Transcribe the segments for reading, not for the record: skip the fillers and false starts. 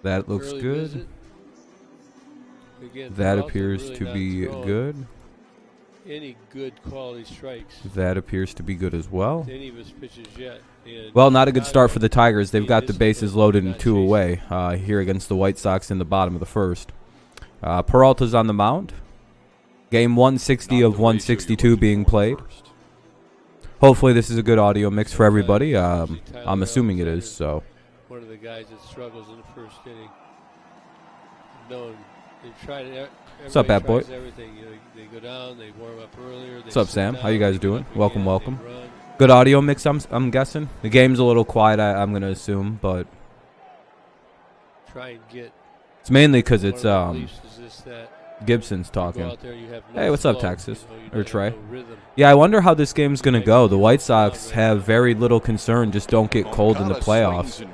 That looks good. That appears to be good. Any good quality strikes. That appears to be good as well. Any of his pitches yet. Well, not a good start for the Tigers. They've got the bases loaded and 2 away here against the White Sox in the bottom of the first. Peralta's on the mound. Game 160 of 162 being played. Hopefully this is a good audio mix for everybody. I'm assuming it is. So. One of the guys that struggles in the first inning. Knowing they've tried it. What's up, Bat Boy? Everything. You know, they go down, they warm up earlier. What's up, Sam? How you guys doing? Welcome, welcome. Good audio mix, I'm guessing. The game's a little quiet, I'm going to assume, but try and get. It's mainly because it's Gibson's talking. Hey, what's up, Texas? Or Trey? Yeah, I wonder how this game's going to go. The White Sox have very little concern. Just don't get cold in the playoffs.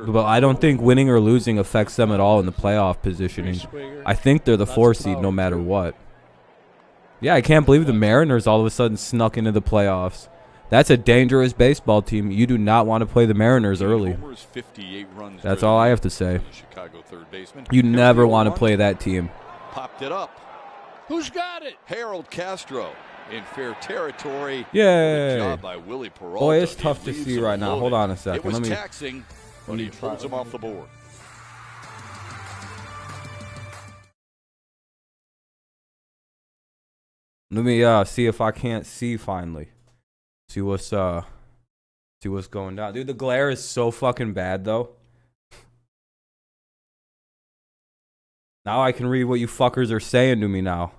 But I don't think winning or losing affects them at all in the playoff positioning. I think they're the 4 seed no matter what. Yeah, I can't believe the Mariners all of a sudden snuck into the playoffs. That's a dangerous baseball team. You do not want to play the Mariners early. That's all I have to say. You never want to play that team. Popped it up. Who's got it? Harold Castro in fair territory. Yay. Job by Willie Peralta. Boy, it's tough to see right now. Hold on a second. It was taxing, but he pulls him off the board. Let me see if I can't see finally. See what's going down. Dude, the glare is so fucking bad though. Now I can read what you fuckers are saying to me now.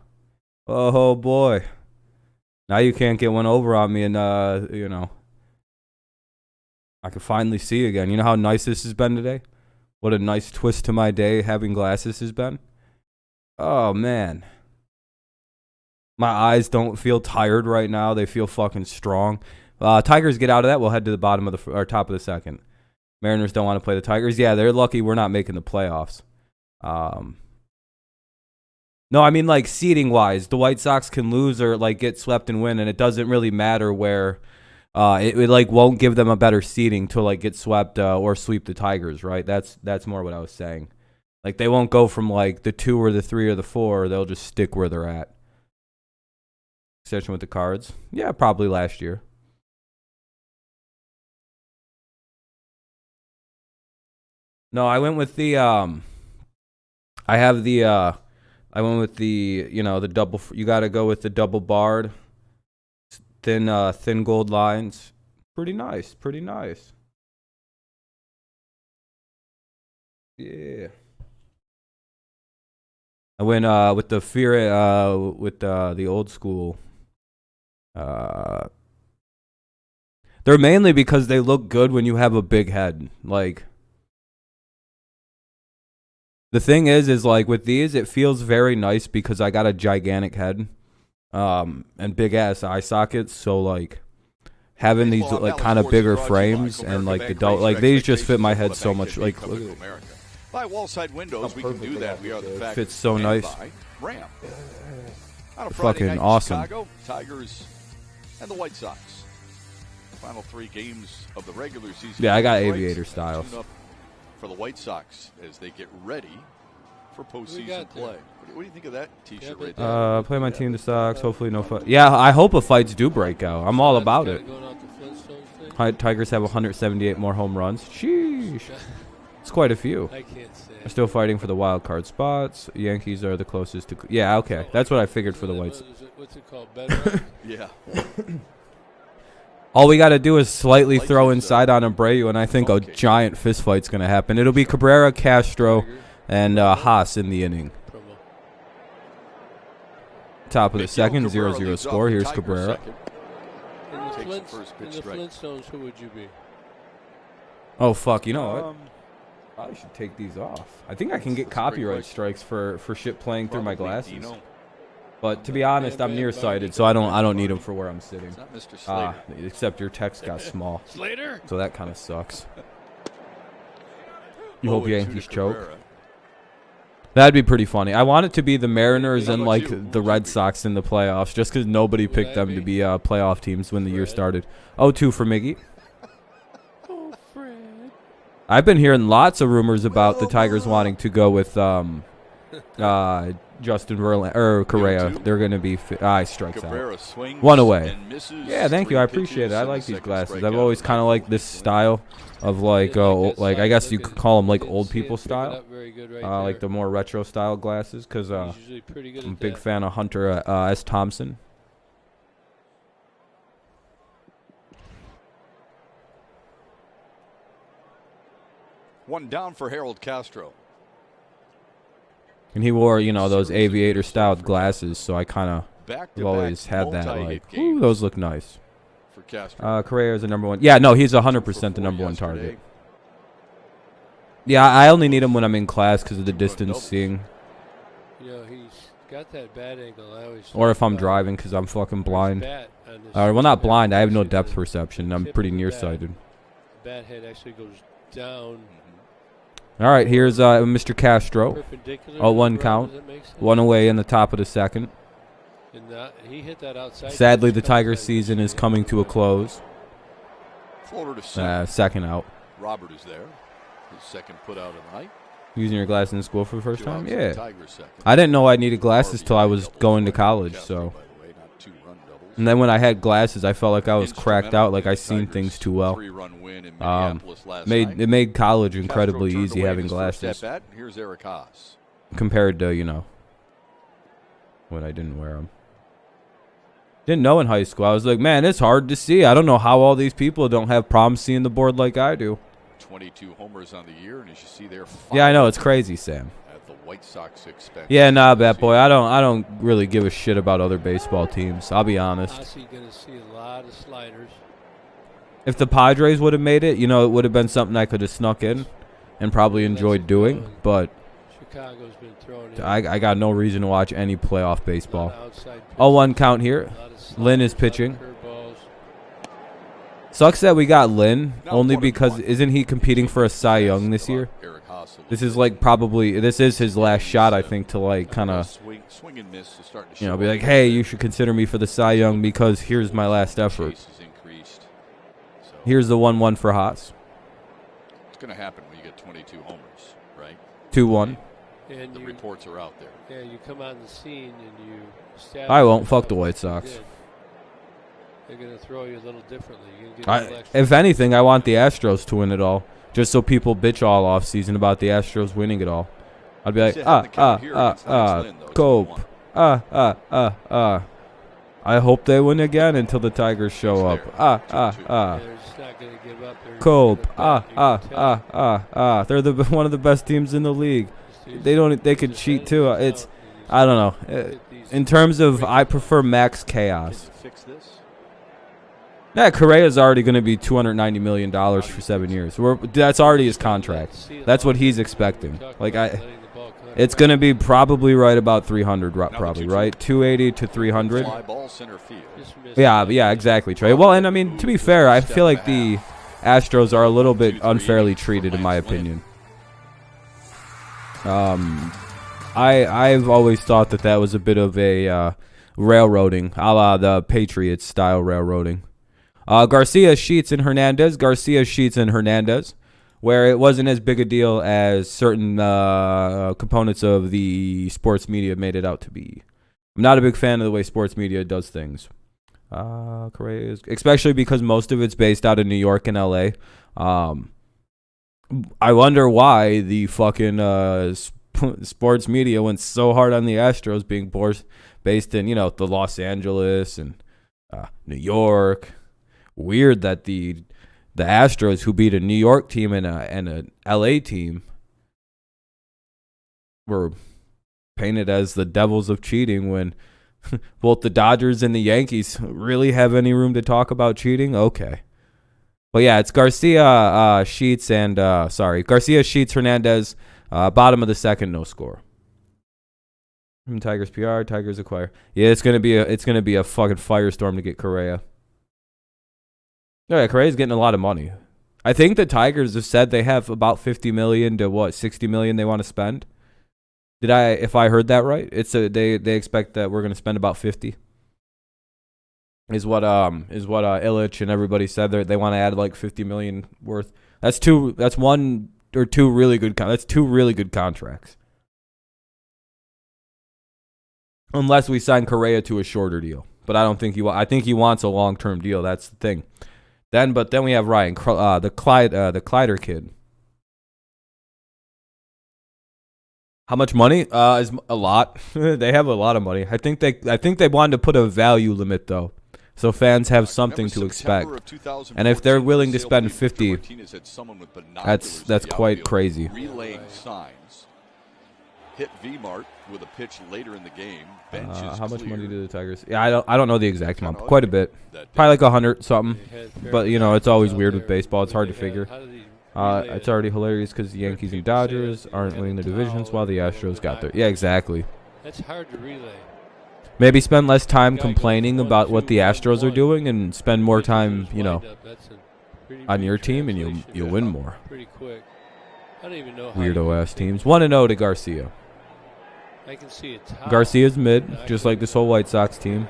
Oh boy. Now you can't get one over on me and you know. I can finally see again. You know how nice this has been today? What a nice twist to my day having glasses has been. Oh man. My eyes don't feel tired right now. They feel fucking strong. Tigers get out of that. We'll head to the bottom of the or top of the second. Mariners don't want to play the Tigers. Yeah, they're lucky we're not making the playoffs. No, I mean like seeding wise, the White Sox can lose or like get swept and win, and it doesn't really matter where. It like won't give them a better seeding to like get swept or sweep the Tigers, right? That's more what I was saying. Like they won't go from like the 2 or the 3 or the 4. They'll just stick where they're at. Session with the Cards. Yeah, probably last year. No, I went with the I went with the, you know, the double. You got to go with the double barred, thin gold lines. Pretty nice, pretty nice. Yeah. I went with the fear with the old school. They're mainly because they look good when you have a big head. Like the thing is like with these, it feels very nice because I got a gigantic head, and big ass eye sockets. So like having these like kind of bigger frames and like like these just fit my head so much. Like by wall-side windows, we can do that. We are the fact fits so nice. Ram. Fucking awesome. Chicago, Tigers and the White Sox. Final 3 games of the regular season. Yeah, I got aviator styles. For the White Sox as they get ready for postseason play. What do you think of that T-shirt right there? Play my team, the Sox. Hopefully no fight. Yeah, I hope a fights do break out. I'm all about it. Tigers have 178 more home runs. Sheesh. It's quite a few. I can't say. They're still fighting for the wild card spots. Yankees are the closest to. Yeah, okay. That's what I figured for the Whites. What's it called? Better? Yeah. All we got to do is slightly throw inside on Abreu, and I think a giant fist fight's going to happen. It'll be Cabrera, Castro, and Haas in the inning. Top of the second, 0-0 score. Here's Cabrera. In the Flintstones, who would you be? Oh, fuck. You know what? I should take these off. I think I can get copyright strikes for shit playing through my glasses. But to be honest, I'm nearsighted, so I don't need them for where I'm sitting. Except your text got small. Slater? So that kind of sucks. You hope Yankees choke. That'd be pretty funny. I want it to be the Mariners and like the Red Sox in the playoffs, just because nobody picked them to be playoff teams when the year started. 0-2 for Miggy. Oh, Fred. I've been hearing lots of rumors about the Tigers wanting to go with Justin Verlander or Correa. They're going to be strikes out. One away. Yeah, thank you. I appreciate it. I like these glasses. I've always kind of liked this style of like I guess you could call them like old people style, like the more retro style glasses. Because I'm a big fan of Hunter S. Thompson. One down for Harold Castro. And he wore, those aviator-styled glasses, so I kind of always had that, like, ooh, those look nice. For Castro. Correa is the number one. Yeah, no, he's 100% the number one target. Yeah, I only need him when I'm in class because of the distance seeing. He's got that bad angle. Or if I'm driving because I'm fucking blind. Well, not blind. I have no depth perception. I'm pretty nearsighted. The bat head actually goes down. All right, here's Mr. Castro. 0-1 count. One away in the top of the second. He hit that outside. Sadly, the Tigers' season is coming to a close. Second out. Robert is there. His second put out of the night. Using your glasses in school for the first time? Yeah. I didn't know I needed glasses till I was going to college, so. And then when I had glasses, I felt like I was cracked out, like I seen things too well. It made college incredibly easy having glasses compared to, when I didn't wear them. Didn't know in high school. I was like, man, it's hard to see. I don't know how all these people don't have problems seeing the board like I do. 22 homers on the year, and as you see there, yeah, I know, it's crazy, Sam. At the White Sox expense. Yeah, nah, Bat Boy, I don't really give a shit about other baseball teams. I'll be honest. You're gonna see a lot of sliders. If the Padres would have made it, it would have been something I could have snuck in and probably enjoyed doing. But Chicago's been thrown in. I got no reason to watch any playoff baseball. 0-1 count here. Lynn is pitching. Sucks that we got Lynn only because isn't he competing for a Cy Young this year? This is this is his last shot, I think, to like kind of be like, hey, you should consider me for the Cy Young because here's my last effort. Here's the 1-1 for Haas. It's going to happen when you get 22 homers, right? 2-1. And the reports are out there. Yeah, you come on the scene and you establish. I won't. Fuck the White Sox. They're going to throw you a little differently. If anything, I want the Astros to win it all, just so people bitch all off season about the Astros winning it all. I'd be like, Cope, I hope they win again until the Tigers show up. Cope, they're one of the best teams in the league. They could cheat too. I don't know. In terms of, I prefer max chaos. Yeah, Correa's already going to be $290 million for 7 years. That's already his contract. That's what he's expecting. It's going to be probably right about 300, probably, right? 280 to 300. Yeah, exactly, Trey. Well, and I mean, to be fair, I feel like the Astros are a little bit unfairly treated, in my opinion. I've always thought that was a bit of a railroading, a la the Patriots style railroading. Garcia, Sheets, and Hernandez. Garcia, Sheets, and Hernandez, where it wasn't as big a deal as certain components of the sports media made it out to be. I'm not a big fan of the way sports media does things. Correa especially because most of it's based out of New York and L.A. I wonder why the fucking sports media went so hard on the Astros being based in, the Los Angeles and New York. Weird that the Astros, who beat a New York team and an LA team, were painted as the devils of cheating when both the Dodgers and the Yankees really have any room to talk about cheating. Okay. But yeah, it's Garcia, Sheets, and Garcia, Sheets, Hernandez, bottom of the second, no score. Tigers PR, Tigers acquire. Yeah, it's gonna be a fucking firestorm to get Correa. Yeah, Correa's getting a lot of money. I think the Tigers have said they have about $50 million to $60 million they want to spend. If I heard that right? They expect that we're going to spend about 50. is what Illich and everybody said. They want to add like 50 million worth. That's two really good contracts. Unless we sign Correa to a shorter deal, but I don't think I think he wants a long-term deal. That's the thing. Then we have Ryan, the Kleider kid. How much money? Is a lot. They have a lot of money. I think they wanted to put a value limit though, so fans have something to expect. And if they're willing to spend 50, that's quite crazy. Relaying signs. Hit V-Mart with a pitch later in the game. How much money do the Tigers? Yeah, I don't know the exact amount. Quite a bit. Probably like 100 something. But you know, it's always weird with baseball. It's hard to figure. It's already hilarious because the Yankees and Dodgers aren't winning the divisions while the Astros got there. Yeah, exactly. That's hard to relay. Maybe spend less time complaining about what the Astros are doing and spend more time, you know, on your team, and you'll win more. Pretty quick. I don't even know. Weirdo ass teams. 1-0 to Garcia. I can see it. Garcia's mid, just like this whole White Sox team.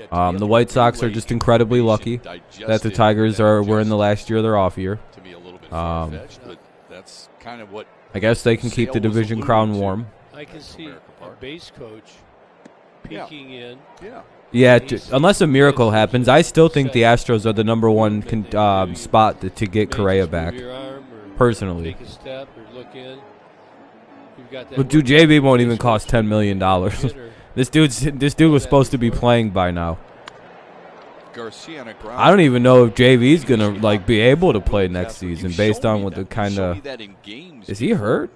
The White Sox are just incredibly lucky that the Tigers were in the last year of their off year. That's kind of what I guess they can keep the division crown warm. I can see a base coach peeking in. Yeah, unless a miracle happens, I still think the Astros are the number one spot to get Correa back. Personally. Take a step or look in. But dude, JB won't even cost $10 million. This dude was supposed to be playing by now. I don't even know if JV's gonna like be able to play next season based on what the kind of. Is he hurt?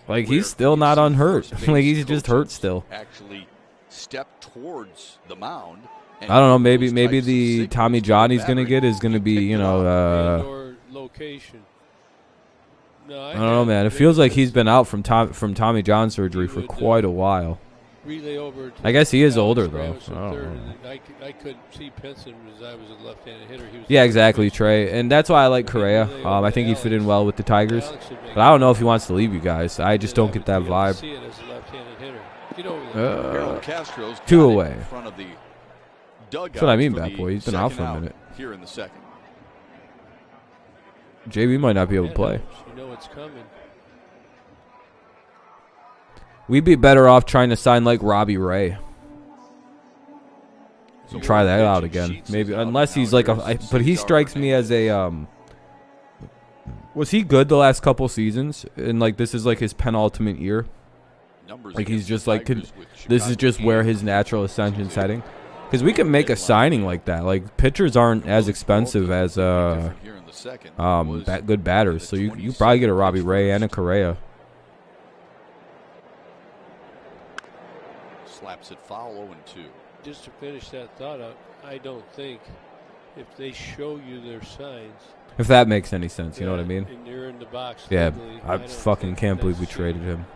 Like he's still not unhurt. Like he's just hurt still. Actually, step towards the mound. I don't know. Maybe the Tommy John he's gonna get is gonna be location. No, I don't know, man. It feels like he's been out from Tommy John surgery for quite a while. I guess he is older, though. I couldn't see Pinson as I was a left-handed hitter. Yeah, exactly, Trey. And that's why I like Correa. I think he fit in well with the Tigers. But I don't know if he wants to leave you guys. I just don't get that vibe. 2 away. That's what I mean, Bat Boy. He's been out for a minute. Here in the second. JB might not be able to play. You know it's coming. We'd be better off trying to sign like Robbie Ray. Try that out again, maybe. Unless he's like but he strikes me as a Was he good the last couple seasons? And like this is like his penultimate year. Like he's just like this is just where his natural ascension's heading. Because we can make a signing like that. Like pitchers aren't as expensive as good batters. So you probably get a Robbie Ray and a Correa. Slaps it foul 0-2. Just to finish that thought out, I don't think if they show you their signs. If that makes any sense, you know what I mean? And you're in the box. Yeah, I fucking can't believe we traded him.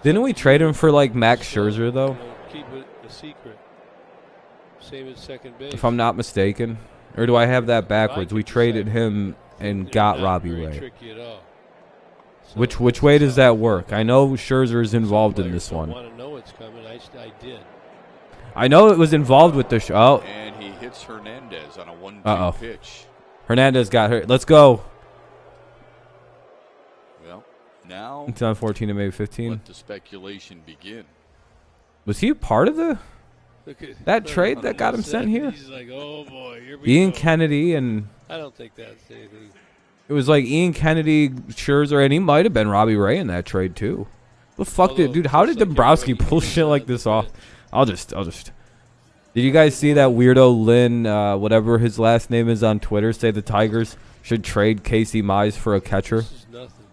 Didn't we trade him for like Max Scherzer though? Keep it a secret. Same at second base. If I'm not mistaken, or do I have that backwards? We traded him and got Robbie Ray. Which way does that work? I know Scherzer is involved in this one. I did. I know it was involved with the show. And he hits Hernandez on a 1-2 pitch. Hernandez got hurt. Let's go. Well, now it's on 14 to maybe 15. Let the speculation begin. Was he a part of that trade that got him sent here? He's like, oh boy, here we Ian go. Kennedy and I don't think that's anything. It was like Ian Kennedy, Scherzer, and he might have been Robbie Ray in that trade too. The fuck dude? How did Dombrowski pull shit like this off? I'll just. Did you guys see that weirdo Lynn, whatever his last name is on Twitter, say the Tigers should trade Casey Mize for a catcher? This is nothing.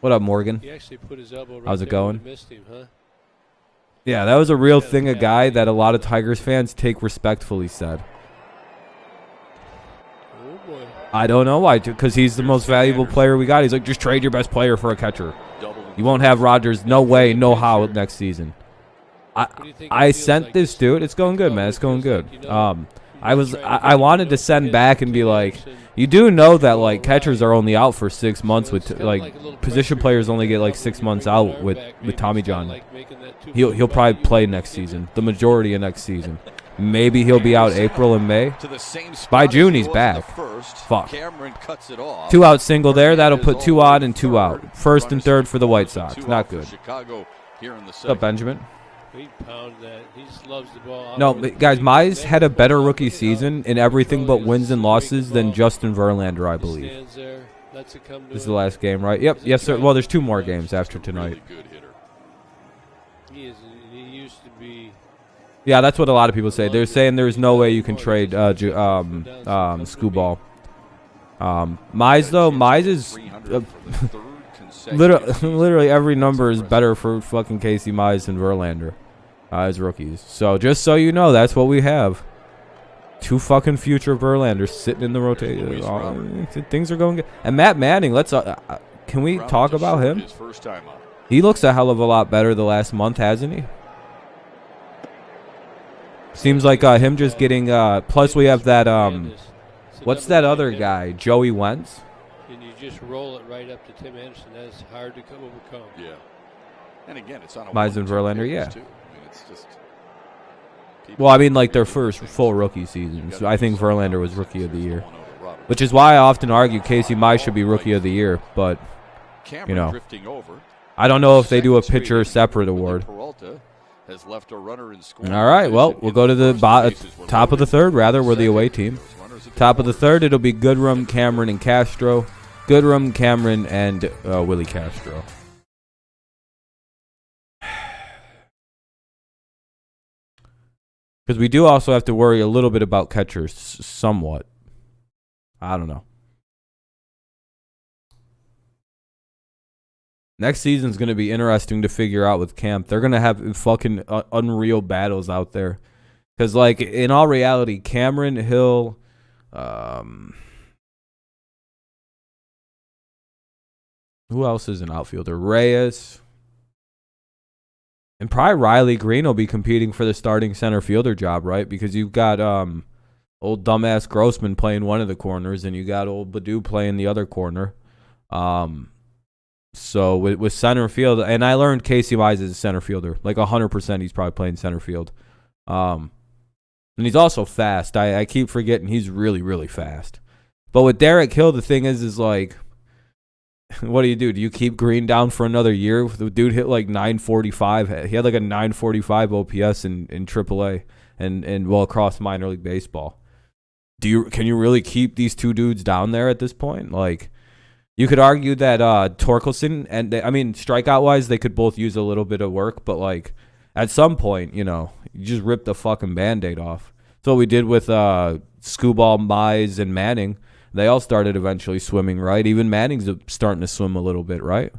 What up, Morgan? He actually put his elbow right How's it going? Missed him, huh? Yeah, that was a real thing. A guy that a lot of Tigers fans take respectfully said. Oh boy. I don't know why, because he's the most valuable player we got. He's like, just trade your best player for a catcher. You won't have Rodgers, no way, no how next season. I sent this dude. It's going good, man. It's going good. I wanted to send back and be like, you do know that like catchers are only out for 6 months with like position players only get like 6 months out with Tommy John. He'll probably play next season, the majority of next season. Maybe he'll be out April and May. By June he's back. Fuck. 2 out single there. That'll put 2 on and 2 out. First and third for the White Sox. Not good. What's up, Benjamin? He pounded that. He just loves the ball. No, guys, Mize had a better rookie season in everything but wins and losses than Justin Verlander, I believe. This is the last game, right? Yep, yes, sir. Well, there's 2 more games after tonight. He used to be. Yeah, that's what a lot of people say. They're saying there's no way you can trade Scooball. Mize, though, Mize is literally every number is better for fucking Casey Mize than Verlander as rookies. So just so you know, that's what we have. 2 fucking future Verlanders sitting in the rotation. Things are going good. And Matt Manning, let's can we talk about him? He looks a hell of a lot better the last month, hasn't he? Seems like him just getting plus we have that what's that other guy, Joey Wentz? And you just roll it right up to Tim Anderson. That's hard to overcome. Yeah. And again, it's on a Mize and Verlander, yeah. Too. I mean, it's just well, I mean, like their first full rookie season. So I think Verlander was rookie of the year, which is why I often argue Casey Mize should be rookie of the year. But you know, I don't know if they do a pitcher separate award. All right, well, we'll go to the top of the third. Rather, we're the away team. Top of the third, it'll be Goodrum, Cameron, and Castro. Goodrum, Cameron, and Willie Castro. Because we do also have to worry a little bit about catchers, somewhat. I don't know. Next season's going to be interesting to figure out with Camp. They're going to have fucking unreal battles out there. Because, like, in all reality, Cameron, Hill, who else is an outfielder? Reyes. And probably Riley Green will be competing for the starting center fielder job, right? Because you've got old dumbass Grossman playing one of the corners, and you got old Baду playing the other corner. So with center field, and I learned Casey Mize is a center fielder. Like 100% he's probably playing center field. And he's also fast. I keep forgetting he's really, really fast. But with Derek Hill, the thing is like, what do? Do you keep Green down for another year? The dude hit like 945. He had like a 945 OPS in AAA and well across minor league baseball. Can you really keep these 2 dudes down there at this point? Like, you could argue that Torkelson and strikeout wise, they could both use a little bit of work, but like at some point, you just rip the fucking Band-Aid off. That's what we did with Scooball, Mize, and Manning. They all started eventually swimming, right? Even Manning's starting to swim a little bit, right?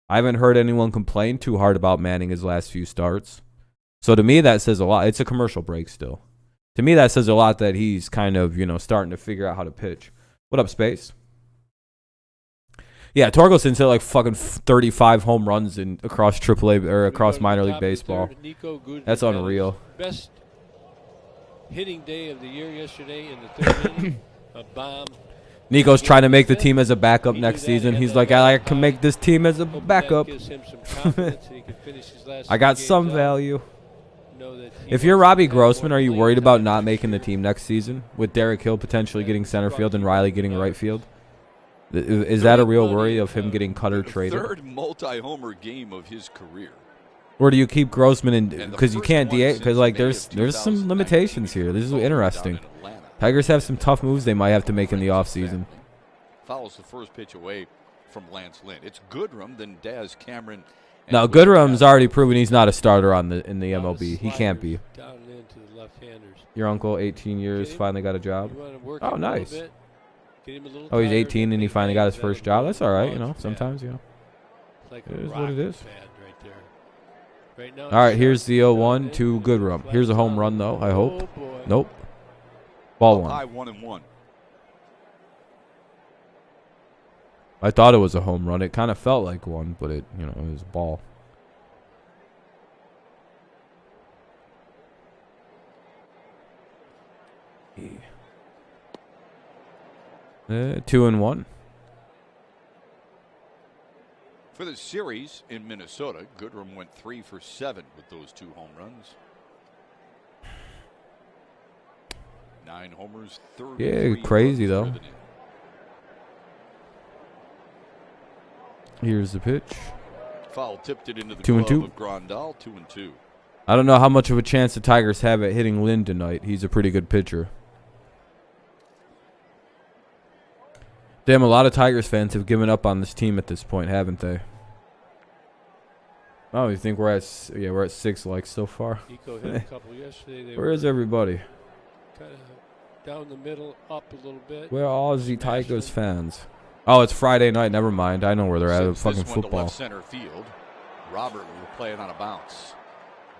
I haven't heard anyone complain too hard about Manning his last few starts. So to me, that says a lot. It's a commercial break still. To me, that says a lot that he's kind of, starting to figure out how to pitch. What up, Space? Yeah, Torkelson's hit like fucking 35 home runs across AAA or across minor league baseball. That's unreal. Best hitting day of the year yesterday in the 3rd inning. A bomb. Nico's trying to make the team as a backup next season. He's like, I can make this team as a backup. I got some value. If you're Robbie Grossman, are you worried about not making the team next season with Derek Hill potentially getting center field and Riley getting right field? Is that a real worry of him getting cut or traded? Third multi-homer game of his career. Or do you keep Grossman in because you can't DH because like there's some limitations here. This is interesting. Tigers have some tough moves they might have to make in the offseason. Follows the first pitch away from Lance Lynn. It's Goodrum, then Daz Cameron. Now Goodrum's already proven he's not a starter in the MLB. He can't be. Your uncle, 18 years, finally got a job. Oh, nice. Oh, he's 18 and he finally got his first job. That's all right, sometimes, it is what it is. All right, here's the 0-1 to Goodrum. Here's a home run, though, I hope. Nope. Ball one. 1-1. I thought it was a home run. It kind of felt like one, but it was a ball. 2-1. For the series in Minnesota, Goodrum went 3 for 7 with those 2 home runs. 9 homers, 33 Yeah, crazy runs though. driven in. Here's the pitch. Foul tipped it into the 2-2. glove of Grandal. 2-2. I don't know how much of a chance the Tigers have at hitting Lynn tonight. He's a pretty good pitcher. Damn, a lot of Tigers fans have given up on this team at this point, haven't they? Oh, you think we're at 6 likes so far? Nico hit a couple yesterday. Where is everybody? Kind of down the middle, up a little bit. Where are all the Tigers fans? Oh, it's Friday night. Never mind. I know where they're at. Fucking this one to football. left center field. Robert will play it on a bounce.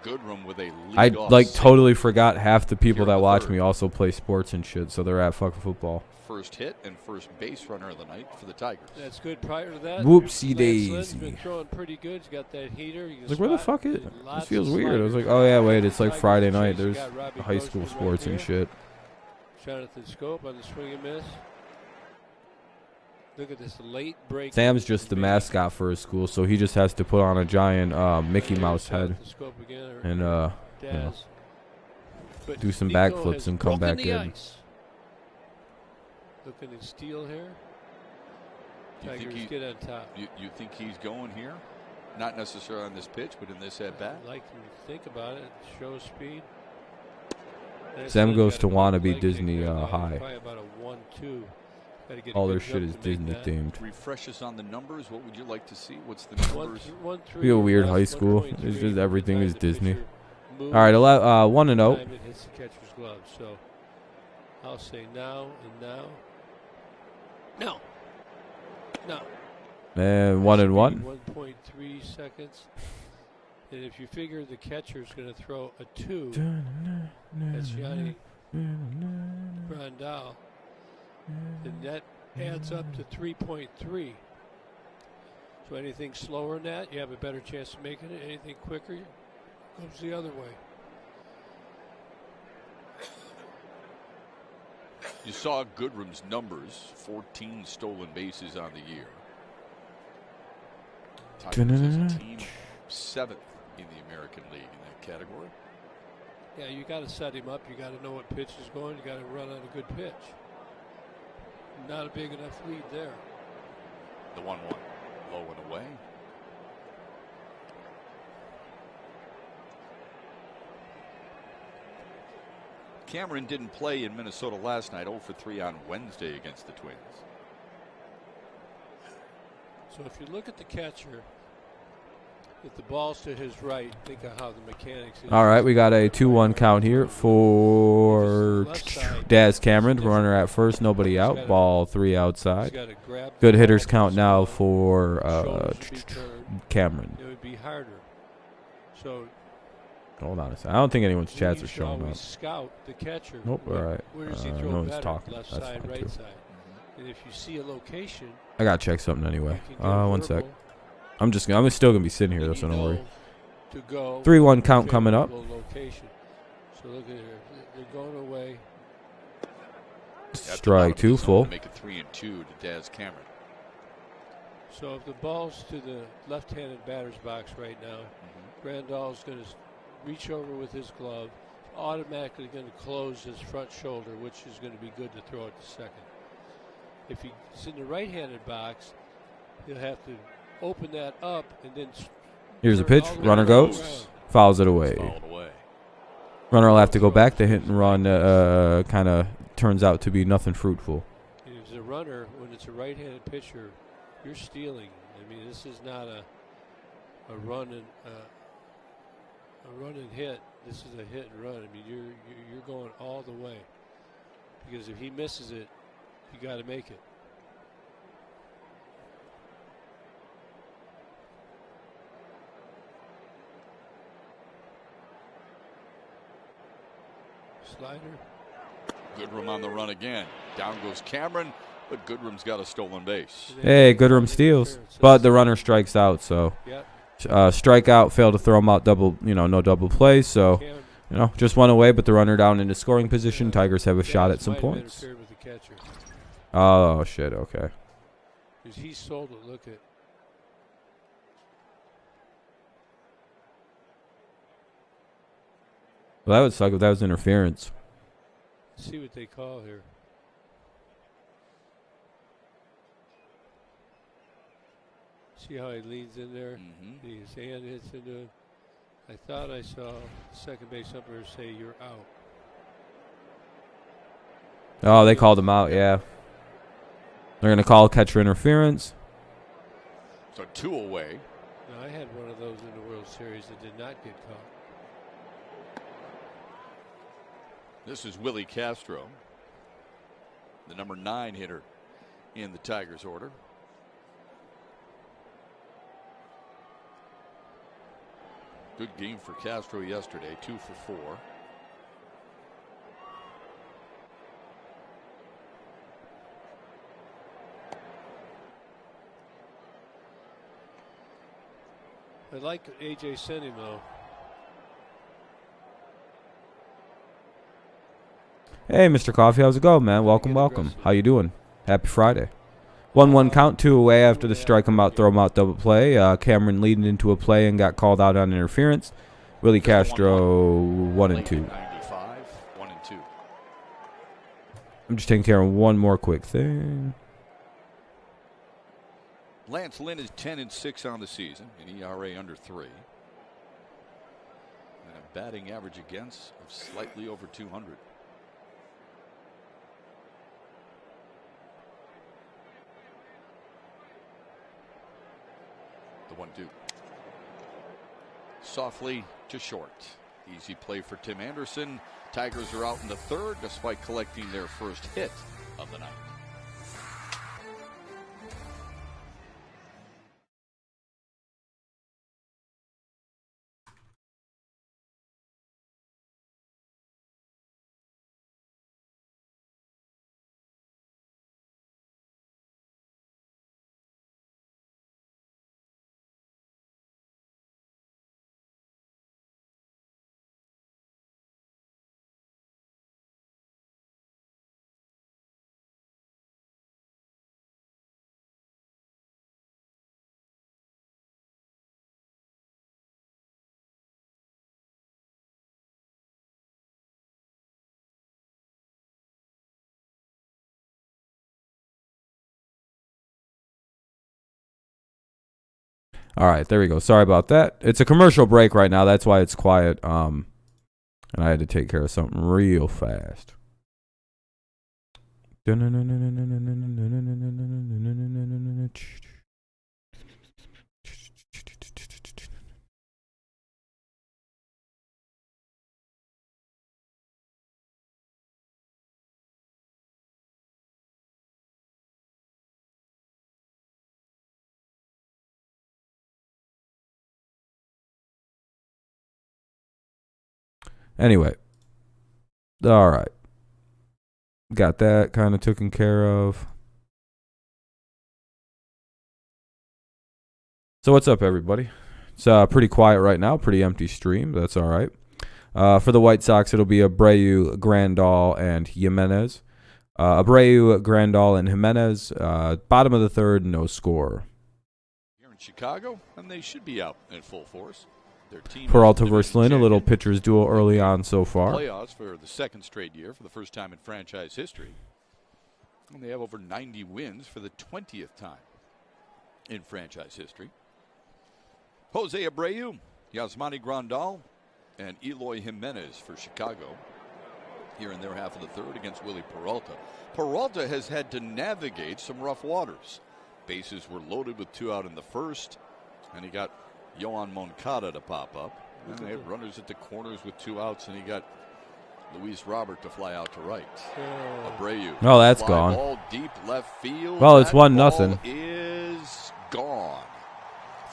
Goodrum with a I lead-off single. totally forgot half the people Here in that the watch third. me also play sports and shit, so they're at fucking football. First hit and first base runner of the night for the Tigers. That's good. Prior to that, Whoopsie Lance daisy. Lynn's been throwing pretty good. He's got that heater. You can Like, where the spot fuck is? lots This feels of weird. I was sliders. like, oh yeah, wait, it's like Tigers Friday are night. chasing. There's Got Robbie high Grossman school right sports and here. shit. Jonathan Scope on the swing and miss. Look at this late break. Sam's just the mascot for his school, so he just has to put on a giant Mickey Mouse head and you know, But do some Nico backflips has and come broken back the in. ice. Looking to steal here. You think Tigers he- get on top. You think he's going here? Not necessarily on this pitch, but in this at bat. I like him to think about it. Show speed. Sam goes to wannabe Leg kick Disney there, high. Probably about a 1-2. Gotta get a All their good shit jump is to make Disney that. themed. Refresh us on the numbers. What would you like to see? What's the One, numbers? th- one, three, Be a weird left, high school. 1.3. It's just everything Time is the Disney. pitcher moves, All right, 1-0. time it hits the catcher's glove. So I'll say now and now. No. No. And 1-1. 1.3 seconds. And if you figure the catcher's going to throw a 2, that's Yanni Grandal, then that adds up to 3.3. So anything slower than that, you have a better chance of making it. Anything quicker goes the other way. You saw Goodrum's numbers, 14 stolen bases on the year. Tigers as a team 7th in the American League in that category. Yeah, you got to set him up. You got to know what pitch is going. You got to run on a good pitch. Not a big enough lead there. The 1-1, low and away. Cameron didn't play in Minnesota last night, 0 for 3 on Wednesday against the Twins. So if you look at the catcher, if the ball's to his right, think of how the mechanics is. All right, we got a 2-1 count here for Daz Cameron. Runner at first, nobody out. Ball 3 He's outside. got to grab the Good ball hitters with count his now glove. for Shoulders should be turned. Cameron. It would be harder. So Hold on a second. I don't think anyone's we chats are used to showing always up. scout the catcher. Nope, all right. Where does he no throw one's better? talking. Left That's side, fine, right too. side. And if you see a location, I gotta check something anyway. you can get a One sec. verbal, I'm still gonna be sitting here, and though, so you don't worry. know to go 3-1 count coming up. favorable location. So look at here. They're going away. At the Strike bottom of the 2 zone full. to make it 3-2 to Daz Cameron. So if the ball's to the left-handed batter's box right now, Grandal's going to reach over with his glove, automatically going to close his front shoulder, which is going to be good to throw it to second. If he's in the right-handed box, he'll have to open that up and then. Here's a turn pitch. all the way Runner around. goes. Fouls it away. Fouled away. Runner will have to go back. The hit and run kind of turns out to be nothing fruitful. And as a runner, when it's a right-handed pitcher, you're stealing. I mean, this is not a run and hit. This is a hit and run. I mean, you're going all the way, because if he misses it, you got to make it. Slider. Goodrum on the run again. Down goes Cameron, but Goodrum's got a stolen base. Hey, Goodrum steals, but the runner strikes out. So Yep. strikeout, failed to throw him out. No double play. So Cameron just one away, but the runner down into scoring position. Tigers have a shot at some might have points. interfered with the catcher. Oh, shit, okay. Because he sold it. Look at. Well, that would suck if that was interference. Let's see what they call here. See how he leans in there? Mm-hmm. His hand hits into it. I thought I saw the second base umpire say you're out. Oh, they called him out, yeah. They're going to call catcher interference. So 2 away. Now, I had one of those in the World Series that did not get caught. This is Willie Castro, the number 9 hitter in the Tigers order. Good game for Castro yesterday, 2 for 4. I like A.J. sent him, though. Hey, Mr. Coffee, how's it going, man? Welcome, welcome. How you doing? Happy Friday. 1-1 count, 2 away after the strike him out, throw him out, double play. Cameron leading into a play and got called out on interference. Willie Castro, 1 and 2. 95, 1 and 2. I'm just taking care of one more quick thing. Lance Lynn is 10 and 6 on the season, an ERA under 3. And a batting average against of slightly over 200. The 1-2. Softly to short. Easy play for Tim Anderson. Tigers are out in the 3rd despite collecting their first hit of the night. All right, there we go. Sorry about that. It's a commercial break right now. That's why it's quiet. And I had to take care of something real fast. Anyway. All right. Got that kind of taken care of. So what's up, everybody? It's pretty quiet right now. Pretty empty stream. That's all right. For the White Sox, it'll be Abreu, Grandal, and Jimenez. Abreu, Grandal, and Jimenez. Bottom of the 3rd, no score. Here in Chicago, and they should be out in full force. Their team Peralta versus Lynn, a little pitcher's duel early on so far. Playoffs for the 2nd straight year for the first time in franchise history. And they have over 90 wins for the 20th time in franchise history. Jose Abreu, Yasmani Grandal, and Eloy Jimenez for Chicago here in their half of the 3rd against Willie Peralta. Peralta has had to navigate some rough waters. Bases were loaded with 2 out in the 1st, and he got Yohan Moncada to pop up. And they had runners at the corners with 2 outs, and he got Luis Robert to fly out to right. Abreu. Oh, that's gone. Ball deep left field. Well, it's That 1-0. Is gone.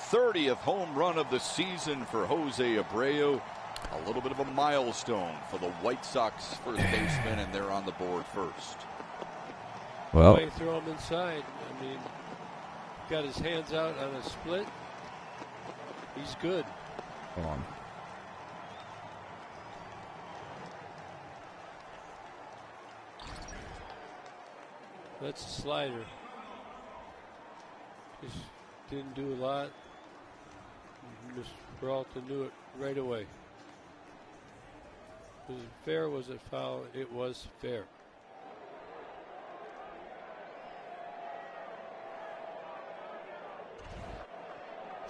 30th home run of the season for Jose Abreu. A little bit of a milestone for the White Sox first baseman, and they're on the board first. Well, They throw him inside. I mean, got his hands out on a split. He's good. hold on. That's a slider. Just didn't do a lot. Mr. Peralta knew it right away. Was it fair? Was it foul? It was fair.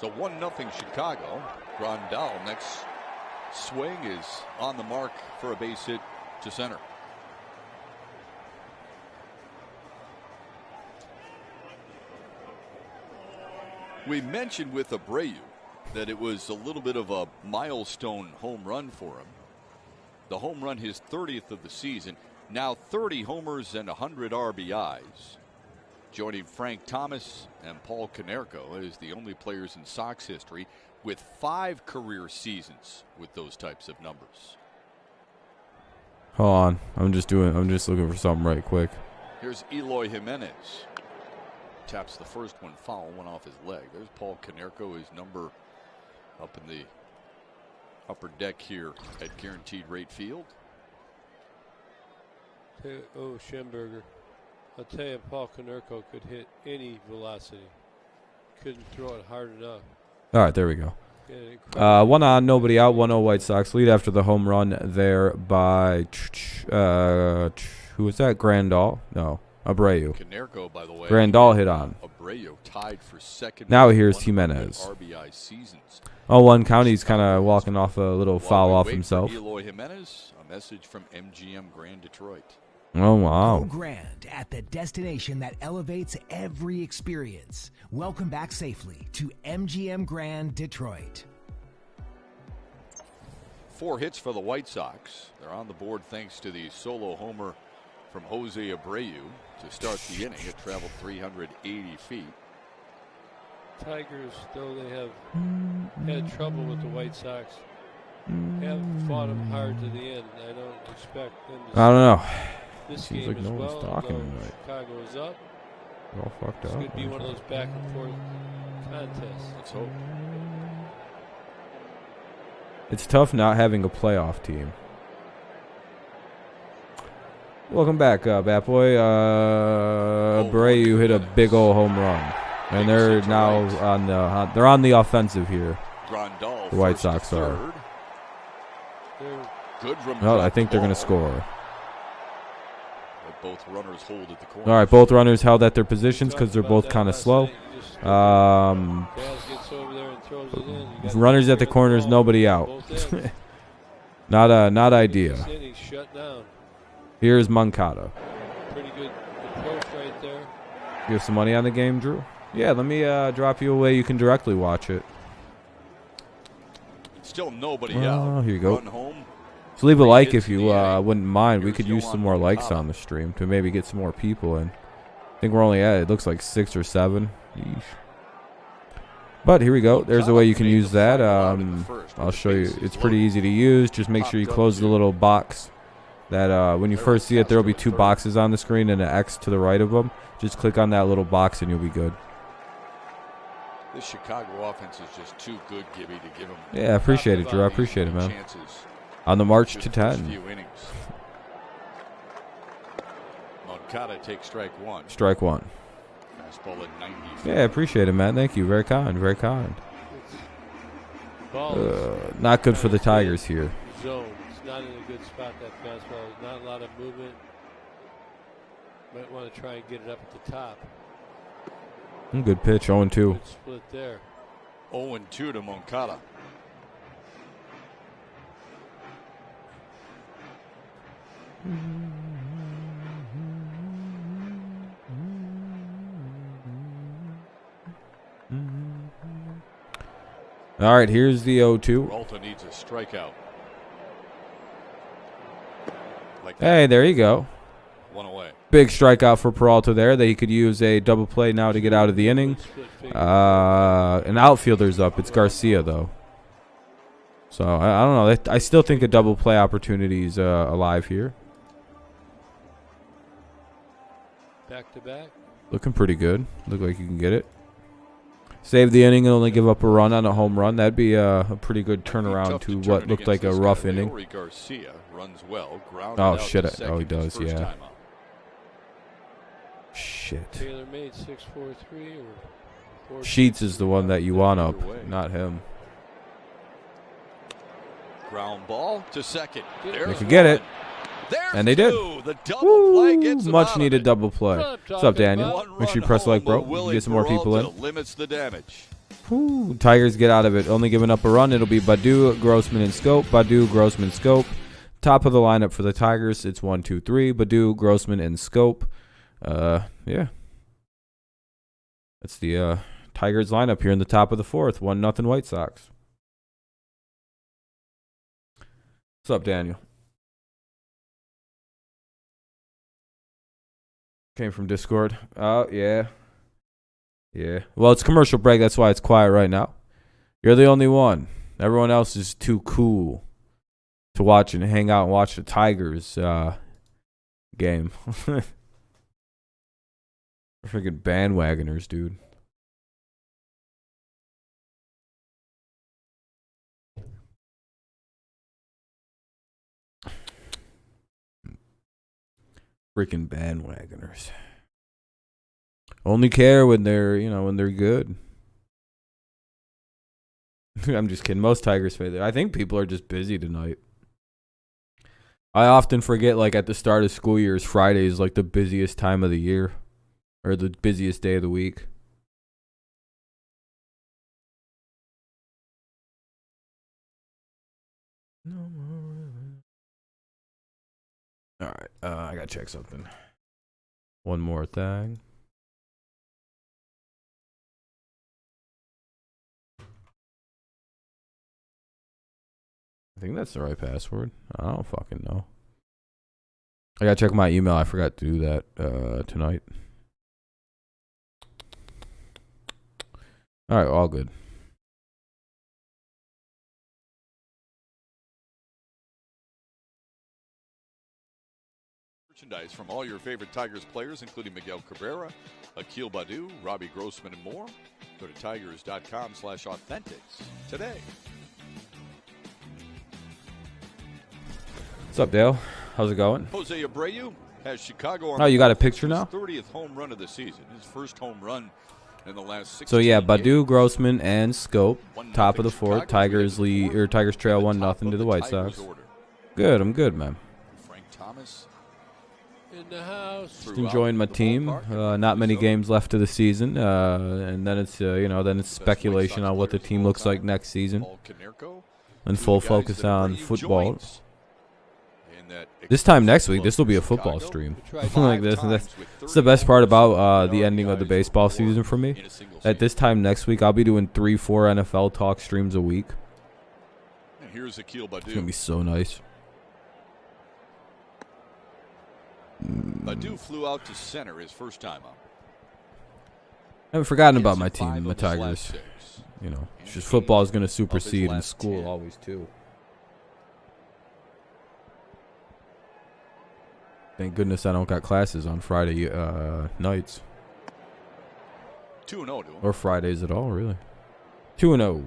So 1-0 Chicago. Grandal next swing is on the mark for a base hit to center. We mentioned with Abreu that it was a little bit of a milestone home run for him. The home run, his 30th of the season. Now 30 homers and 100 RBIs. Joining Frank Thomas and Paul Konerko as the only players in Sox history with 5 career seasons with those types of numbers. Hold on. I'm just looking for something right quick. Here's Eloy Jimenez. Taps the first one foul, one off his leg. There's Paul Konerko, his number up in the upper deck here at Guaranteed Rate Field. Oh, Schemberger. I'll tell you, Paul Konerko could hit any velocity. Couldn't throw it hard enough. All right, there we go. 1 on, nobody out. 1-0 White Sox lead after the home run there by who was that? Grandal? No, Abreu. Konerko, by the way. Grandal hit on. Abreu tied for second. Now here's Jimenez. RBI seasons. 0-1 count. He's kind of walking off a little foul off himself. Eloy Jimenez, a message from MGM Grand Detroit. Oh, wow. Go Grand at the destination that elevates every experience. Welcome back safely to MGM Grand Detroit. 4 hits for the White Sox. They're on the board thanks to the solo homer from Jose Abreu to start the inning. It traveled 380 feet. Tigers, though they have had trouble with the White Sox, have fought them hard to the end. I don't expect them to. I don't know. This Seems game like as no well, one's talking although tonight. Chicago is up. They're all fucked It's up. going to be one of those back and forth contests. Let's hope. It's tough not having a playoff team. Welcome back, Bat Boy. Abreu hit a big old home run, and they're now on the offensive here. Grandal, the White Sox are. Good from No, I think they're going to score. But both runners hold at the corner. All right, both runners held at their positions because they're both kind of slow. Runners at the corners, nobody out. Not idea. Here's Moncada. Pretty good approach right there. You have some money on the game, Drew? Yeah, let me drop you away. You can directly watch it. Still nobody out. Here you go. Run home. So leave a like if you wouldn't mind. We could use some more likes on the stream to maybe get some more people in. I think we're only at, it looks like 6 or 7. Yeesh. But here we go. There's a way you can use that. I'll show you. It's pretty easy to use. Just make sure you close the little box. That when you first see it, there will be 2 boxes on the screen and an X to the right of them. Just click on that little box and you'll be good. This Chicago offense is just too good, Gibby, to give them. Yeah, I appreciate it, Drew. I appreciate it, man. On the march to 10. Moncada takes strike 1. Strike 1. Fastball at 90. Yeah, I appreciate it, man. Thank you. Very kind. Very kind. Not good for the Tigers here. Zone. It's not in a good spot, that fastball. Not a lot of movement. Might want to try and get it up at the top. Good pitch. 0-2. Good split there. 0-2 to Moncada. All right, here's the 0-2. Peralta needs a strikeout. Hey, there you go. 1 away. Big strikeout for Peralta there. That he could use a double play now to get out of the inning. An outfielder's up. It's Garcia, though. So, I don't know. I still think a double play opportunity is alive here. Back to back. Looking pretty good. Look like you can get it. Save the inning and only give up a run on a home run. That'd be a pretty good turnaround to what looked like a rough inning. Garcia runs well. Oh, shit. Oh, he does, yeah. shit. Taylor made 6-4-3 or Sheets is the one that you want up, not him. Ground ball to second. They could get it. And they did. The double play gets them Much out of needed it. double play. What's up, Daniel? Make sure you press like, bro. You get some more people in. Limits the damage. Woo, Tigers get out of it. Only giving up a run. It'll be Badu, Grossman, and Scope. Badu, Grossman, Scope. Top of the lineup for the Tigers. It's 1, 2, 3. Badu, Grossman, and Scope. Yeah. That's the Tigers lineup here in the top of the fourth. 1-0 White Sox. What's up, Daniel? Came from Discord. Oh, yeah. Yeah. Well, it's commercial break. That's why it's quiet right now. You're the only one. Everyone else is too cool to watch and hang out and watch the Tigers game. Freaking bandwagoners, dude. Freaking bandwagoners. Only care when they're, when they're good. I'm just kidding. Most Tigers fans, I think people are just busy tonight. I often forget, like, at the start of school years, Friday is, like, the busiest time of the year. Or the busiest day of the week. All right, I gotta check something. One more thing. I think that's the right password. I don't fucking know. I gotta check my email. I forgot to do that tonight. All right, all good. Merchandise from all your favorite Tigers players, including Miguel Cabrera, Akil Badu, Robbie Grossman, and more. Go to tigers.com/authentics today. What's up, Dale? How's it going? Jose Abreu has Chicago on Oh, you got a picture now? 30th home run of the season. His first home run in the last 16 So yeah, Badu, games. Grossman, and Scope, 1-0 top of the fourth. Chicago. Tigers lead, or Tigers trail 1-0 to the White Sox. Good, I'm good, man. Frank Thomas in the house. Just enjoying my team. Not many games left of the season, and then it's then it's speculation on what the team looks like next season, and full focus on football. This time next week, this will be a football stream. Like this, that's the best part about the ending of the baseball season for me. At this time next week, I'll be doing 3-4 NFL talk streams a week. Here's Akil Badu. It's gonna be so nice. Badu flew out to center his first time up. I haven't forgotten about my team, the Tigers. It's just football is gonna supersede, and school always too. Thank goodness I don't got classes on Friday nights. 2-0 to him. Or Fridays at all, really. 2-0.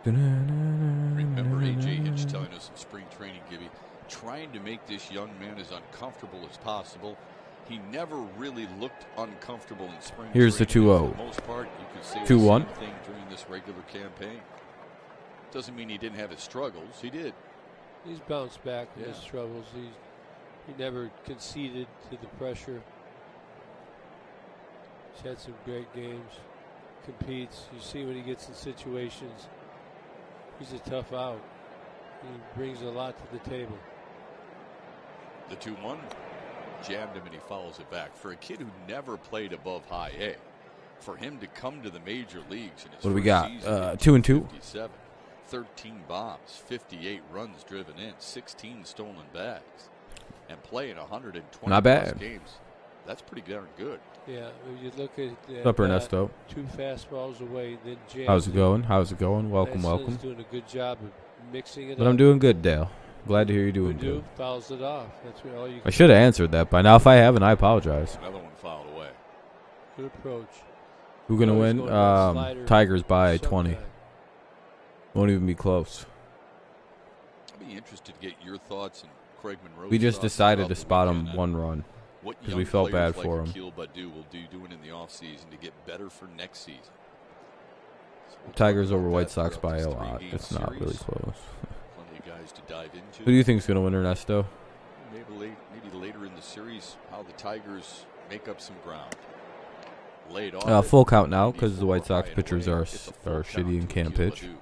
Remember A.J. Hinch telling us in spring training, Gibby, trying to make this young man as uncomfortable as possible. He never really looked uncomfortable in spring. Here's the 2-0. For the most part, you could say 2-1. the same thing during this regular campaign. Doesn't mean he didn't have his struggles. He did. He's bounced back from his troubles. He never conceded to the pressure. He's had some great games. Competes. You see when he gets in situations, he's a tough out. He brings a lot to the table. The 2-1. Jammed him and he follows it back. For a kid who never played above high A, for him to come to the major leagues in his what do we got? season, 2-2. 57, 13 bombs, 58 runs driven in, 16 stolen bags, and play in 120 Not bad. games. That's pretty darn good. Yeah, when you look at What's up, Ernesto? 2 fastballs away, then jams. How's it going? How's it going? Welcome, welcome. Doing a good job of mixing it But up. I'm doing good, Dale. Glad to hear you're doing good. Fouls it off. That's all you. I should have answered that by now. If I haven't, I apologize. Another one fouled away. Good approach. Who's gonna win? Tigers by 20. Won't even be close. I'd be interested to get your thoughts and Craig Monroe's We just thoughts decided throughout to the spot weekend him on one run what because young we felt players bad like for him. Akil Baddoo will do doing in the offseason to get better for next season. So we'll Tigers talk about over White that Sox throughout by this a lot. three-game It's not really series. close. Plenty of guys to dive into. Who do you think is going to win, Ernesto? Maybe later in the series, how the Tigers make up some ground. Laid off Full count now because the 94 White Sox high and pitchers away. are It's a full shitty count and to can't Akil pitch. Baddoo.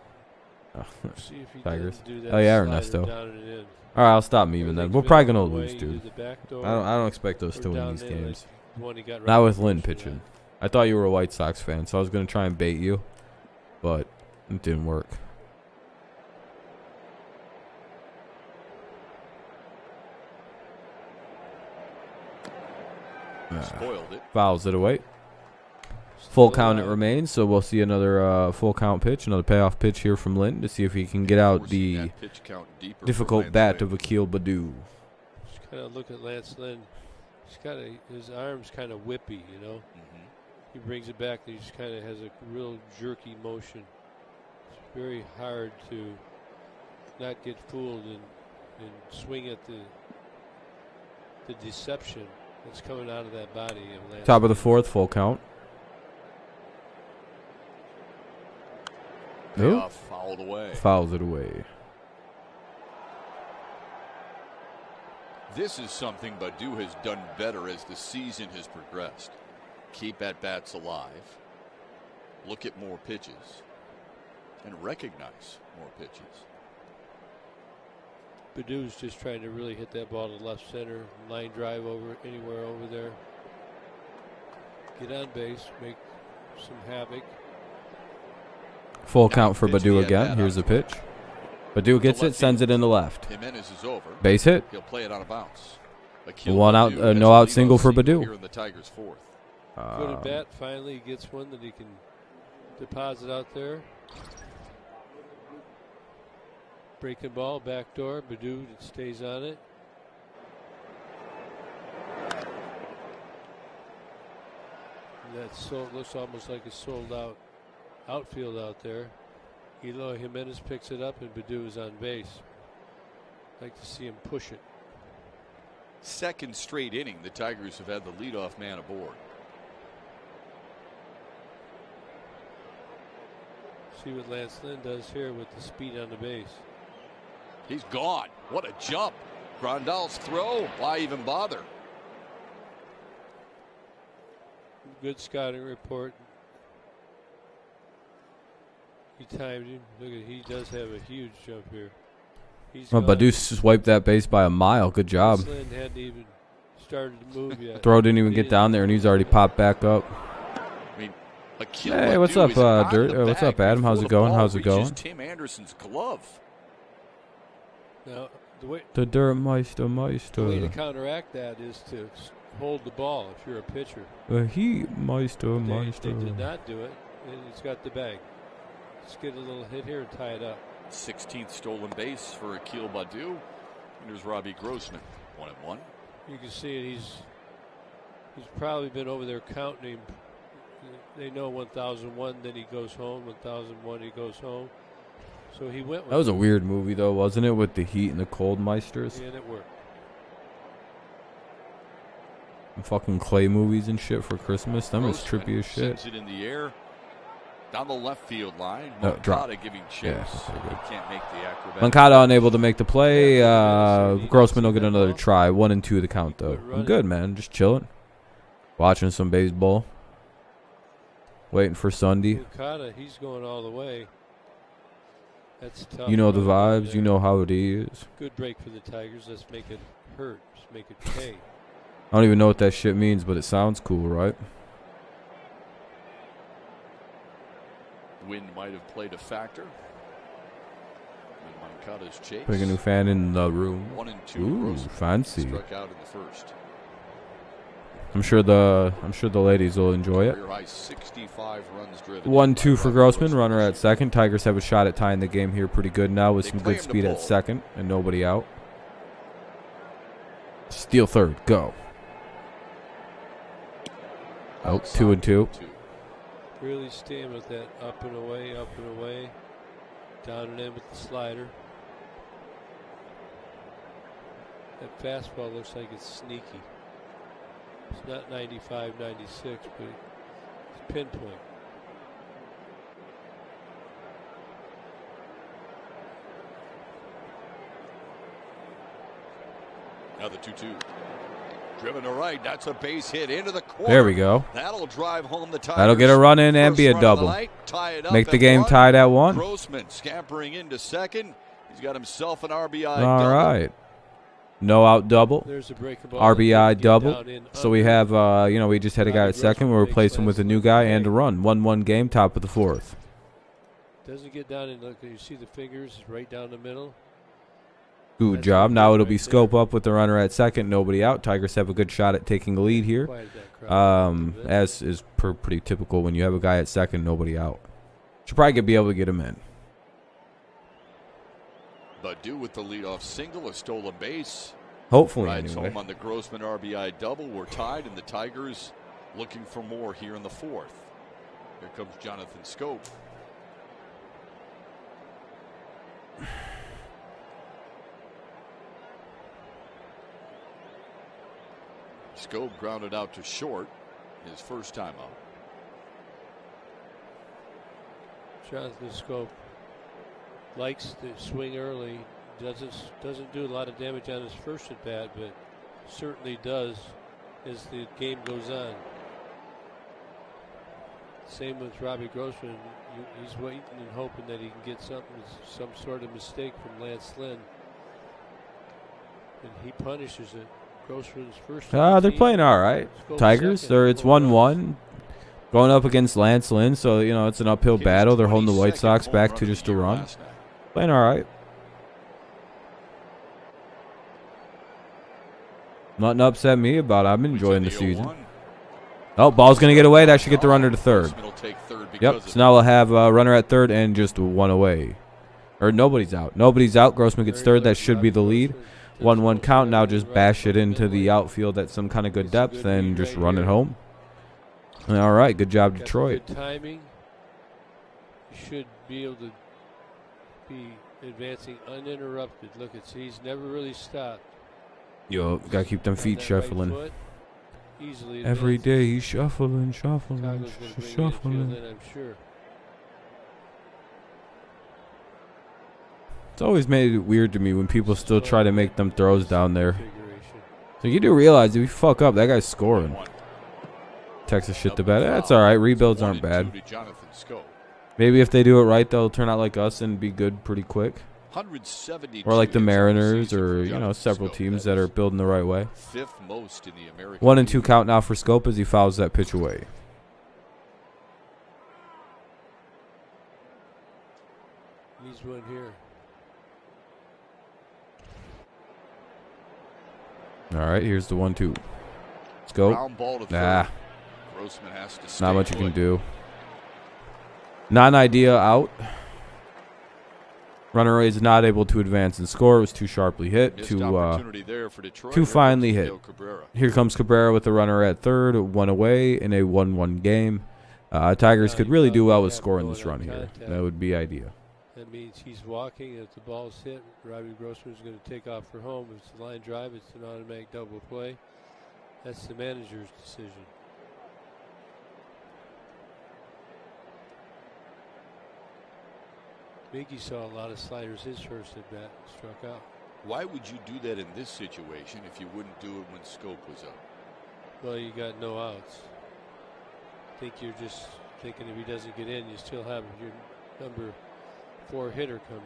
See if he Tigers. doesn't do that Oh, yeah, slider Ernesto. down and in. All right, I'll stop memeing then. Everything's We're been probably the going to way, lose, either dude. the back door I don't expect us or to win down these in like games. the one he got Not right with before Lynn that. pitching. I thought you were a White Sox fan, so I was going to try and bait you, but it didn't work. Spoiled it. Fouls it away. Full Still count it alive. remains, so we'll see another full count pitch, another payoff pitch here from Lynn to see if he can get out Forcing the that pitch count deeper for difficult Lance bat Lynn. of Akil Baddoo. Just kind of look at Lance Lynn. He's got his arms kind of whippy, you know. He brings it back and he just kind of has a real jerky motion. It's very hard to not get fooled and swing at the deception that's coming out of that body of Lance. Top of the Lynn. fourth, full count. Nope. Payoff fouled away. Fouls it away. This is something Baddoo has done better as the season has progressed. Keep at-bats alive, look at more pitches, and recognize more pitches. Badoo's just trying to really hit that ball to left center, line drive over anywhere over there. Get on base, make some havoc. Full count for Pitch Baddoo the again. at-bat Here's the out. pitch. Baddoo gets it, sends it in the left. Jimenez is over. Base hit. He'll play it on a bounce. Akil One out, Baddoo gets no a out leadoff single for single Baddoo. Here in the Tigers' fourth. Good at bat. Finally, he gets one that he can deposit out there. Breaking ball, back door. Baddoo stays on it. And that looks almost like a sold out outfield out there. Eloy Jimenez picks it up and Baddoo is on base. Like to see him push it. Second straight inning, the Tigers have had the leadoff man aboard. See what Lance Lynn does here with the speed on the base. He's gone. What a jump. Grandal's throw. Why even bother? Good scouting report. He timed him. Look at, he does have a huge jump here. He's Well, gone. Baddoo swiped that base by a mile. Good job. Lance Lynn hadn't even started to move yet. Throw didn't even get down there, and he's already popped back up. I mean, Akil Hey, what's Baddoo up, is on Dirt? the What's up, bag Adam? How's before it the going? ball How's it reaches going? Tim Anderson's glove. Now, the way The Dirt Meister. the way to counteract that is to hold the ball if you're a pitcher. He Meister. They did not do it, and he's got the bag. Let's get a little hit here and tie it up. 16th stolen base for Akil Baddoo. And there's Robbie Grossman. 1-1. You can see it. He's probably been over there counting him. They know 1001, then he goes home. 1001, he goes home. So he went with That was a it, weird movie, though, wasn't it? With the heat and the cold Meisters. and it worked. And fucking clay movies and shit for Christmas. Them is Grossman trippy as shit. sends it in the air. Down the left field line. No, drop. Moncada giving chase. Yeah, pretty good. He can't make the acrobatic. Moncada unable to make the play. Grossman will get another try. 1-2 the count, though. I'm good, man. Just chilling. Watching some baseball. Waiting for Sunday. Moncada, he's going all the way. That's tough. You know the run down vibes. You there. know how it is. Good break for the Tigers. Let's make it hurt. Let's make it pay. I don't even know what that shit means, but it sounds cool, right? Wind might have played a factor. And Moncada's chase. Pick a new fan in the room. 1-2. Ooh, Grossman fancy. struck out in the first. I'm sure the ladies will enjoy it. Career high 65 runs driven. 1-2 for Grossman. Runner at second. Tigers have a shot at tying the game here pretty good now with They some play good him to speed at pull. second and nobody out. Steal third. Go. Oh, 2-2. Really staying with that up and away, Down and in with the slider. That fastball looks like it's sneaky. It's not 95, 96, but it's pinpoint. Now the 2-2. Driven to right. That's a base hit into the corner. There we go. That'll drive home the Tigers. That'll get a run in and be a double. Make the game tied at 1. Grossman scampering into second. He's got himself an RBI All double. right. No out double. There's a breakable RBI double. So we have, we just had a guy at second. We'll replace him with a new guy and a run. 1-1 game, top of the 4th. Doesn't get down and look. You see the fingers right down the middle. Good job. Now it'll be scope up with the runner at second. Nobody out. Tigers have a good shot at taking the lead here. As is pretty typical when you have a guy at second, nobody out. Should probably be able to get him in. Badu with the leadoff single, a stolen base. Hopefully, Rides anyway. home on the Grossman RBI double. We're tied, and the Tigers looking for more here in the 4th. Here comes Jonathan Scope. Scope grounded out to short his first time out. Jonathan Scope likes to swing early. Doesn't do a lot of damage on his first at bat, but certainly does as the game goes on. Same with Robbie Grossman. He's waiting and hoping that he can get some sort of mistake from Lance Lynn, and he punishes it. Grossman's first. They're playing all right. Tigers. It's 1-1. Going up against Lance Lynn, so it's an uphill battle. They're holding the White Sox back to just a run. Playing all right. Nothing to upset me about it. I'm enjoying the season. Oh, ball's going to get away. That should get the runner to third. Yep, so now we'll have a runner at third and just one away. Or nobody's out. Nobody's out. Grossman gets third. That should be the lead. 1-1 count. Now just bash it into the outfield at some kind of good depth and just run it home. All right, good job, Detroit. Good timing. You should be able to be advancing uninterrupted. Look, he's never really stopped. Yo, gotta keep them feet shuffling. Right easily every day he's shuffling. I'm sure. It's always made it weird to me when people still try to make them throws down there. So you do realize if you fuck up, that guy's scoring. Texas shit to bed. That's all right. Rebuilds aren't bad. Maybe if they do it right, they'll turn out like us and be good pretty quick. Or like the Mariners, or several teams that are building the right way. 1-2 count now for Scope as he fouls that pitch away. Needs one here. All right, here's the 1-2. Scope. Nah. Not much you can do. Non-idea out. Runner is not able to advance and score. It was too sharply hit, too finely hit. Here comes Cabrera with the runner at third, one away in a 1-1 game. Tigers could really do well with scoring this run here. That would be ideal. That means he's walking. If the ball's hit, Robbie Grossman's going to take off for home. If it's a line drive, it's an automatic double play. That's the manager's decision. Miggy saw a lot of sliders his first at bat and struck out. Why would you do that in this situation if you wouldn't do it when Scope was up? Well, you got no outs. I think you're just thinking if he doesn't get in, you still have your number 4 hitter coming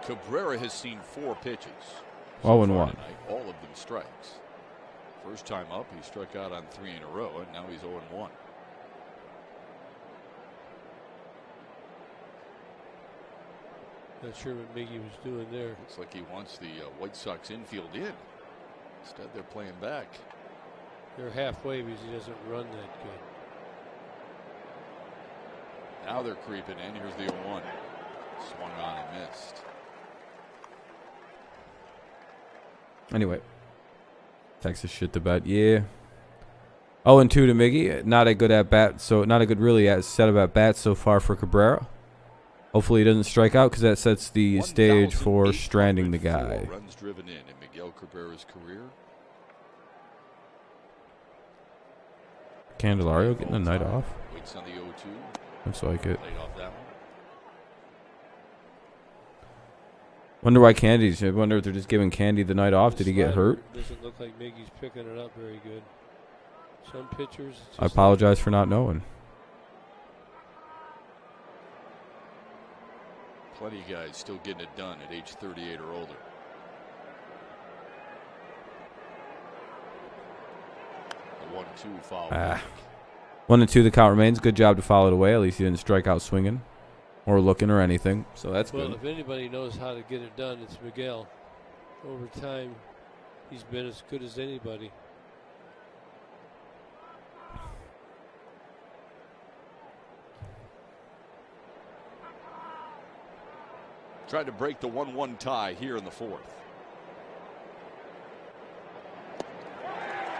up. Cabrera has seen 4 pitches. 0-1. All of them strikes. First time up, he struck out on 3 in a row, and now he's 0-1. Not sure what Miggy was doing there. Looks like he wants the White Sox infield in. Instead, they're playing back. They're halfway because he doesn't run that good. Now they're creeping in. Here's the 0-1. Swung on and missed. Anyway. Texas shit the bed. Yeah. 0-2 to Miggy. Not a good at bat, so not a good really set of at bats so far for Cabrera. Hopefully he doesn't strike out because that sets the stage for stranding the guy. Runs driven in Miguel Cabrera's career. Candelario getting a night off. Waits on the 0-2. Looks like it. Played off that one. Wonder why Candy's. I wonder if they're just giving Candy the night off. Did he get hurt? Doesn't look like Miggy's picking it up very good. Some pitchers. I apologize for not knowing. Plenty of guys still getting it done at age 38 or older. The 1-2 foul. 1-2 the count remains. Good job to foul it away. At least he didn't strike out swinging or looking or anything. So that's good. Well, if anybody knows how to get it done, it's Miguel. Over time, he's been as good as anybody. Tried to break the 1-1 tie here in the fourth.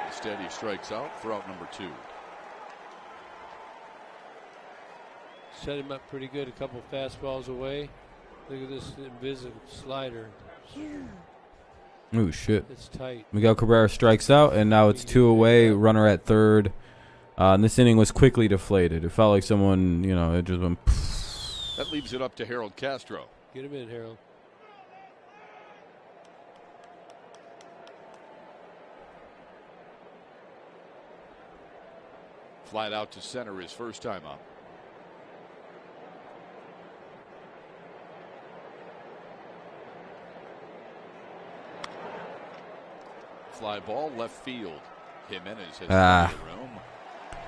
Instead, he strikes out for out number 2. Set him up pretty good. A couple fastballs away. Look at this invisible slider. Ooh, shit. It's tight. Miguel Cabrera strikes out, and now it's 2 away. Runner at third. And this inning was quickly deflated. It felt like someone, it just went. That leaves it up to Harold Castro. Get him in, Harold. Flied out to center his first time up. Fly ball left field. Jimenez has room.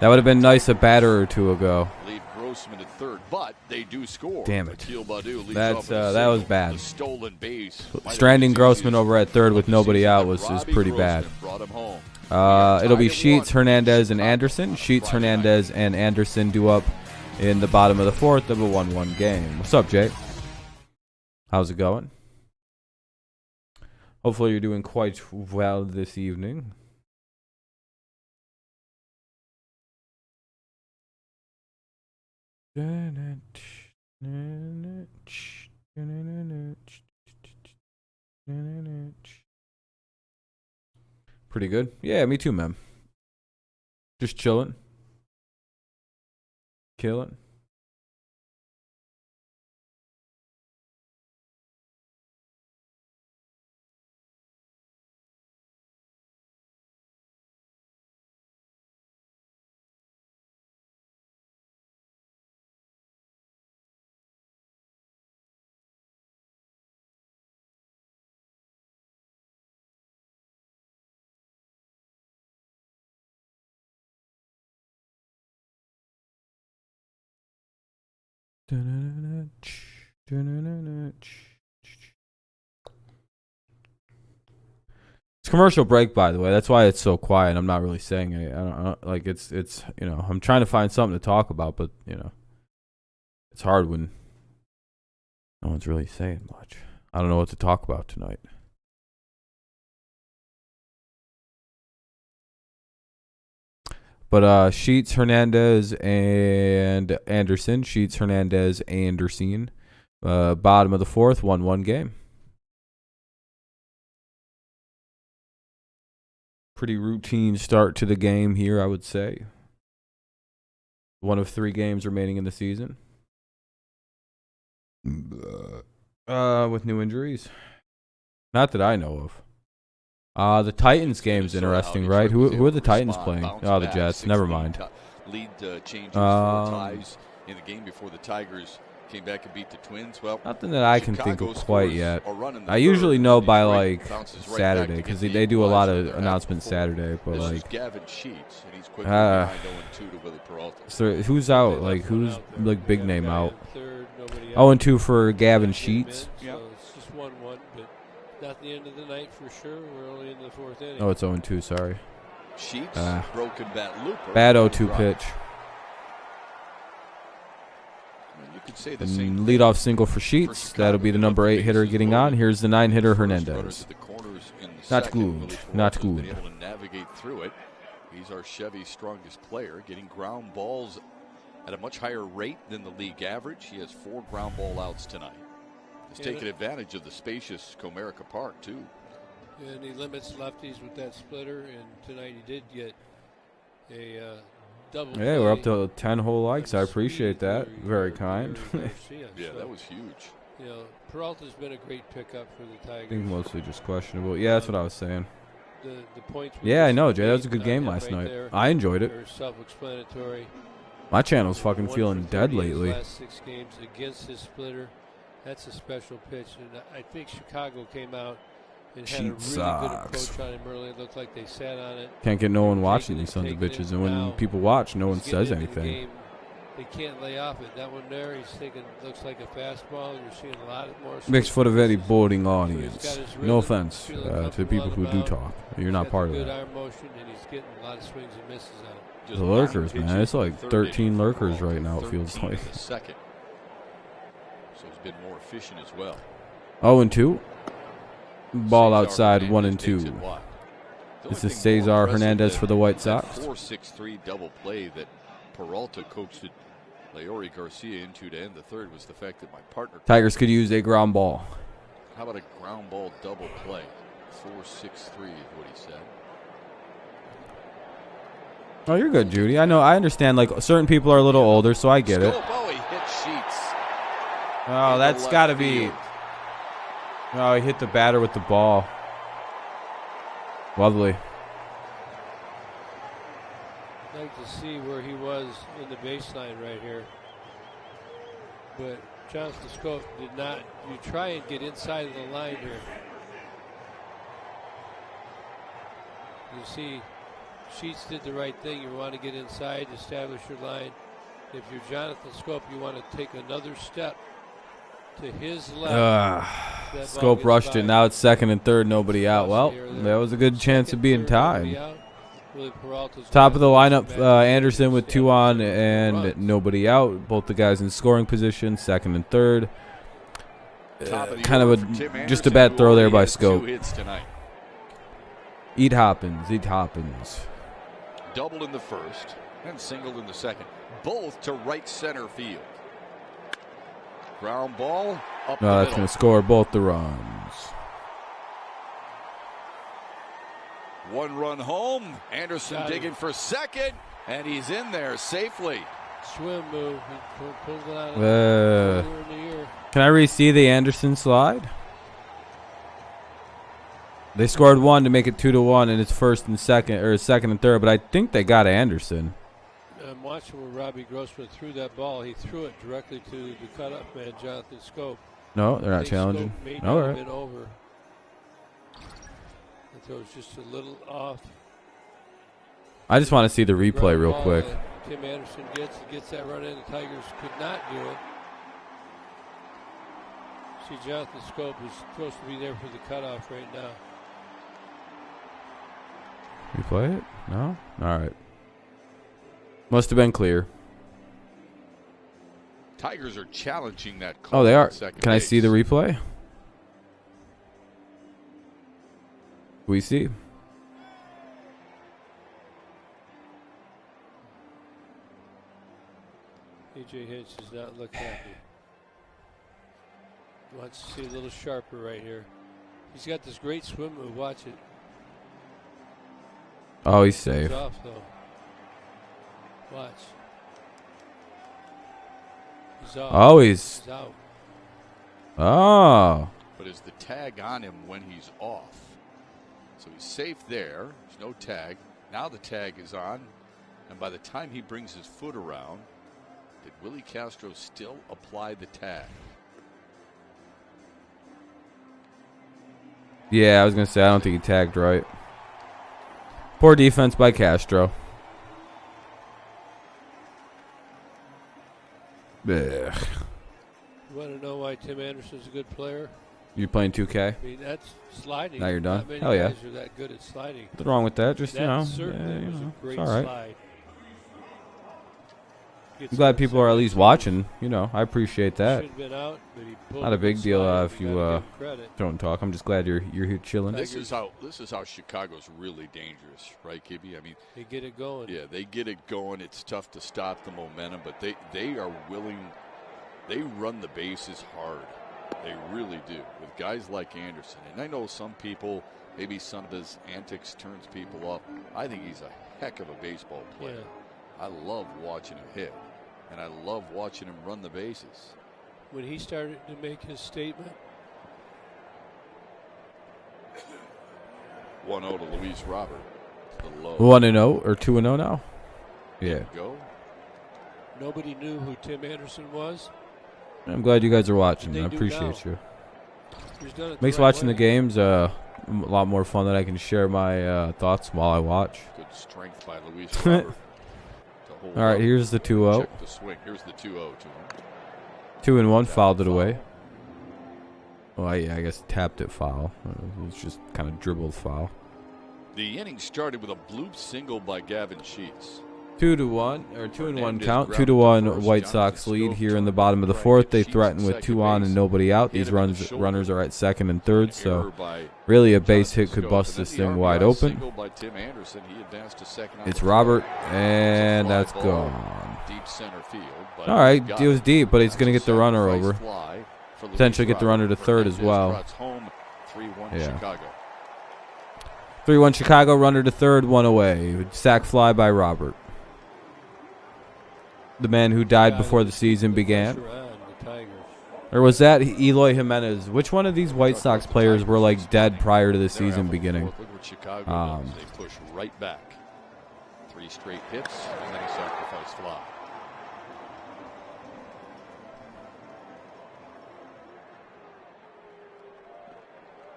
That would have been nice a batter or two ago. Lead Grossman at third, but they do score. Damn it. That was bad. Stolen base. Stranding Grossman over at third with nobody out is pretty bad. It'll be Sheets, Hernandez, and Anderson. Sheets, Hernandez, and Anderson due up in the bottom of the fourth of a 1-1 game. What's up, Jay? How's it going? Hopefully you're doing quite well this evening. Pretty good. Yeah, me too, man. Just chilling. Killing. It's commercial break, by the way. That's why it's so quiet. I'm not really saying it. I don't like it's I'm trying to find something to talk about, but it's hard when no one's really saying much. I don't know what to talk about tonight. But Sheets, Hernandez, and Anderson. Sheets, Hernandez, Anderson. Bottom of the fourth, 1-1 game. Pretty routine start to the game here, I would say. One of 3 games remaining in the season. With new injuries. Not that I know of. The Titans game's interesting, right? Who are the Titans playing? Oh, the Jets. Never mind. Lead changes 4 ties in the game before the Tigers came back and beat the Twins. Well, nothing that I can think of quite yet. I usually know by like Saturday because they do a lot of announcements Saturday. But like, Gavin Sheets, and he's quickly behind 0-2 to Willie Peralta. So who's out? Like who's like big name out? 0-2 for Gavin Sheets. So it's just 1-1, but not the end of the night for sure. We're only in the fourth inning. Oh, it's 0-2. Sorry. Sheets, broken bat looper. Bad 0-2 pitch. You could say the and same leadoff single for Sheets. That'll be the number 8 hitter getting on. Here's the 9 hitter Hernandez. Not good. Not good. Able to navigate through it. He's our Chevy's strongest player, getting ground balls at a much higher rate than the league average. He has 4 ground ball outs tonight. He's taken advantage of the spacious Comerica Park, too. And he limits lefties with that splitter, and tonight he did get a double. Hey, we're up to 10 whole likes. I appreciate that. Very kind. Yeah, that was huge. You know, Peralta's been a great pickup for the Tigers. I think mostly just questionable. Yeah, that's what I was saying. The points. Yeah, I know, Jay. That was a good game last night. I enjoyed it. They're self-explanatory. My channel's fucking feeling dead lately. Last 6 games against his splitter. That's a special pitch, and I think Chicago came out and had a really good approach on him early. It looked like they sat on it. Can't get no one watching these sons of bitches, and when people watch, no one says anything. They can't lay off it. That one there, he's thinking looks like a fastball. You're seeing a lot more. Makes for a very boring audience. No offense to the people who do talk. You're not part of that. Good arm motion, and he's getting a lot of swings and misses on it. The lurkers, man. It's like 13 lurkers right now, it feels like. Second. So he's been more efficient as well. 0-2. Ball outside, 1-2. This is Cesar Hernandez for the White Sox. 4-6-3 double play that Peralta coached Leori Garcia into to end the third was the fact that my partner. Tigers could use a ground ball. How about a ground ball double play? 4-6-3 is what he said. Oh, you're good, Judy. I know. I understand. Like, certain people are a little older, so I get it. Oh, he hit Sheets. Oh, that's got to be. Oh, he hit the batter with the ball. Lovely. I'd like to see where he was in the baseline right here. But Jonathan Scope did not. You try and get inside of the line here. You see, Sheets did the right thing. You want to get inside, establish your line. If you're Jonathan Scope, you want to take another step to his left. Scope rushed it. Now it's second and third, nobody out. Well, that was a good chance of being tied. Top of the lineup, Anderson with 2 on and nobody out. Both the guys in scoring position, second and third. Kind of just a bad throw there by Scope. Eat Hoppins, eat Hoppins. Double in the first and single in the second. Both to right center field. Ground ball up No, that's going to score both the runs. 1 run home. Anderson digging for second, and he's in there safely. Swim move. He pulled it out of in the year. Can I re-see the Anderson slide? They scored 1 to make it 2-1, and it's first and second and third. But I think they got Anderson. I'm watching where Robbie Grossman threw that ball. He threw it directly to the cutoff man, Jonathan Scope. No, they're not challenging. All right. Been over. So it's just a little off. I just want to see the replay real quick. Tim Anderson gets that run in. The Tigers could not do it. See, Jonathan Scope is supposed to be there for the cutoff right now. Replay it? No? All right. Must have been clear. Tigers are challenging that call. Oh, they are. Can I see the replay? We see. AJ Hinch does not look happy. Wants to see a little sharper right here. He's got this great swim move. Watch it. Oh, he's safe. He's off though. Watch. He's off. Oh, he's out. Oh. But is the tag on him when he's off? So he's safe there. There's no tag. Now the tag is on. And by the time he brings his foot around, did Willie Castro still apply the tag? Yeah, I was going to say, I don't think he tagged right. Poor defense by Castro. Ugh. You want to know why Tim Anderson's a good player? You playing 2K? I mean, that's sliding. Now you're done? Not many Hell yeah. guys are that good at sliding. What's wrong with that? Just, That certainly was a great it's all right. slide. I'm glad people are at least watching. You know, I appreciate that. Should have been out, but he pulled Not a it big deal inside. if You you gotta give him credit. don't talk. I'm just glad you're here chilling. This is how Chicago's really dangerous, right, Kibby? I mean, They get it going. yeah, they get it going. It's tough to stop the momentum, but they are willing. They run the bases hard. They really do with guys like Anderson. And I know some people, maybe some of his antics turns people off. I think he's a heck of a baseball player. Yeah. I love watching him hit, and I love watching him run the bases. When he started to make his statement, 1-0 to Luis Robert. The low. 1-0 or 2-0 now? Yeah. Go. nobody knew who Tim Anderson was. I'm glad you guys are watching. They I do appreciate now. you. He's done it Makes the right watching way. the games a lot more fun that I can share my thoughts while I watch. Good strength by Luis Robert. to hold All right, up. here's the 2-0. Check the swing. Here's the 2-0 to him. 2-1, Tap fouled it foul. away. Well, yeah, I guess tapped it foul. It's just kind of dribbled foul. The inning started with a bloop single by Gavin Sheets. 2-1 or 2-1 Hernandez count. grounded 2-1 to first. White Johnson Sox lead stove here in the turned bottom of the right. fourth. They Sheets threaten with second 2 on base. and nobody out. Hit These him in the runners shoulder. are at second and third, Error so by really a base Johnson hit could stove. bust And this then the thing wide RBI open. single by Tim Anderson. He advanced to second on It's the Robert, fly. and It's a that's fly ball, gone. Deep center field. But All right, got it was deep, but he's going to That's get the a runner sacrifice over. fly for Luis Potentially get the Robert. runner to third as Hernandez well. trots home 3-1 Yeah. Chicago. 3-1 Chicago, runner to third, one away. Sack fly by Robert. The man who died before the season began. Pressure on the Tigers. Or was that Eloy Jimenez? Which one of these White Sox players were like dead prior to the They're season half of the beginning? fourth. Look what Chicago does. They push right back. 3 straight hits and then a sacrifice fly.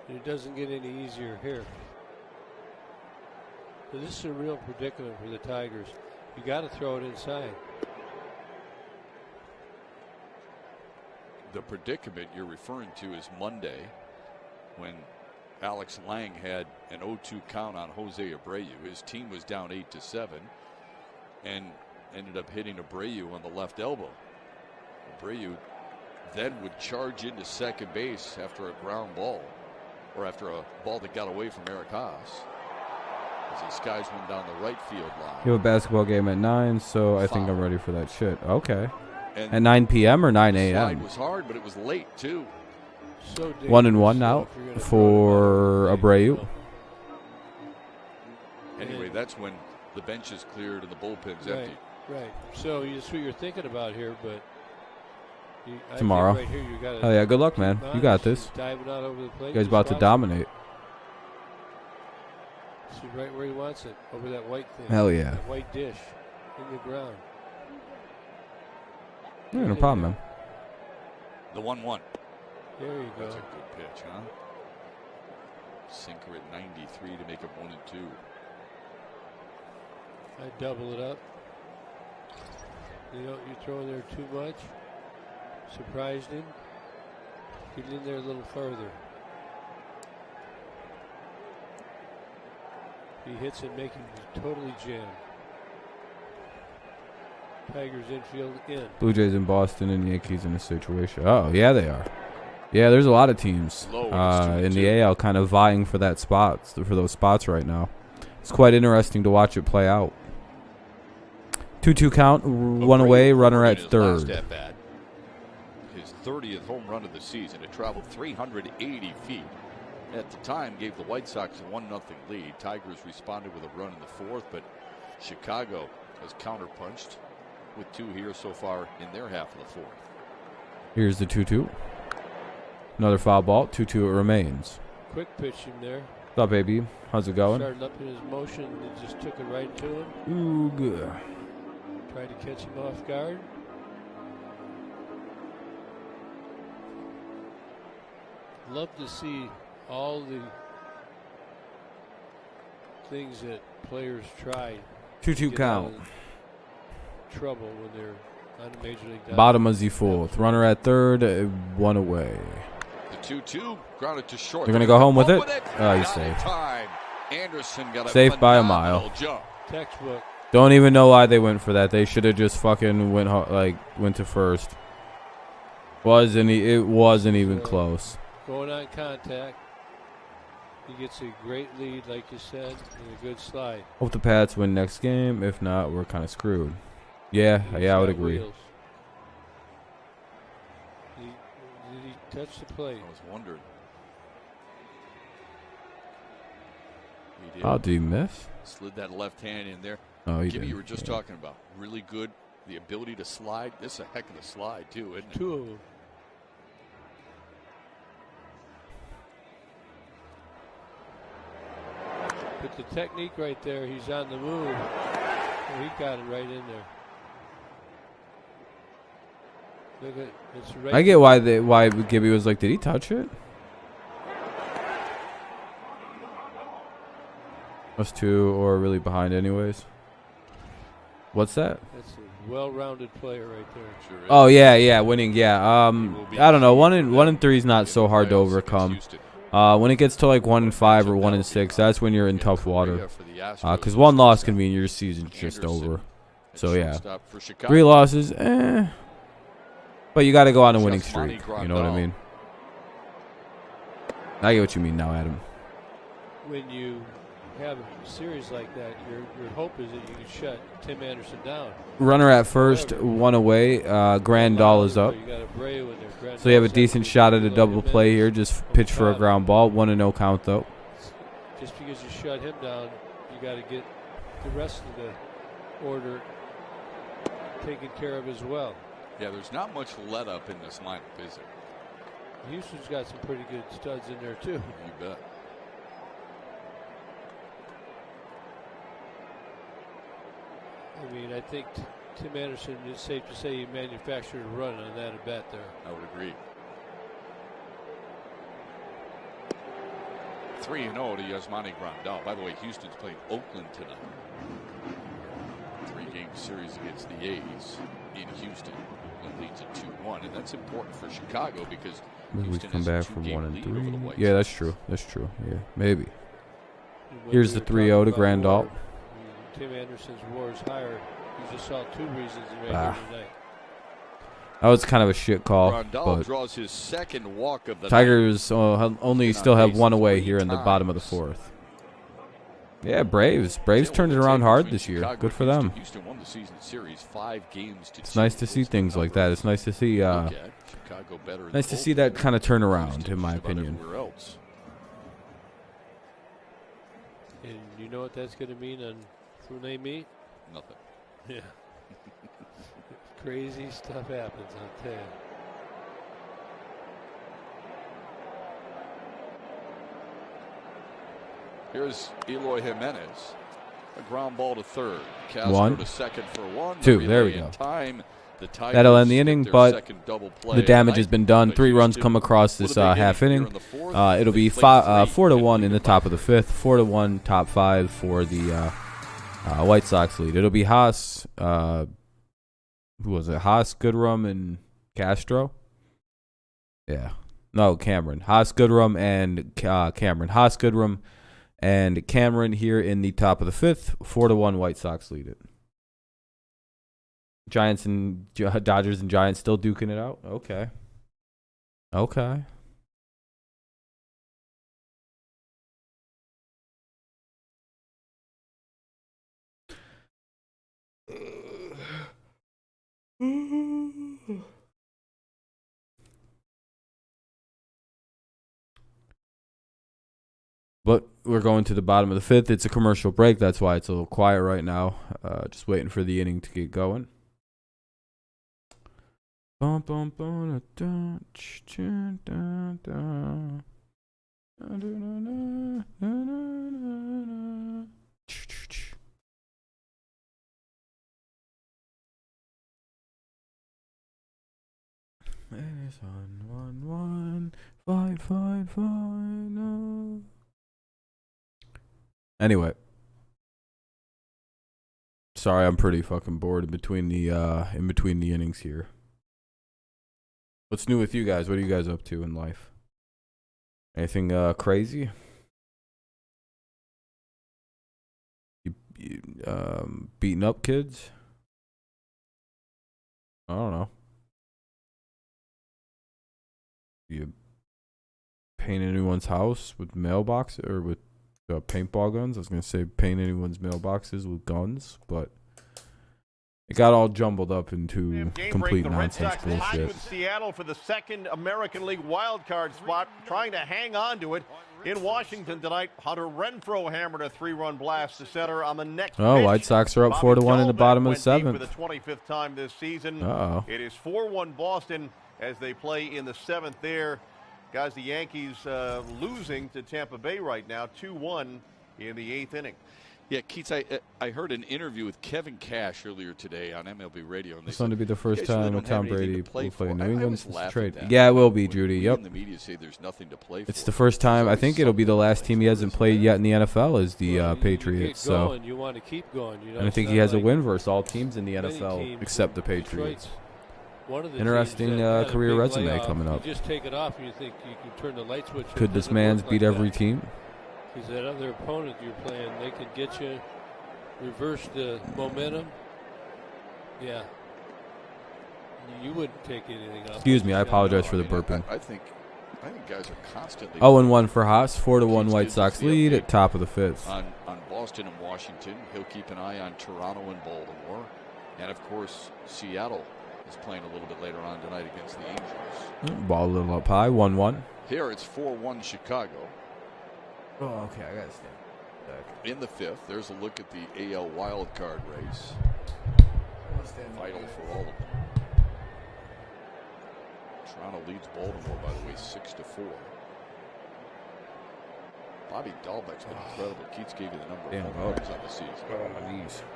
And it doesn't get any easier here. So this is a real predicament for the Tigers. You got to throw it inside. The predicament you're referring to is Monday when Alex Lang had an 0-2 count on Jose Abreu. His team was down 8-7 and ended up hitting Abreu on the left elbow. Abreu then would charge into second base after a ground ball, or after a ball that got away from Eric Haas, as he skies one down the right field line. You have a basketball game at 9, so I think I'm ready for that shit. Okay. And At 9 p.m. or 9 the slide a.m.? was hard, but it was late too. So 1-1 now for Abreu. Anyway, that's when the bench is cleared and the bullpen's Right, empty. right. So that's what you're thinking about here, but I Tomorrow. think right here you got Hell yeah, good luck, man. You got this. Diving out over the plate. You guys about to dominate. This is right where he wants it, over that white thing. Hell yeah. That white dish in the ground. Yeah, no problem, man. The 1-1. There you go. That's a good pitch, huh? Sinker at 93 to make it 1-2. I double it up. You know, you throw in there too much. Surprised him. Get in there a little further. He hits it, make him totally jammed. Tigers infield in. Blue Jays in Boston and Yankees in a situation. Oh, yeah, they are. Yeah, there's a lot of teams Low, it's in the 2-2. AL kind of vying for that spots for those spots right now. It's quite interesting to watch it play out. 2-2 count, one away, runner at His last third. at-bat. His 30th home run of the season. It traveled 380 feet. At the time, gave the White Sox a 1-0 lead. Tigers responded with a run in the fourth, but Chicago has counterpunched with 2 here so far in their half of the fourth. Here's the 2-2. Another foul ball. 2-2 it remains. Quick pitch him there. What's up, baby? How's it going? Started up in his motion and just took it right to him. Ooh, good. Tried to catch him off guard. Love to see all the things that players try 2-2 to get out count. of trouble when they're on a major league diamond. Bottom of the fourth. Runner at third, one away. The 2-2 grounded to short. They're gonna go home with it? Oh, he's Not in safe. time. Anderson got a Safe by a phenomenal mile. jump. Textbook. Don't even know why they went for that. They should have just fucking went to first. It wasn't even close. Going on contact. He gets a great lead, like you said, and a good slide. Hope the Pats win next game. If not, we're kind of screwed. Yeah, I would agree. Did he touch the plate? I was wondering. He did. Oh, did he miss? Slid that left hand in there. Oh, he Gibby, did. you were just talking about really good. The ability to slide. This is a heck of a slide, too, isn't it? 2 of them. But the technique right there, he's on the move. Oh, he got it right in there. Look at it's right. I get why Gibby was like, did he touch it? Us two or really behind anyways. What's that? That's a well-rounded player right there. Sure is. Oh yeah, winning. Yeah. I don't know. 1 and 3 is not so hard to overcome. When it gets to like 1 and 5 or 1 and 6, that's when you're in tough water. Because 1 loss can mean your season's just over. So yeah, 3 losses, but you got to go on a winning streak. You know what I mean? I get what you mean now, Adam. When you have a series like that, your hope is that you can shut Tim Anderson down. Runner at first, 1 away. Grandal is up. You got Abreu in there. So you have a decent shot at a double play here. Just pitch for a ground ball. 1-0 count though. Just because you shut him down, you got to get the rest of the order taken care of as well. Yeah, there's not much let up in this lineup, is there? Houston's got some pretty good studs in there too. You bet. I mean, I think Tim Anderson, it's safe to say he manufactured a run on that at bat there. I would agree. 3-0 to Yasmani Grandal. By the way, Houston's playing Oakland tonight. 3-game series against the A's in Houston. Oakland leads at 2-1, and that's important for Chicago because Maybe we Houston come has a back from 2-game 1 and lead over the 3. White Yeah, Sox. that's true. That's true. Yeah, maybe. And when Here's we the were 3-0 to talking about Grandal. WAR, Tim Anderson's WAR is higher. You just saw 2 reasons right here tonight. That was kind of a shit call. Grandal But draws his second walk of the night. Tigers only Been still on have base 1 away 3 here in the bottom of the times. 4th. Yeah, Braves. Braves turned it around hard this year. Chicago Good for and Houston. them. Houston won the season series 5 games to 2. It's nice to see things like that. It's nice to see. Chicago better Nice to see that kind of turnaround, in my opinion. Everywhere else. And you know what that's going to mean on when they meet? Nothing. Yeah. Crazy stuff happens, I'll tell you. Here's Eloy Jimenez. A ground ball to third. Castro 1, to second for 1. 2. The There we relay in go. Time. The Tigers That'll end the get inning, their but second double play the damage tonight. has been done. But 3 runs Houston come across with this a big half here inning. in the 4th. It'll be They played 4 to 1 and in the top of the 5th. 4 to 1, top 5 for the White Sox lead. It'll be Haas. Who was it? Haas, Goodrum, and Castro. Yeah. No, Cameron. Haas, Goodrum, and Cameron. Haas, Goodrum, and Cameron here in the top of the 5th. 4 to 1, White Sox lead it. Giants and Dodgers and Giants still duking it out. Okay. Okay. But we're going to the bottom of the 5th. It's a commercial break. That's why it's a little quiet right now. Just waiting for the inning to get going. It's on 1-1, 5-5-5, no. Anyway, sorry, I'm pretty fucking bored in between the innings here. What's new with you guys? What are you guys up to in life? Anything crazy? beating up kids. I don't know. You paint anyone's house with mailbox or with paintball guns. I was gonna say paint anyone's mailboxes with guns, but it got all jumbled up into complete nonsense bullshit. With Seattle for the second American League wildcard spot, trying to hang on to it. In Washington tonight, Hunter Renfroe hammered a 3-run blast to center on the next pitch. White Sox are up 4-1 in the bottom of the seventh. For the 25th time this season. Uh-oh. It is 4-1 Boston as they play in the seventh there. Guys, the Yankees losing to Tampa Bay right now, 2-1 in the eighth inning. Yeah, Keats, I heard an interview with Kevin Cash earlier today on MLB Radio. And it's going to be the first time with Tom Brady will play in New England since the trade. That. Yeah, it will be, Judy. Yep. The media say there's nothing to play it's for. the first time. I think it'll be the last team he hasn't played yet in the NFL is the Patriots. So, you want to keep going. You know, and I think he has a win versus all teams in the NFL except the Patriots. Interesting career resume coming up. You just take it off and you think you can turn the light switch. Could this man beat every team? Because that other opponent you're playing, they could get you, reverse the momentum. Yeah. You wouldn't take anything off. Excuse me, I apologize for the burping. I think guys are constantly 0-1 for Haas, 4-1 White Sox lead at top of the fifth. On Boston and Washington, he'll keep an eye on Toronto and Baltimore, and of course Seattle is playing a little bit later on tonight against the Angels. Ball a little up high, 1-1. Here it's 4-1 Chicago. Oh, okay, I gotta stand back. In the fifth, there's a look at the AL wild card race. Vital for all of them. Toronto leads Baltimore, by the way, 6-4. Bobby Dahlbeck's been incredible. Keats gave you the number of home runs on the season.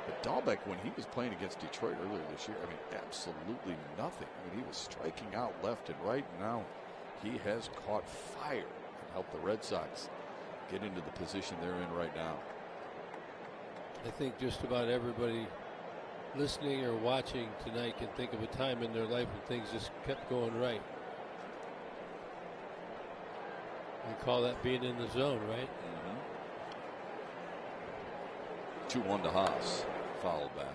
But Dahlbeck, when he was playing against Detroit earlier this year, I mean, absolutely nothing. I mean, he was striking out left and right. And now he has caught fire and helped the Red Sox get into the position they're in right now. I think just about everybody listening or watching tonight can think of a time in their life when things just kept going right. We call that being in the zone, right? 2-1 to Haas. Fouled back.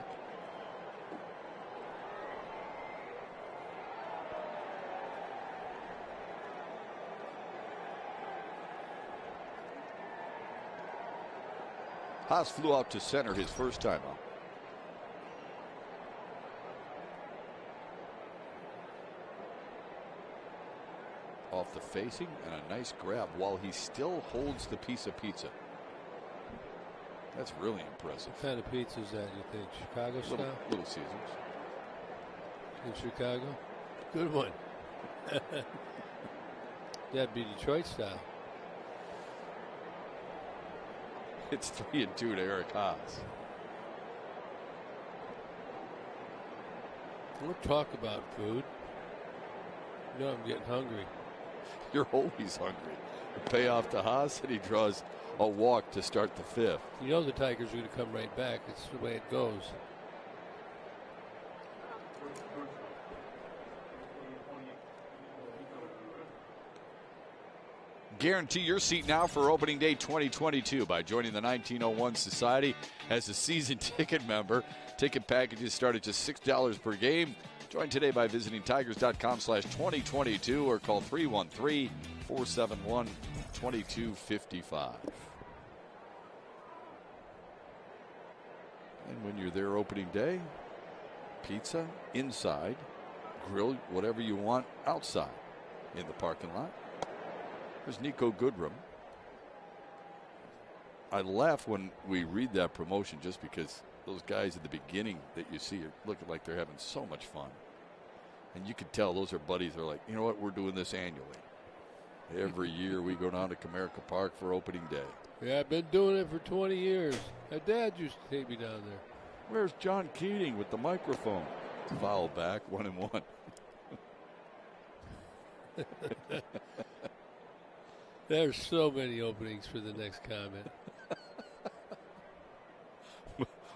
Haas flew out to center his first time out. Off the facing and a nice grab while he still holds the piece of pizza. That's really impressive. What kind of pizza is that, you think? Chicago style? Little Caesars. In Chicago? Good one. That'd be Detroit style. It's 3-2 to Eric Haas. We'll talk about food. You know I'm getting hungry. You're always hungry. The payoff to Haas, and he draws a walk to start the fifth. You know the Tigers are going to come right back. It's the way it goes. Guarantee your seat now for opening day 2022 by joining the 1901 Society as a season ticket member. Ticket packages start at just $6 per game. Join today by visiting tigers.com/2022 or call 313-471-2255. And when you're there opening day, pizza inside, grill whatever you want outside in the parking lot. There's Nico Goodrum. I laugh when we read that promotion just because those guys at the beginning that you see are looking like they're having so much fun. And you can tell those are buddies. They're like, you know what, we're doing this annually. Every year we go down to Comerica Park for opening day. Yeah, I've been doing it for 20 years. My dad used to take me down there. Where's John Keating with the microphone? Foul back, 1-1. There's so many openings for the next comment.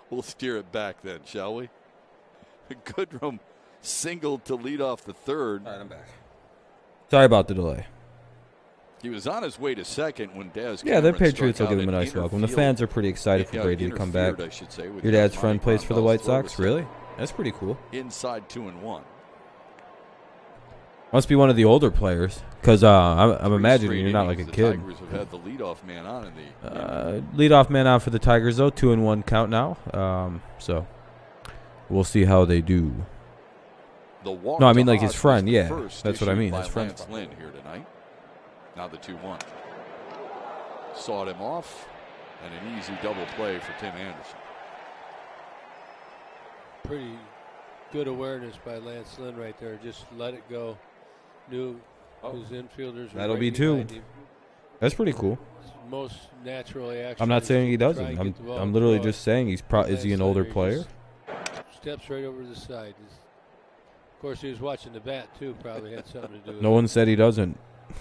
We'll steer it back then, shall we? Goodrum singled to lead off the third. All right, I'm back. Sorry about the delay. He was on his way to second when Daz. Yeah, the Cameron Patriots will struck give him a out nice and welcome. The interfered- fans are pretty excited for Brady to come back. interfered, I should say, with Your dad's Yasmani friend plays for the Grandal's White throw Sox? to Really? second. That's pretty cool. Inside 2-1. Must be one of the older players, because I'm Three imagining straight you're not like a innings, kid. The Tigers have had the leadoff man on in the Leadoff man out for the Tigers, though. 2-1 count now. So we'll see how they do. The walk No, I to mean, like, his Haas was friend, the yeah. first That's what I issued mean, by his friend's Lance Lynn here tonight. Now the 2-1. Sawed him off, and an easy double play for Tim Anderson. Pretty good awareness by Lance Lynn right there. Just let it go. Knew his infielders were That'll right be two. behind him. That's pretty cool. Most natural reaction. I'm not is saying he to try doesn't. and get the ball I'm literally across. just saying is he an Lance older Lynn player? just steps right over the side. Of course, he was watching the bat too. Probably had something to do with No it. one said he doesn't.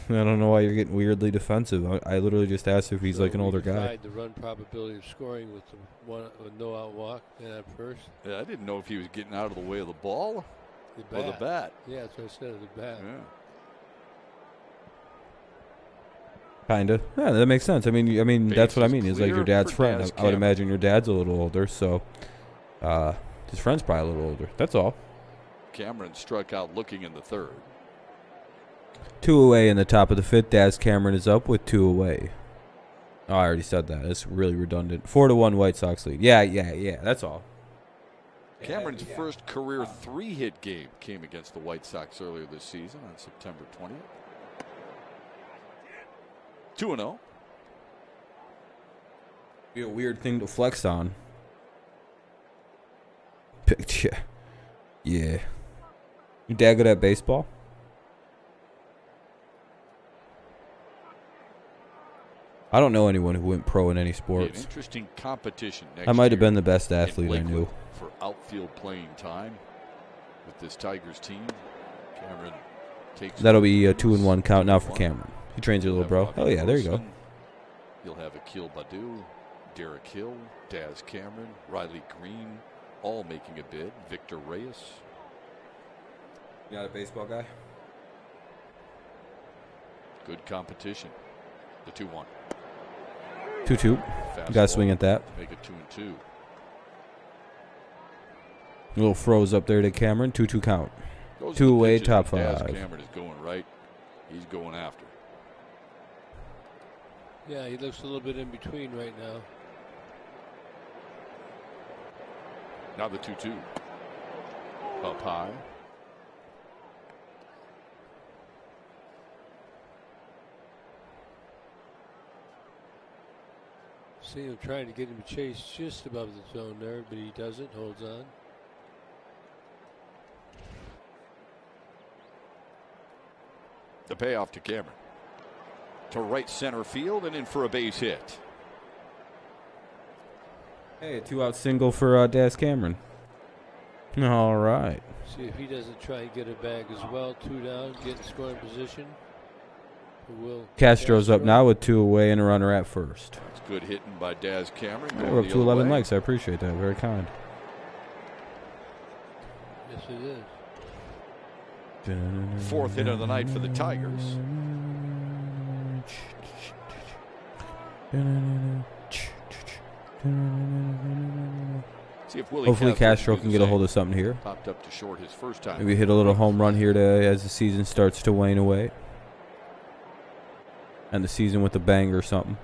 I don't know why you're getting weirdly defensive. I literally just asked if he's So like an we older guy. defied the run probability of scoring with the with no out walk and at first. Yeah, I didn't know if he was getting out of the way of the ball The or the bat. Yeah, that's what I said. The bat. Yeah. Kinda. Yeah, that makes sense. I mean, that's what I mean. He's like your Bases dad's clear friend. for Daz I would Cameron. imagine your dad's a little older, so his friend's probably a little older. That's all. Cameron struck out looking in the third. 2 away in the top of the fifth. Daz Cameron is up with 2 away. Oh, I already said that. It's really redundant. 4-1 White Sox lead. Yeah. That's all. Cameron's first career 3-hit game came against the White Sox earlier this season on September 20th. 2-0. Be a weird thing to flex on. Yeah. Your dad good at baseball? I don't know anyone who went pro in any An sports. interesting competition next I might have year been the best in athlete I knew. Lakewood for outfield playing time with this Tigers team. Cameron takes. That'll be a 2-1 count now for Cameron. He trains your little bro. Oh yeah, there you go. You'll have Akil Badu, Derek Hill, Daz Cameron, Riley Green, all making a bid. Victor Reyes. You not a baseball guy? Good competition. The 2-1. 2-2. You gotta swing at that. Make it 2-2. A little froze up there to Cameron. 2-2 count. Those are 2 the away, pitches top when Daz 5. Cameron is going right. He's going after. Yeah, he looks a little bit in between right now. Now the 2-2. Up high. See him trying to get him to chase just above the zone there, but he doesn't. Holds on. The payoff to Cameron. To right center field and in for a base hit. Hey, a 2-out single for Daz Cameron. All right. See if he doesn't try and get a bag as well. 2 down, get in scoring position. Castro's up now with 2 away and a runner at first. It's good hitting by Daz Cameron. Going We're up the to other 11 way. likes. I appreciate that. Very kind. Yes, it is. Fourth hit of the night for the Tigers. See if Willie Hopefully Castro do can the get a same. hold of something here. Popped up to short his first time. Maybe hit a little home run here as the season starts to wane away. And the season with a bang or something.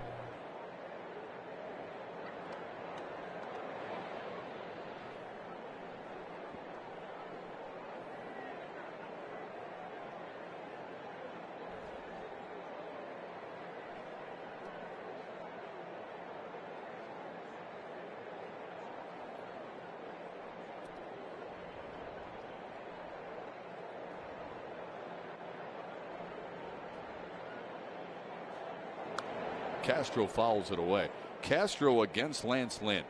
Castro fouls it away. Castro against Lance Lynn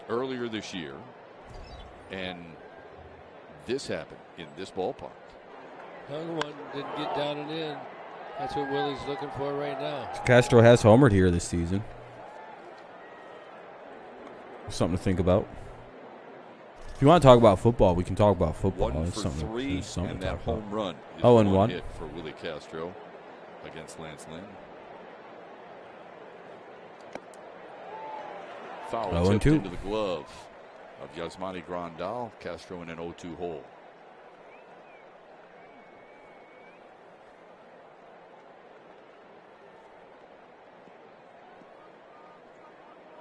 earlier this year, and this happened in this ballpark. Hung one, didn't get down and in. That's what Willie's looking for right now. Castro has homered here this season. Something to think about. If you want to talk about football, we can talk about football. 1 It's for 3, it's something and to that talk about. home run is 0-1. hit for Willie Castro. against Lance Lynn. Foul tipped into the glove of Yasmani Grandal. Castro in an 0-2 hole.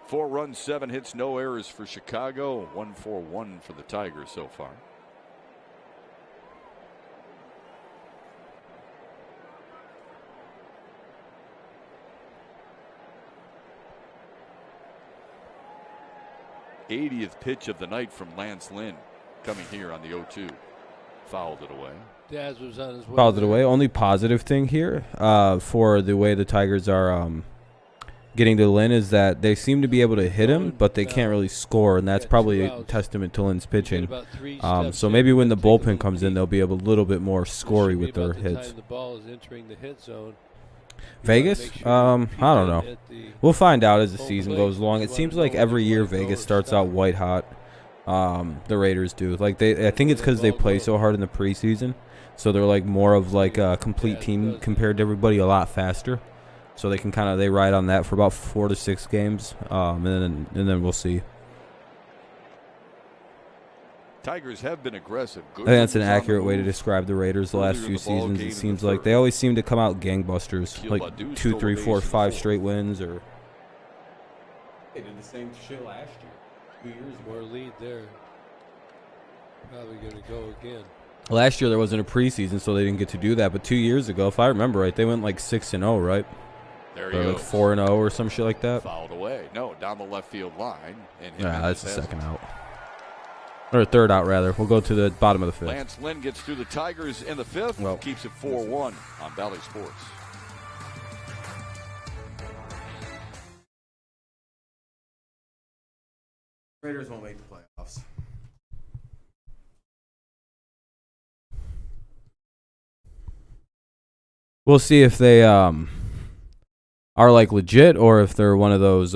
Four runs, 7 hits, no errors for Chicago. 1-4-1 for the Tigers so far. '80th pitch of the night from Lance Lynn coming here on the 0-2. Fouled it away. Daz was on his way. Fouled it away. Only positive thing here for the way the Tigers are getting to Lynn is that they seem to be able to hit him, but they can't really score, and that's probably a testament to Lynn's pitching. So maybe when the bullpen comes in, they'll be able a little bit more scory with their hits. The ball is entering the hit zone. Vegas? I don't know. We'll find out as the season goes along. It seems like every year Vegas starts out white hot. The Raiders do. Like I think it's because they play so hard in the preseason, so they're like more of like a complete team compared to everybody, a lot faster. So they can they ride on that for about 4 to 6 games, and then we'll see. Tigers have been aggressive. I think that's an accurate way to describe the Raiders the last few seasons. It seems like they always seem to come out gangbusters, like 2, 3, 4, 5 straight wins. Or they did the same shit last year, 2 years ago. More lead there. Probably going to go again. Last year there wasn't a preseason, so they didn't get to do that. But 2 years ago, if I remember right, they went like 6-0, right? There he goes. 4-0 or some shit like that. Fouled away. No, down the left field line. And yeah, that's the second out. Or third out, rather. We'll go to the bottom of the 5th. Lance Lynn gets through the Tigers in the 5th. Well, keeps it 4-1 on Valley Sports. Raiders won't make the playoffs. We'll see if they are like legit, or if they're one of those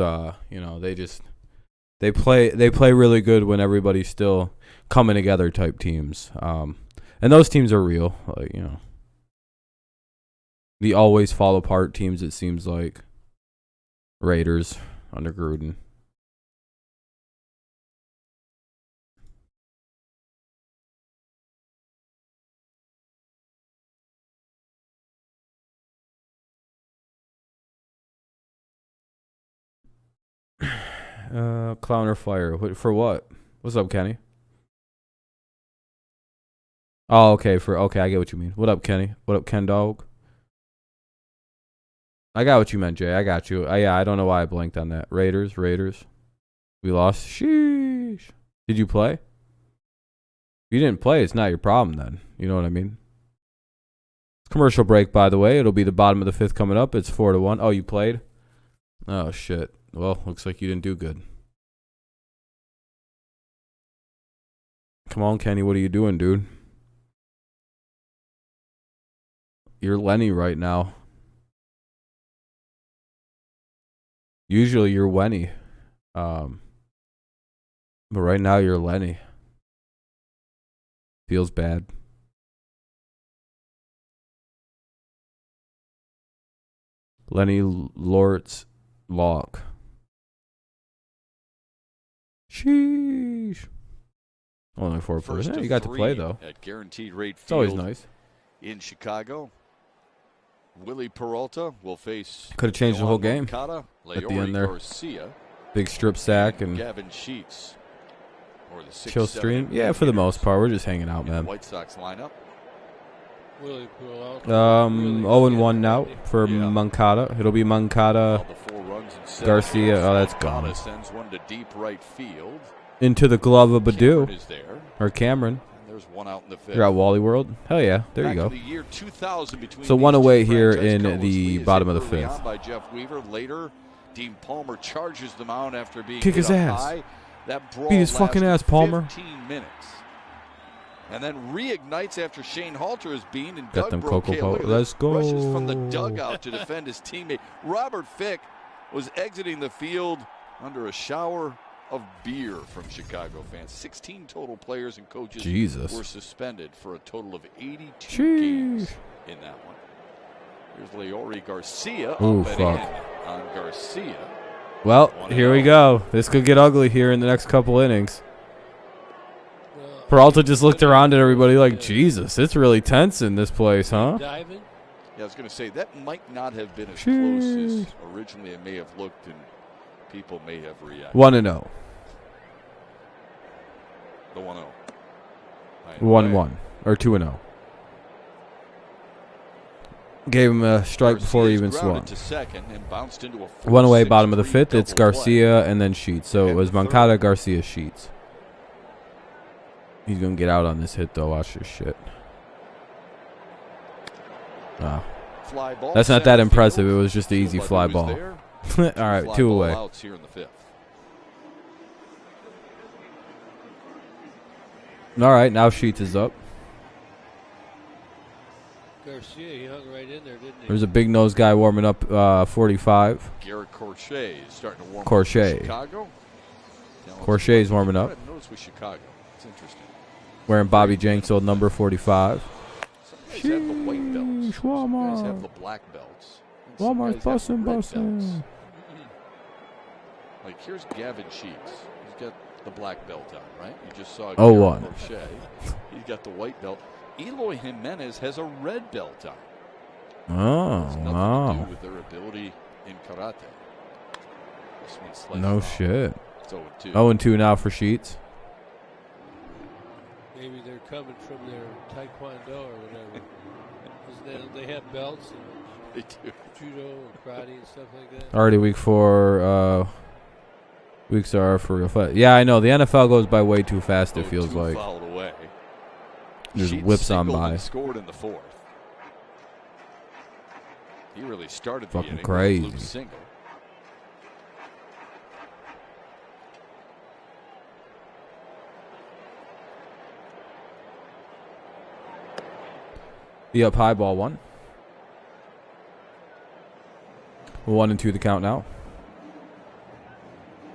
they play really good when everybody's still coming together type teams. And those teams are real, like, the always fall apart teams, it seems like. Raiders under Gruden. Clown or fire? For what? What's up, Kenny? Oh, okay. I get what you mean. What up, Kenny? What up, Ken Dog? I got what you meant, Jay. I got you. I don't know why I blanked on that. Raiders. We lost. Sheesh. Did you play? If you didn't play, it's not your problem then. You know what I mean? Commercial break, by the way. It'll be the bottom of the 5th coming up. It's 4-1. Oh, you played? Oh, shit. Well, looks like you didn't do good. Come on, Kenny. What are you doing, dude? You're Lenny right now. Usually you're Wenny. But right now you're Lenny. Feels bad. Lenny Lortz Lock. Sheesh. Only 4 person. You got to play though. At Guaranteed Rate Field. It's always nice. In Chicago, Willie Peralta will face. Could have changed the whole game Moncada, at the end there. Garcia, big strip sack and Gavin Sheets. Or the chill stream. Yeah, for the most part, we're just hanging out, man. White Sox lineup. Willie Peralta. 0-1 now for Moncada. It'll be Moncada. Garcia. Oh, that's gone. Sends one to deep right field. Into the glove of Badu. Or Cameron. There's one out in the 5th. You're at Wally World. Hell yeah, there you go. The year 2000 so one away here in the bottom of the 5th. By Jeff Weaver. Later, Dean Palmer charges the mound after being kick his ass. High. That brawl beat his fucking ass, Palmer. 15 minutes. And then reignites after Shane Halter is beaten and Got Doug them Coco Brocail Let's go. rushes from the dugout to defend his teammate. Robert Fick was exiting the field under a shower of beer from Chicago fans. 16 total players and coaches were suspended for a total of 82 games in that one. Here's Leori Garcia up Ooh, and fuck. in on Garcia. Well, here we go. This could get ugly here in the next couple innings. Peralta just looked around at everybody like, Jesus, it's really tense in this place, huh? Diving. Yeah, I was going to say, that might not have been as close as originally it may have looked, and people may have reacted. 1-0. The 1-0. 1-1. Or 2-0. Gave him a strike before he even swung. To second and bounced into a One away, bottom of the fifth. It's double Garcia and then Sheets. So it was Moncada, Garcia, Sheets. He's going to get out on this hit, though. Watch this shit. Wow. Fly ball. That's not that impressive. It was just an easy fly ball. All right, 2 away. Outs here in the fifth. All right, now Sheets is up. Garcia, he hung right in there, didn't he? There's a big nose guy warming up 45. Garrett Corche is starting to warm up Corche. for Chicago. Corche's warming up. Notice with Chicago. It's interesting. Wearing Bobby Jenks' old number 45. Some guys have the white belts. Some guys have the black belts. and some Walmart's guys have the red bussin'. belts. Like, here's Gavin Sheets. He's got the black belt on, right? You just saw Garrett 0-1. Corche. He's got the white belt. Eloy Jimenez has a red belt on. Oh, It's nothing to wow. do with their ability in karate. This one's slightly No foul. shit. It's 0-2. 0-2 now for Sheets. Maybe they're coming from their taekwondo or whatever. 'Cause they have belts and They do. judo and karate and stuff like that. Already week 4. Weeks are for real fast. Yeah, I know. The NFL goes by way too fast, it feels 0-2 like. Fouled away. Just Sheets whips on singled by. and scored in the fourth. He really started the Fucking inning crazy. with a loose single. The up high, ball 1. 1-2 the count now.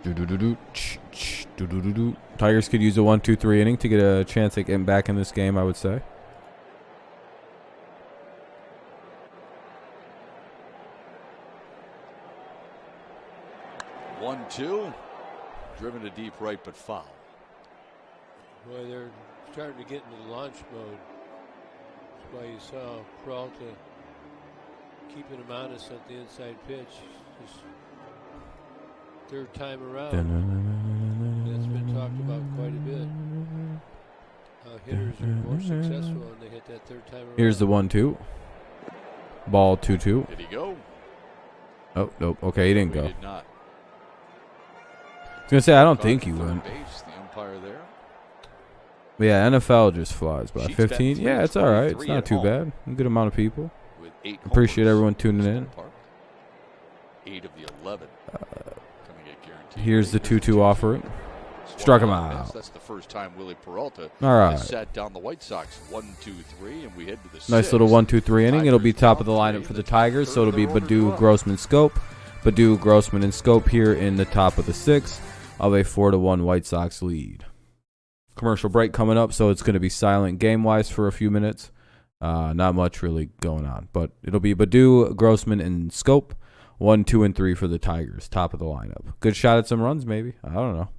Do-do-do-do. Do-do-do-do. Tigers could use a 1-2-3 inning to get a chance at getting back in this game, I would say. One, two. Driven to deep right, but foul. Boy, they're starting to get into the launch mode. That's why you saw Peralta keeping him honest at the inside pitch. Just third time around. That's been talked about quite a bit. Hitters are more successful when they hit that third time around. Here's the 1-2. Ball 2-2. Did he go? Oh, nope. Okay, he didn't He go. did not. I was going to say, I don't Caught think the he third went. base, the umpire there. But yeah, NFL just flies by. Sheets 15. batting Yeah, it's all right. It's 323 not at too home. bad. A good amount of people. With 8 Appreciate homers everyone tuning in in. the park. 8 of the 11 coming at guaranteed. Here's the rate. 2-2 offering. Swung Struck him on and out. missed. That's the first time Willie Peralta All right. has sat down the White Sox 1-2-3, and we head to the Nice sixth. little 1-2-3 inning. It'll be Tigers top of the down lineup three, for the the Tigers, so third it'll be of their order Badu, to run. Grossman, Scope. Badu, Grossman, and Scope here in the top of the 6th of a 4-1 White Sox lead. Commercial break coming up, so it's going to be silent game-wise for a few minutes. Not much really going on, but it'll be Badu, Grossman, and Scope. 1, 2, and 3 for the Tigers, top of the lineup. Good shot at some runs, maybe. I don't know.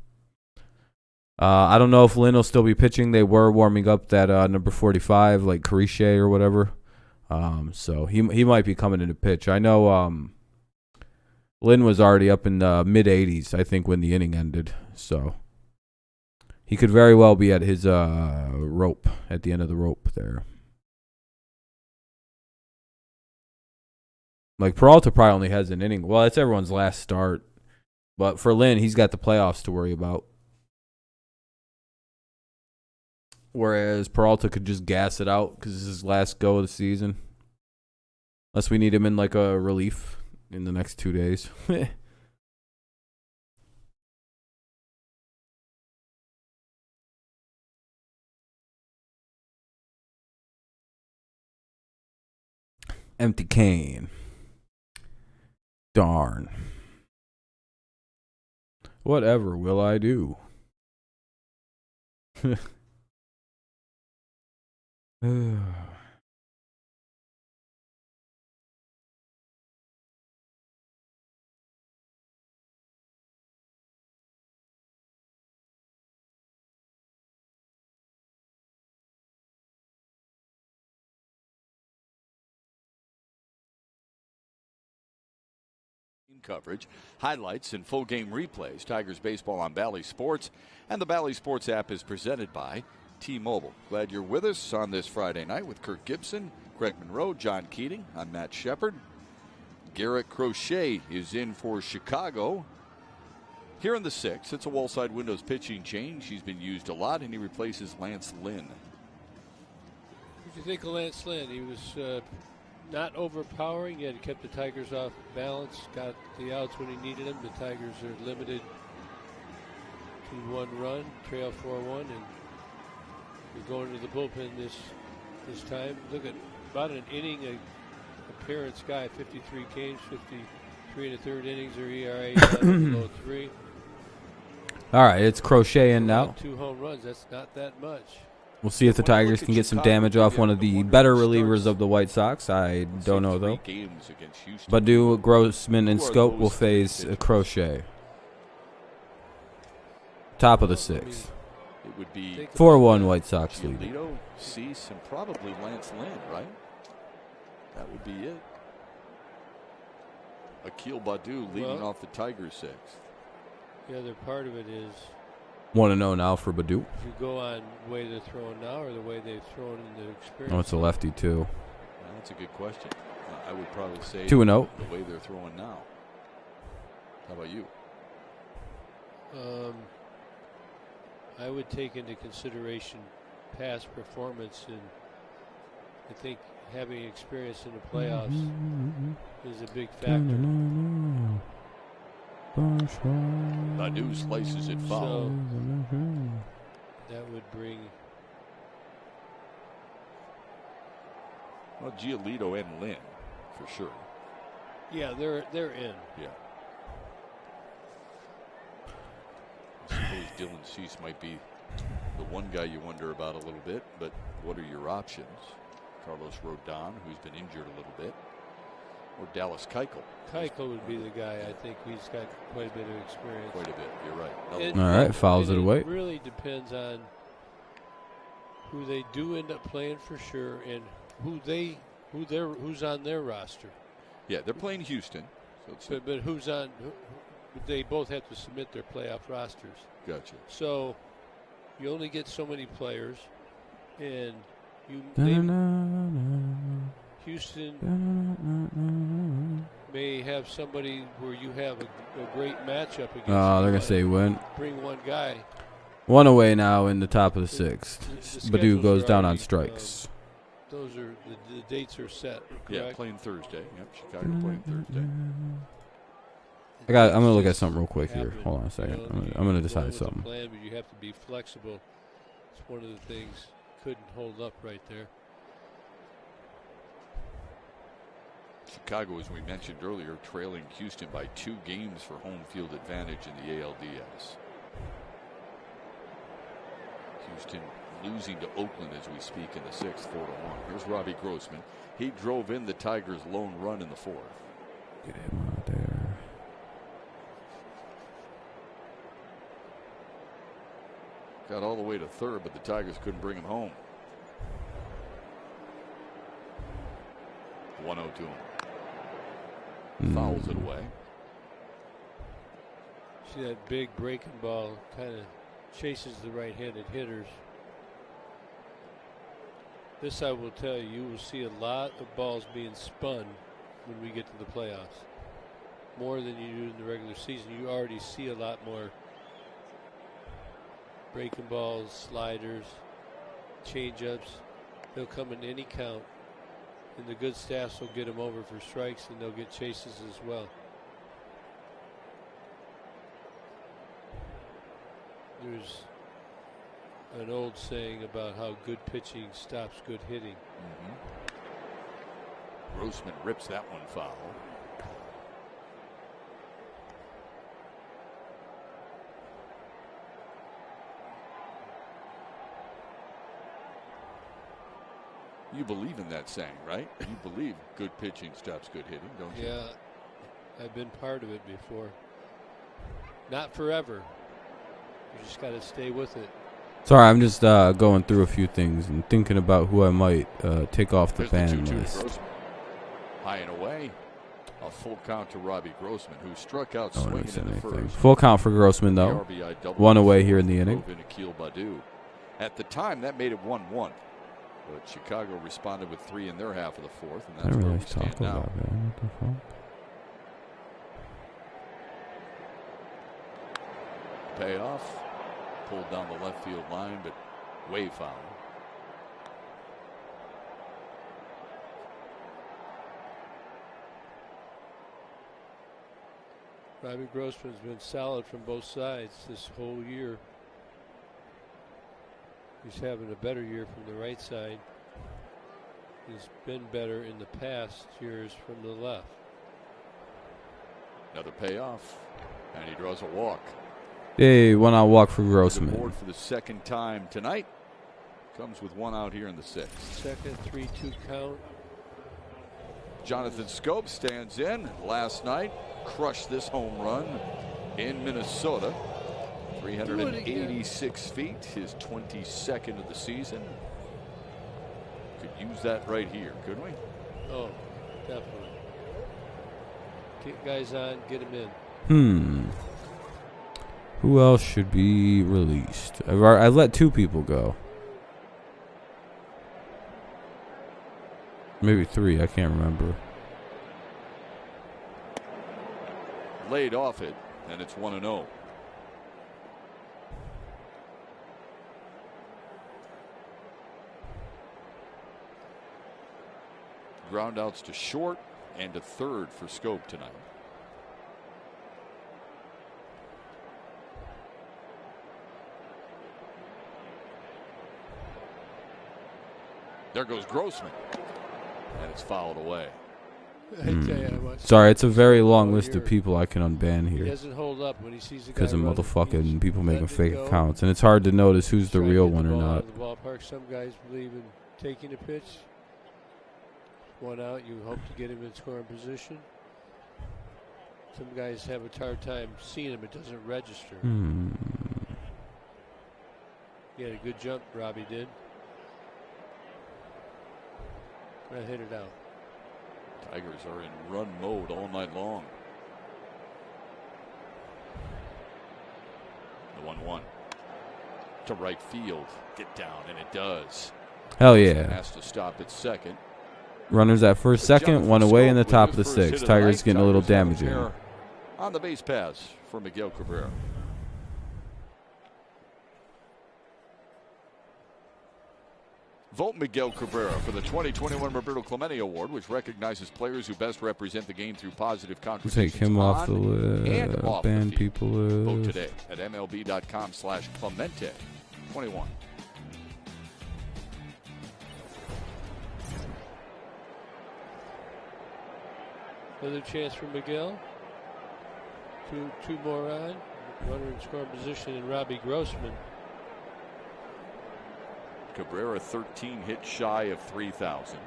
I don't know if Lynn will still be pitching. They were warming up that number 45, like Cariche or whatever. So he might be coming in to pitch. I know Lynn was already up in the mid-80s, I think, when the inning ended. So he could very well be at his rope, at the end of the rope there. Like, Peralta probably only has an inning. Well, it's everyone's last start. But for Lynn, he's got the playoffs to worry about. Whereas Peralta could just gas it out because this is his last go of the season. Unless we need him in like a relief in the next 2 days. Empty cane. Darn. Whatever will I do? coverage, highlights, and full game replays. Tigers baseball on Bally Sports, and the Bally Sports app is presented by T-Mobile. Glad you're with us on this Friday night with Kirk Gibson, Craig Monroe, John Keating. I'm Matt Shepard. Garrett Crochet is in for Chicago. Here in the sixth, it's a wall-side windows pitching change. He's been used a lot, and he replaces Lance Lynn. What do you think of Lance Lynn? He was not overpowering, yet he kept the Tigers off balance, got the outs when he needed them. The Tigers are limited to 1 run, trail 4-1, and you're going to the bullpen this time. Look at about an inning appearance guy, 53 games, 53 and a third innings, or ERA below 3. All right, it's Crochet in now. 2 home runs, that's not that much. We'll see if the Tigers can get some damage off one of the better relievers of the White Sox. I don't know, though. Badu, Grossman, and Scope will face Crochet. Top of the sixth. It would be 4-1 White Sox lead. Giolito, Cease, and probably Lance Lynn, right? That would be it. Akil Badu leading off the Tigers sixth. The other part of it is 1-0 now for Badu. if you go on the way they're throwing now or the way they've thrown in the experience. Oh, it's a lefty, too. Well, that's a good question. I would probably say 2-0. the way they're throwing now. How about you? I would take into consideration past performance, and I think having experience in the playoffs is a big factor. Badu slices it foul. So that would bring Giolito and Lynn for sure. Yeah, they're in. Yeah. I suppose Dylan Cease might be the one guy you wonder about a little bit, but what are your options? Carlos Rodon, who's been injured a little bit, or Dallas Keuchel? Keuchel would be the guy. I think he's got quite a bit of experience. Quite a bit. You're right. All right, fouls it away. It really depends on who they do end up playing for sure, and who's on their roster. Yeah, they're playing Houston. So but who's on? They both have to submit their playoff rosters. Gotcha. So you only get so many players, and Houston may have somebody where you have a great matchup against. Oh, they're going to say win. Bring one guy. 1 away now in the top of the sixth. Badu goes down on strikes. Those are the dates are set. Correct? Yeah, playing Thursday. Yep, Chicago playing Thursday. I'm going to look at something real quick here. Hold on a second. I'm going to decide something. Plan, but you have to be flexible. It's one of the things couldn't hold up right there. Chicago, as we mentioned earlier, trailing Houston by 2 games for home field advantage in the ALDS. Houston losing to Oakland as we speak in the 6th, 4-1. Here's Robbie Grossman. He drove in the Tigers' lone run in the 4th. Get him out there. Got all the way to 3rd, but the Tigers couldn't bring him home. 1-0 to him. Fouls it away. See that big breaking ball kind of chases the right-handed hitters. This I will tell you, you will see a lot of balls being spun when we get to the playoffs. More than you do in the regular season. You already see a lot more breaking balls, sliders, change-ups. They'll come in any count. And the good staffs will get them over for strikes, and they'll get chases as well. There's an old saying about how good pitching stops good hitting. Grossman rips that one foul. You believe in that saying, right? You believe good pitching stops good hitting, don't you? Yeah, I've been part of it before. Not forever. You just got to stay with it. Sorry, I'm just going through a few things and thinking about who I might take off the ban list. High and away. A full count to Robbie Grossman, who struck out No one swinging really said in the anything. first. Full count for Grossman, though. RBI double 1 away here in the inning. drove in Akil Baddoo. At the time, that made it 1-1. But Chicago responded with 3 in their half of the fourth, and I that's didn't where really we stand talk now. about that. What the fuck? Payoff. Pulled down the left field line, but way foul. Robbie Grossman's been solid from both sides this whole year. He's having a better year from the right side. He's been better in the past years from the left. Another payoff, and he draws a walk. Hey, 1 out walk for The Grossman. board for the second time tonight. Comes with 1 out here in the 6th. Second 3-2 count. Jonathan Scope stands in. Last night, crushed this home run in Minnesota. 386 feet, his 22nd of the season. Could use that right here, couldn't we? Oh, definitely. Get guys on, get them in. Who else should be released? I let 2 people go. Maybe 3. I can't remember. Laid off it, and it's 1-0. Groundouts to short and to third for Scope tonight. There goes Grossman, and it's fouled away. I tell you what, Sorry, it's a very long all list of year. people I can unban He here doesn't hold up when he sees the guy because of running. motherfucking He's people making letting it fake go. accounts, and it's hard to notice who's the Try to real get one the or ball out not. of the ballpark. Some guys believe in taking a pitch. 1 out, you hope to get him in scoring position. Some guys have a hard time seeing him. It doesn't register. He had a good jump, Robbie did. I hit it out. Tigers are in run mode all night long. The 1-1 to right field. Get down, and it does. Hell yeah. Has to stop at second. Runners at first, second, Jonathan 1 away in the Scope top with of the his first hit 6th. of the Tigers night. getting a little Tigers have a damage in. pair on the base pass for Miguel Cabrera. Vote Miguel Cabrera for the 2021 Roberto Clemente Award, which recognizes players who best represent the game through positive We'll contributions take him off the on and list. off the Ban field. people Vote list. today at MLB.com/Clemente21. Another chance for Miguel. Two more on. Runner in scoring position in Robbie Grossman. Cabrera 13 hits shy of 3,000.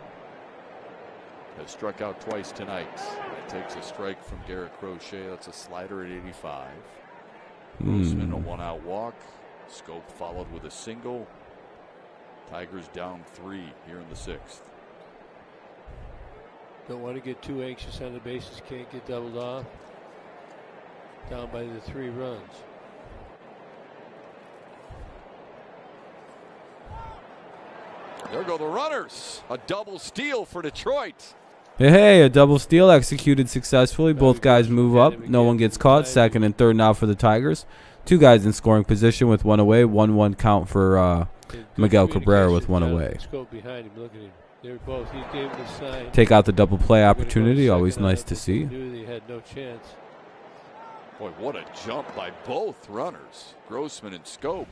Has struck out twice tonight. That takes a strike from Garrett Crochet. That's a slider at 85. Grossman a 1 out walk. Scope followed with a single. Tigers down 3 here in the 6th. Don't want to get too anxious on the bases. Can't get doubled off. Down by the 3 runs. There go the runners. A double steal for Detroit. Hey, a double steal executed successfully. Both guys move up. No one gets caught. Second and third now for the Tigers. 2 guys in scoring position with 1 away. 1-1 count for Miguel Cabrera with 1 away. Scope behind him. Look at him. They're both. He gave him the sign. Take out the double play They're gonna go opportunity. Always second on nice it, to but see. They knew they had no chance. Boy, what a jump by both runners. Grossman and Scope.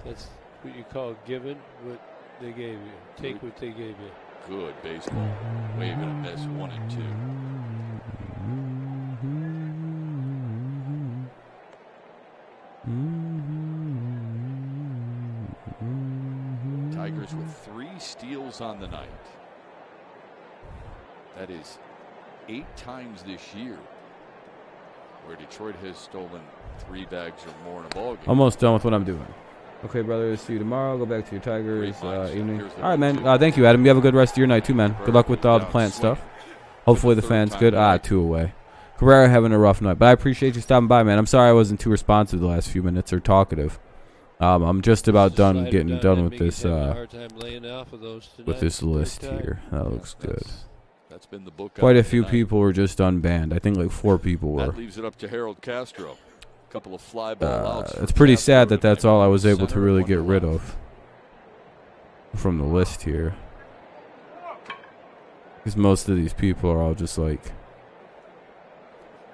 That's what you call giving what they gave you. Take what they gave you. Good baseball. Wave and a miss, 1 and 2. Tigers with 3 steals on the night. That is 8 times this year where Detroit has stolen 3 bags or more in a ball game. Almost done with what I'm doing. Okay, brother. See you tomorrow. Go back to your Tigers Great mindset. evening. Here's the All right, man. 1-2. Thank you, Adam. You have a good rest of your night too, man. Good luck with all the plant stuff. Hopefully the fans good. 2 away. Cabrera having a rough night, but I appreciate you stopping by, man. I'm sorry I wasn't too responsive the last few minutes or talkative. I'm just about done getting done with this list here. That looks good. That's been the book. Quite a few people were just unbanned. I think like 4 people were. That leaves it up to Harold Castro. A couple of fly ball outs. It's pretty sad that that's all I was able to really get rid of from the list here. Because most of these people are all just like,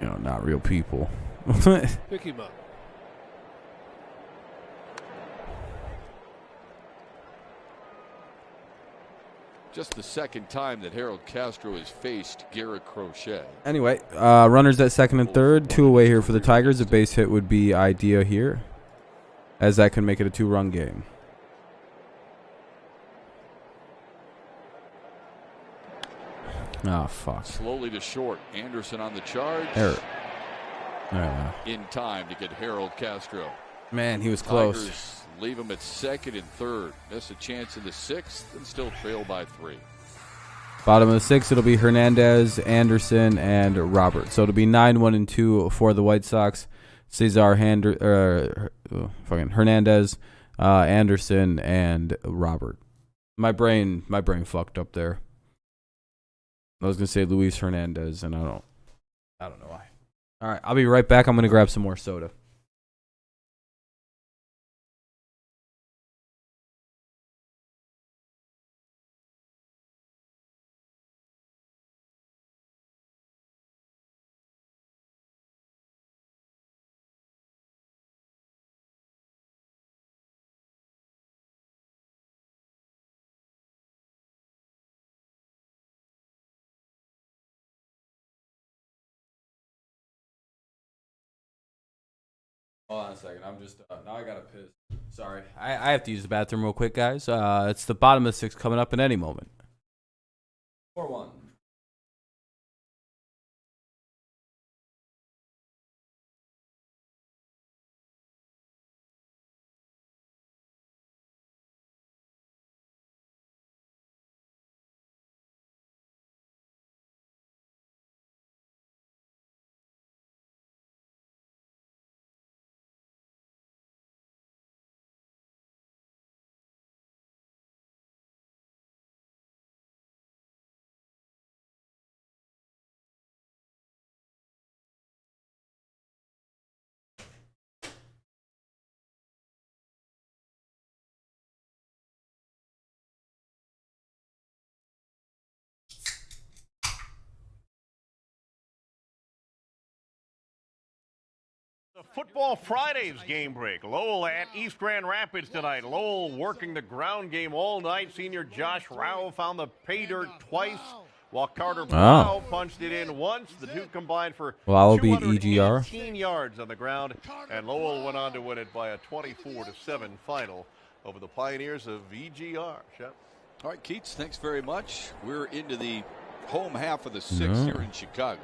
not real people. Pick him up. Just the second time that Harold Castro has faced Garrett Crochet. Anyway, runners at second and third. 2 away here for the Tigers. A base hit would be idea here, as that can make it a 2-run game. Oh, fuck. Slowly to short. Anderson on the charge. Error. In time to get Harold Castro. Man, he was close. Tigers leave him at second and third. Miss a chance in the 6th and still trail by 3. Bottom of the 6th, it'll be Hernandez, Anderson, and Robert. So it'll be 9-1-2 for the White Sox. Cesar, Hernandez, Anderson, and Robert. My brain fucked up there. I was gonna say Luis Hernandez, and I don't know why. All right, I'll be right back. I'm gonna grab some more soda. Hold on a second. I'm just now I gotta piss. Sorry, I have to use the bathroom real quick, guys. It's the bottom of the 6th coming up in any moment. 4-1. The Football Fridays game break. Lowell at East Grand Rapids tonight. Lowell working the ground game all night. Senior Josh Rao found the pay dirt twice, while Carter Blau punched it in once. The two combined for 218 yards on the ground, and Lowell went on to win it by a 24-7 final over the Pioneers of EGR. Shep. All right, Keats, thanks very much. We're into the home half of the 6th here in Chicago.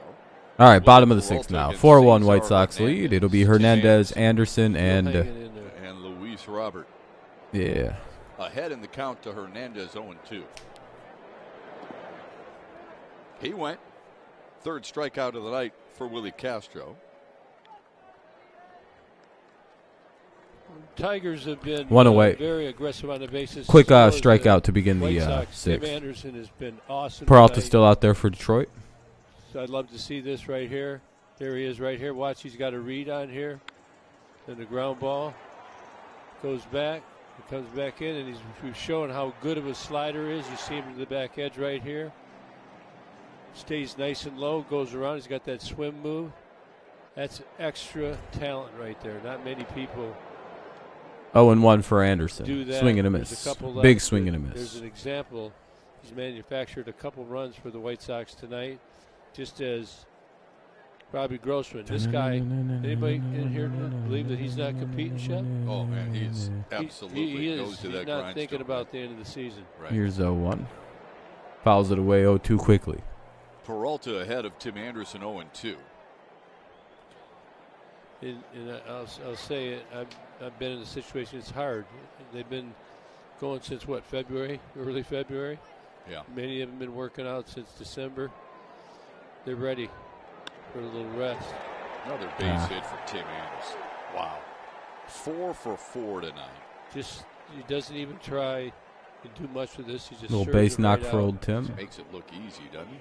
All right, bottom of the 6th now. 4-1 White Sox lead. It'll be Hernandez, Anderson, and Luis Robert. Yeah. Ahead in the count to Hernandez, 0-2. He went. 3rd strikeout of the night for Willie Castro. Tigers have been one away. Very aggressive on the bases. Quick strikeout to begin the 6th. Tim Anderson has been awesome. Peralta's still out there for Detroit. So I'd love to see this right here. There he is right here. Watch, he's got a read on here. And the ground ball goes back. He comes back in, and he's showing how good of a slider is. You see him to the back edge right here. Stays nice and low, goes around. He's got that swim move. That's extra talent right there. Not many people 0-1 for Anderson. do that. Swing and a miss. Big swing and a miss. There's an example. He's manufactured a couple runs for the White Sox tonight, just as Robbie Grossman. This guy, anybody in here believe that he's not competing, Shep? Oh, man, he's absolutely he goes to that he's not thinking about the end of the season. Right. Here's 0-1. Fouls it away 0-2 quickly. Peralta ahead of Tim Anderson 0-2. And I'll say it. I've been in a situation. It's hard. They've been going since what, February, early February. Yeah. Many of them been working out since December. they're ready for a little rest. Another base hit for Tim Anderson. Wow. 4 for 4 tonight. Just he doesn't even try to do much with this. He just Little serves base it knock right for out. old Tim. Just makes it look easy, doesn't he?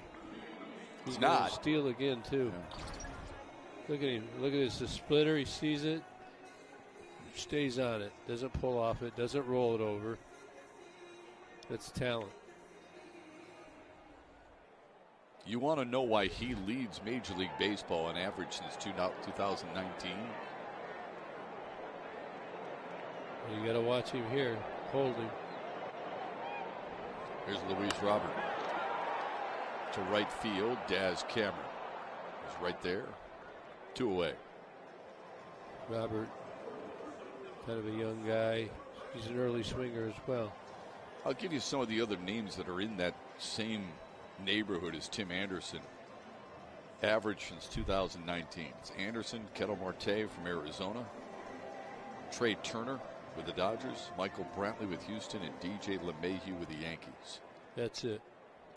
He's not. gonna steal again too. Yeah. Look at him. Look at this. The splitter. He sees it. Stays on it. Doesn't pull off it. Doesn't roll it over. That's talent. You want to know why he leads Major League Baseball on average since 2019? You got to watch him here. Hold him. Here's Luis Robert. To right field, Daz Cameron. He's right there. 2 away. Robert, kind of a young guy. He's an early swinger as well. I'll give you some of the other names that are in that same neighborhood as Tim Anderson. Average since 2019. It's Anderson, Ketel Marte from Arizona, Trey Turner with the Dodgers, Michael Brantley with Houston, and DJ LeMahieu with the Yankees. That's it.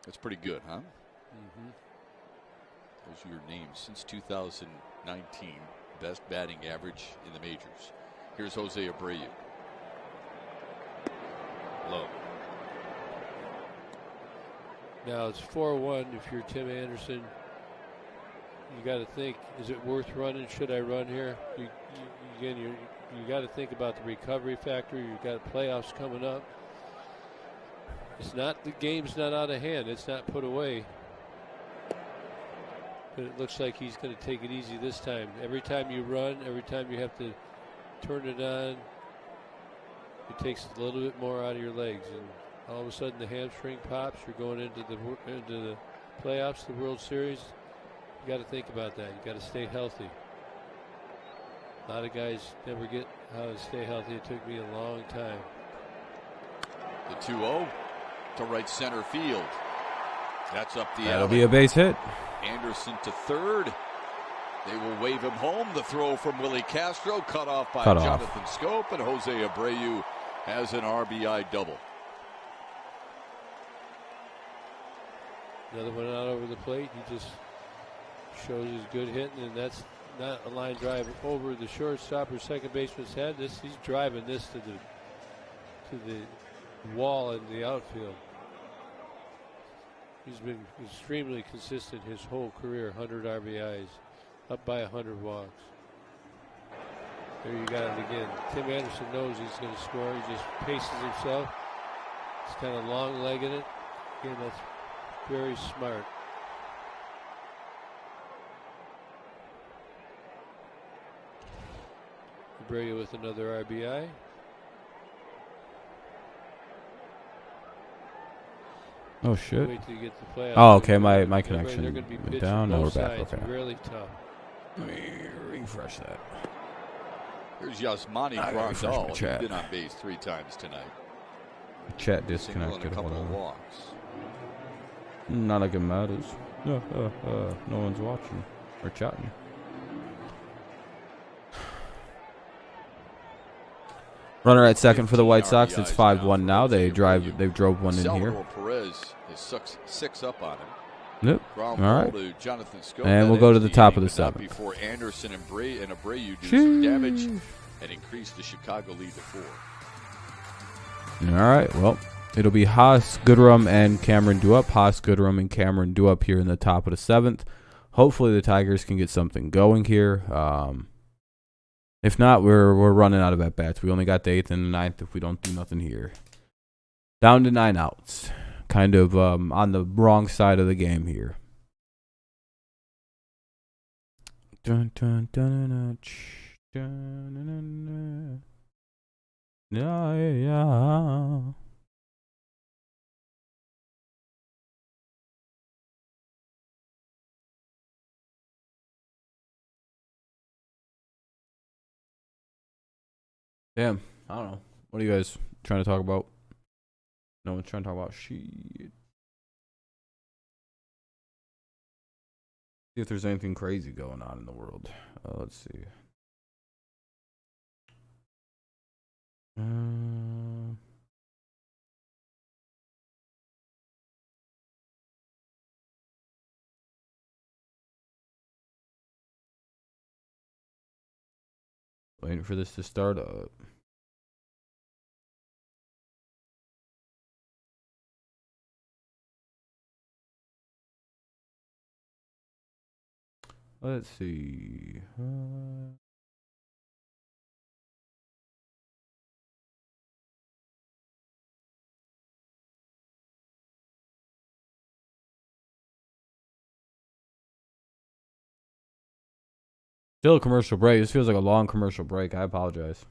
That's pretty good, huh? Mm-hmm. Those are your names since 2019. Best batting average in the majors. Here's Jose Abreu. Low. Now it's 4-1. If you're Tim Anderson, you got to think: is it worth running? Should I run here? You got to think about the recovery factor. You've got playoffs coming up. It's not the game's not out of hand. It's not put away. But it looks like he's going to take it easy this time. Every time you run, every time you have to turn it on, it takes a little bit more out of your legs, and all of a sudden the hamstring pops. You're going into the playoffs, the World Series. You got to think about that. You got to stay healthy. A lot of guys never get how to stay healthy. It took me a long time. The 2-0 to right center field. That's up the That'll alley. be a base hit. Anderson to third. They will wave him home. The throw from Willie Castro cut off by Jonathan Scope, and Jose Abreu has an RBI double. Another one out over the plate. He just shows he's good hitting, and that's not a line drive over the shortstop or second baseman's head. He's driving this to the wall in the outfield. He's been extremely consistent his whole career. 100 RBIs, up by 100 walks. There you got it again. Tim Anderson knows he's going to score. He just paces himself. He's kind of long-legged it. Again, that's very smart. Abreu with another RBI. Oh shit. Wait till you get to the playoffs. Oh, okay. My connection They're going to be went pitching down. Now we're both back. sides. Okay. Really tough. Let me refresh that. Here's Yasmani I gotta refresh my Grandal. He's chat. been on base 3 times tonight. Chat Single and disconnected. a couple Hold of on. walks. Not like it matters. No one's watching or chatting. Runner at second for the White Sox. It's 5-1 now. They drove one in here. Salvador Perez is 6 up on him. Yep. Ground All ball right. to Jonathan Scope. And That we'll go to ends the top inning, of the but not seventh. before Anderson and Abreu do some damage and increase the Chicago lead to 4. All right. Well, it'll be Haas, Goodrum, and Cameron Duup. Haas, Goodrum, and Cameron Duup here in the top of the 7th. Hopefully the Tigers can get something going here. If not, we're running out of at-bats. We only got the 8th and the 9th if we don't do nothing here. Down to 9 outs. Kind of on the wrong side of the game here. Dun, dun, dun, dun, dun, dun, dun, dun. Yeah. Damn, I don't know. What are you guys trying to talk about? No one's trying to talk about shit. See if there's anything crazy going on in the world. Let's see. Waiting for this to start up. Let's see. Still a commercial break. This feels like a long commercial break. I apologize.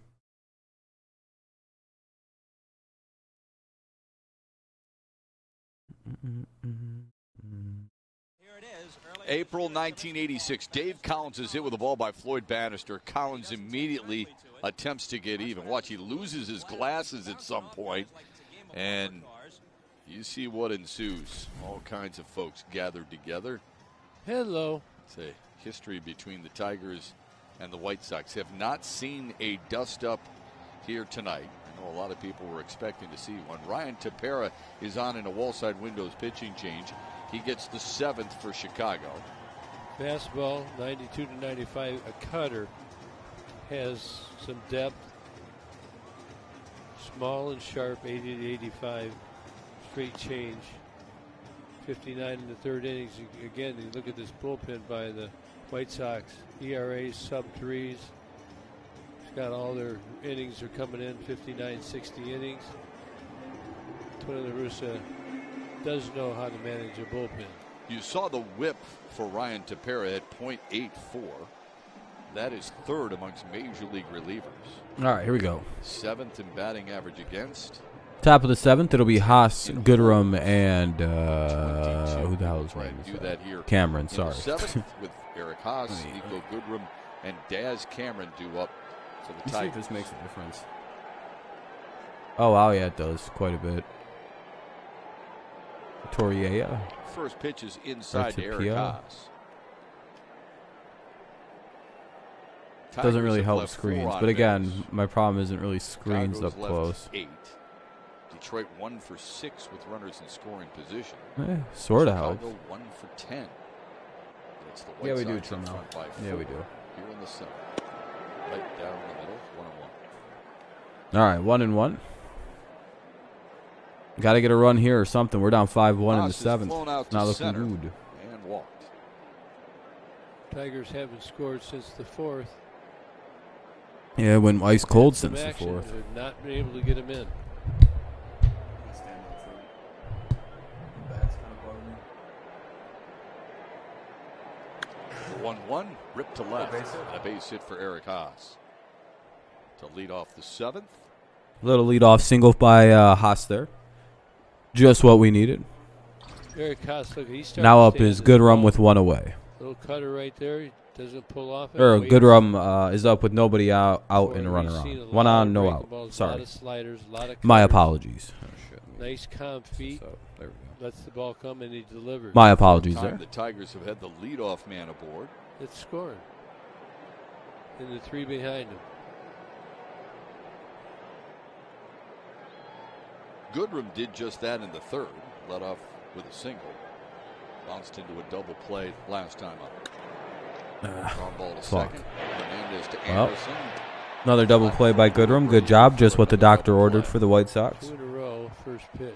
April 1986. Dave Collins is hit with a ball by Floyd Bannister. Collins immediately attempts to get even. Watch, he loses his glasses at some point, and you see what ensues. All kinds of folks gathered together. Hello. It's a history between the Tigers and the White Sox. Have not seen a dust-up here tonight. I know a lot of people were expecting to see one. Ryan Tepera is on in a wall-side windows pitching change. He gets the 7th for Chicago. Fastball, 92 to 95. A cutter has some depth. Small and sharp, 80 to 85. Straight change. 59 in the third innings. Again, you look at this bullpen by the White Sox. ERA sub-3s. It's got all their innings are coming in, 59, 60 innings. Tony La Russa does know how to manage a bullpen. You saw the whip for Ryan Tepera at .84. That is third amongst Major League relievers. All right, here we go. 7th in batting average against. Top of the 7th, it'll be Haas, Goodrum, and who the hell is right? Do that here. Cameron, sorry. 7th with Eric Haas, Nico Goodrum, and Daz Cameron due up for the Let's see Tigers. if this makes a difference. Oh, wow, yeah, it does quite a bit. Torreira. First pitch is inside to Eric Haas. Doesn't really help screens, but again, my problem isn't really screens up close. 8. Detroit 1 for 6 with runners in scoring position. Sort of helps. 1 for 10. It's the White Yeah, we do, Sox in Trim. front by Yeah, 4 we do. Here in the 7th. Right down the middle, 1-1. All right, 1-1. Got to get a run here or something. We're down 5-1 in the 7th. Not looking good. And walked. Tigers haven't scored since the 4th. Yeah, it went ice cold Some since the action. 4th. They've not been able to get him in. 1-1, ripped to left. And a base hit for Eric Haas. To lead off the 7th. Little leadoff single by Haas there. Just what we needed. Eric Haas, look, he's starting Now to up stay is on this Goodrum ball. with 1 away. Little cutter right there. He doesn't pull off it. Or Waits. Goodrum is up with nobody out and a We've runner seen a on. lot 1 on, of no breaking out. balls, a lot Sorry. of sliders, a lot of My cutters. apologies. Oh, shit. Nice calm feet. So, there we go. Lets the ball come and he delivers. My apologies there. The Tigers have had the leadoff man aboard. It's scoring. And the 3 behind him. Goodrum did just that in the 3rd. Led off with a single. Bounced into a double play last time up. Ground ball to fuck. second. Hernandez to Well, Anderson. another double play by Goodrum. Good job. Just what the doctor ordered for the White Sox. 2 in a row, first pitch.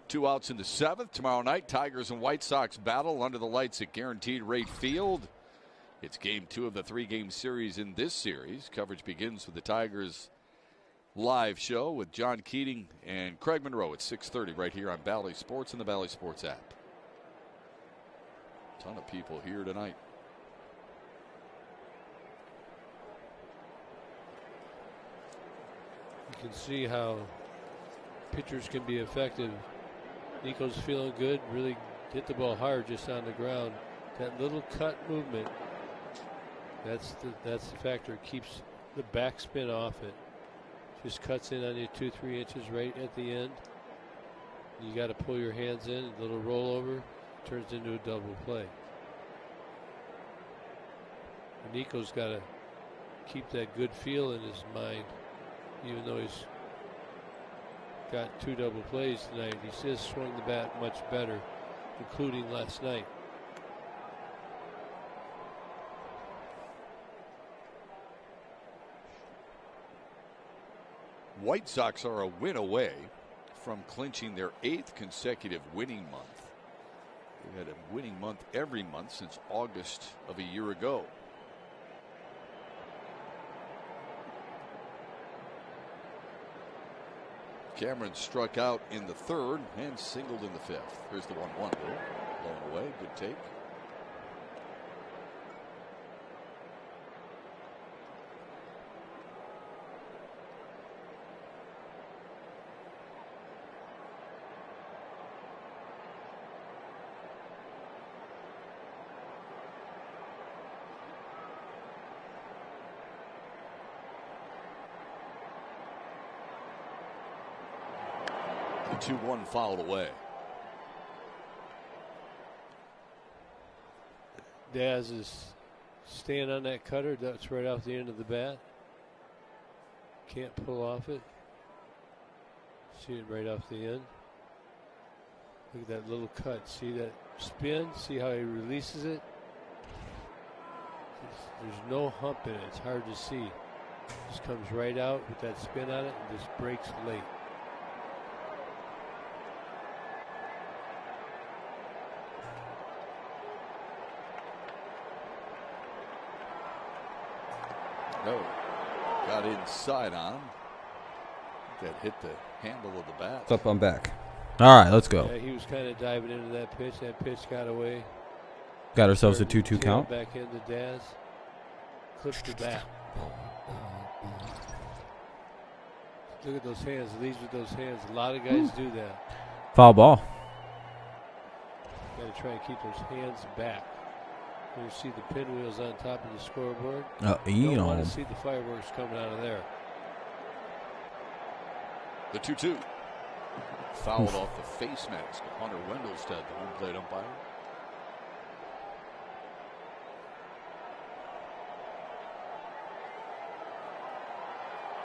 Two outs in the 7th. Tomorrow night, Tigers and White Sox battle under the lights at Guaranteed Rate Field. It's game 2 of the 3-game series in this series. Coverage begins with the Tigers live show with John Keating and Craig Monroe at 6:30 right here on Bally Sports and the Bally Sports app. Ton of people here tonight. You can see how pitchers can be effective. Nico's feeling good, really hit the ball hard just on the ground. That little cut movement, that's the factor. It keeps the backspin off it. Just cuts in on you 2-3 inches right at the end. You got to pull your hands in, a little rollover, turns into a double play. And Nico's got to keep that good feel in his mind, even though he's got 2 double plays tonight. He just swung the bat much better, including last night. White Sox are a win away from clinching their 8th consecutive winning month. They've had a winning month every month since August of a year ago. Cameron struck out in the 3rd and singled in the 5th. Here's the 1-1 blown away. Good take. The 2-1 fouled away. Daz is staying on that cutter. That's right off the end of the bat. Can't pull off it. See it right off the end. Look at that little cut. See that spin? See how he releases it? There's no hump in it. It's hard to see. Just comes right out with that spin on it and just breaks late. No. Got inside on him. That hit the handle of the bat. What's up? I'm back. All right, let's go. Yeah, he was kind of diving into that pitch. That pitch got away. Got ourselves a 2-2 count. Back into Daz. Clipped the bat. Look at those hands. Leads with those hands. A lot of guys do that. Foul ball. Got to try and keep those hands back. You see the pinwheels on top of the scoreboard. You don't know. want to see the fireworks coming out of there. The 2-2. Fouled off the face mask of Hunter Wendelstedt, the home plate umpire.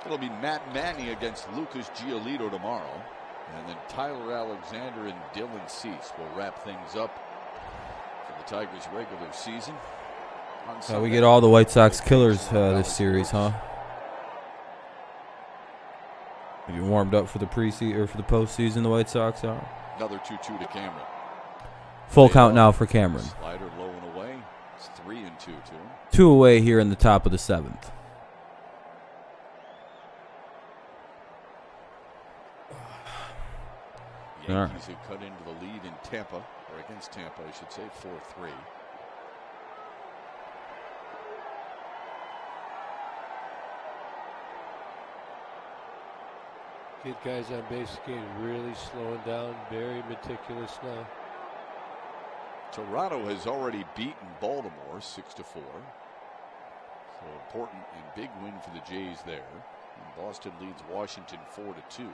It'll be Matt Manny against Lucas Giolito tomorrow. And then Tyler Alexander and Dylan Cease will wrap things up for the Tigers' regular season. We get all the White Sox killers this series, huh? You warmed up for the preseason or for the postseason. The White Sox are. Another 2-2 to Cameron. Full count now for Cameron. Slider low and away. It's 3-2 to him. 2 away here in the top of the 7th. Yankees who cut into the lead in Tampa, or against Tampa, I should say, 4-3. Get guys on base again, really slowing down, very meticulous now. Toronto has already beaten Baltimore 6-4. So important and big win for the Jays there. And Boston leads Washington 4-2.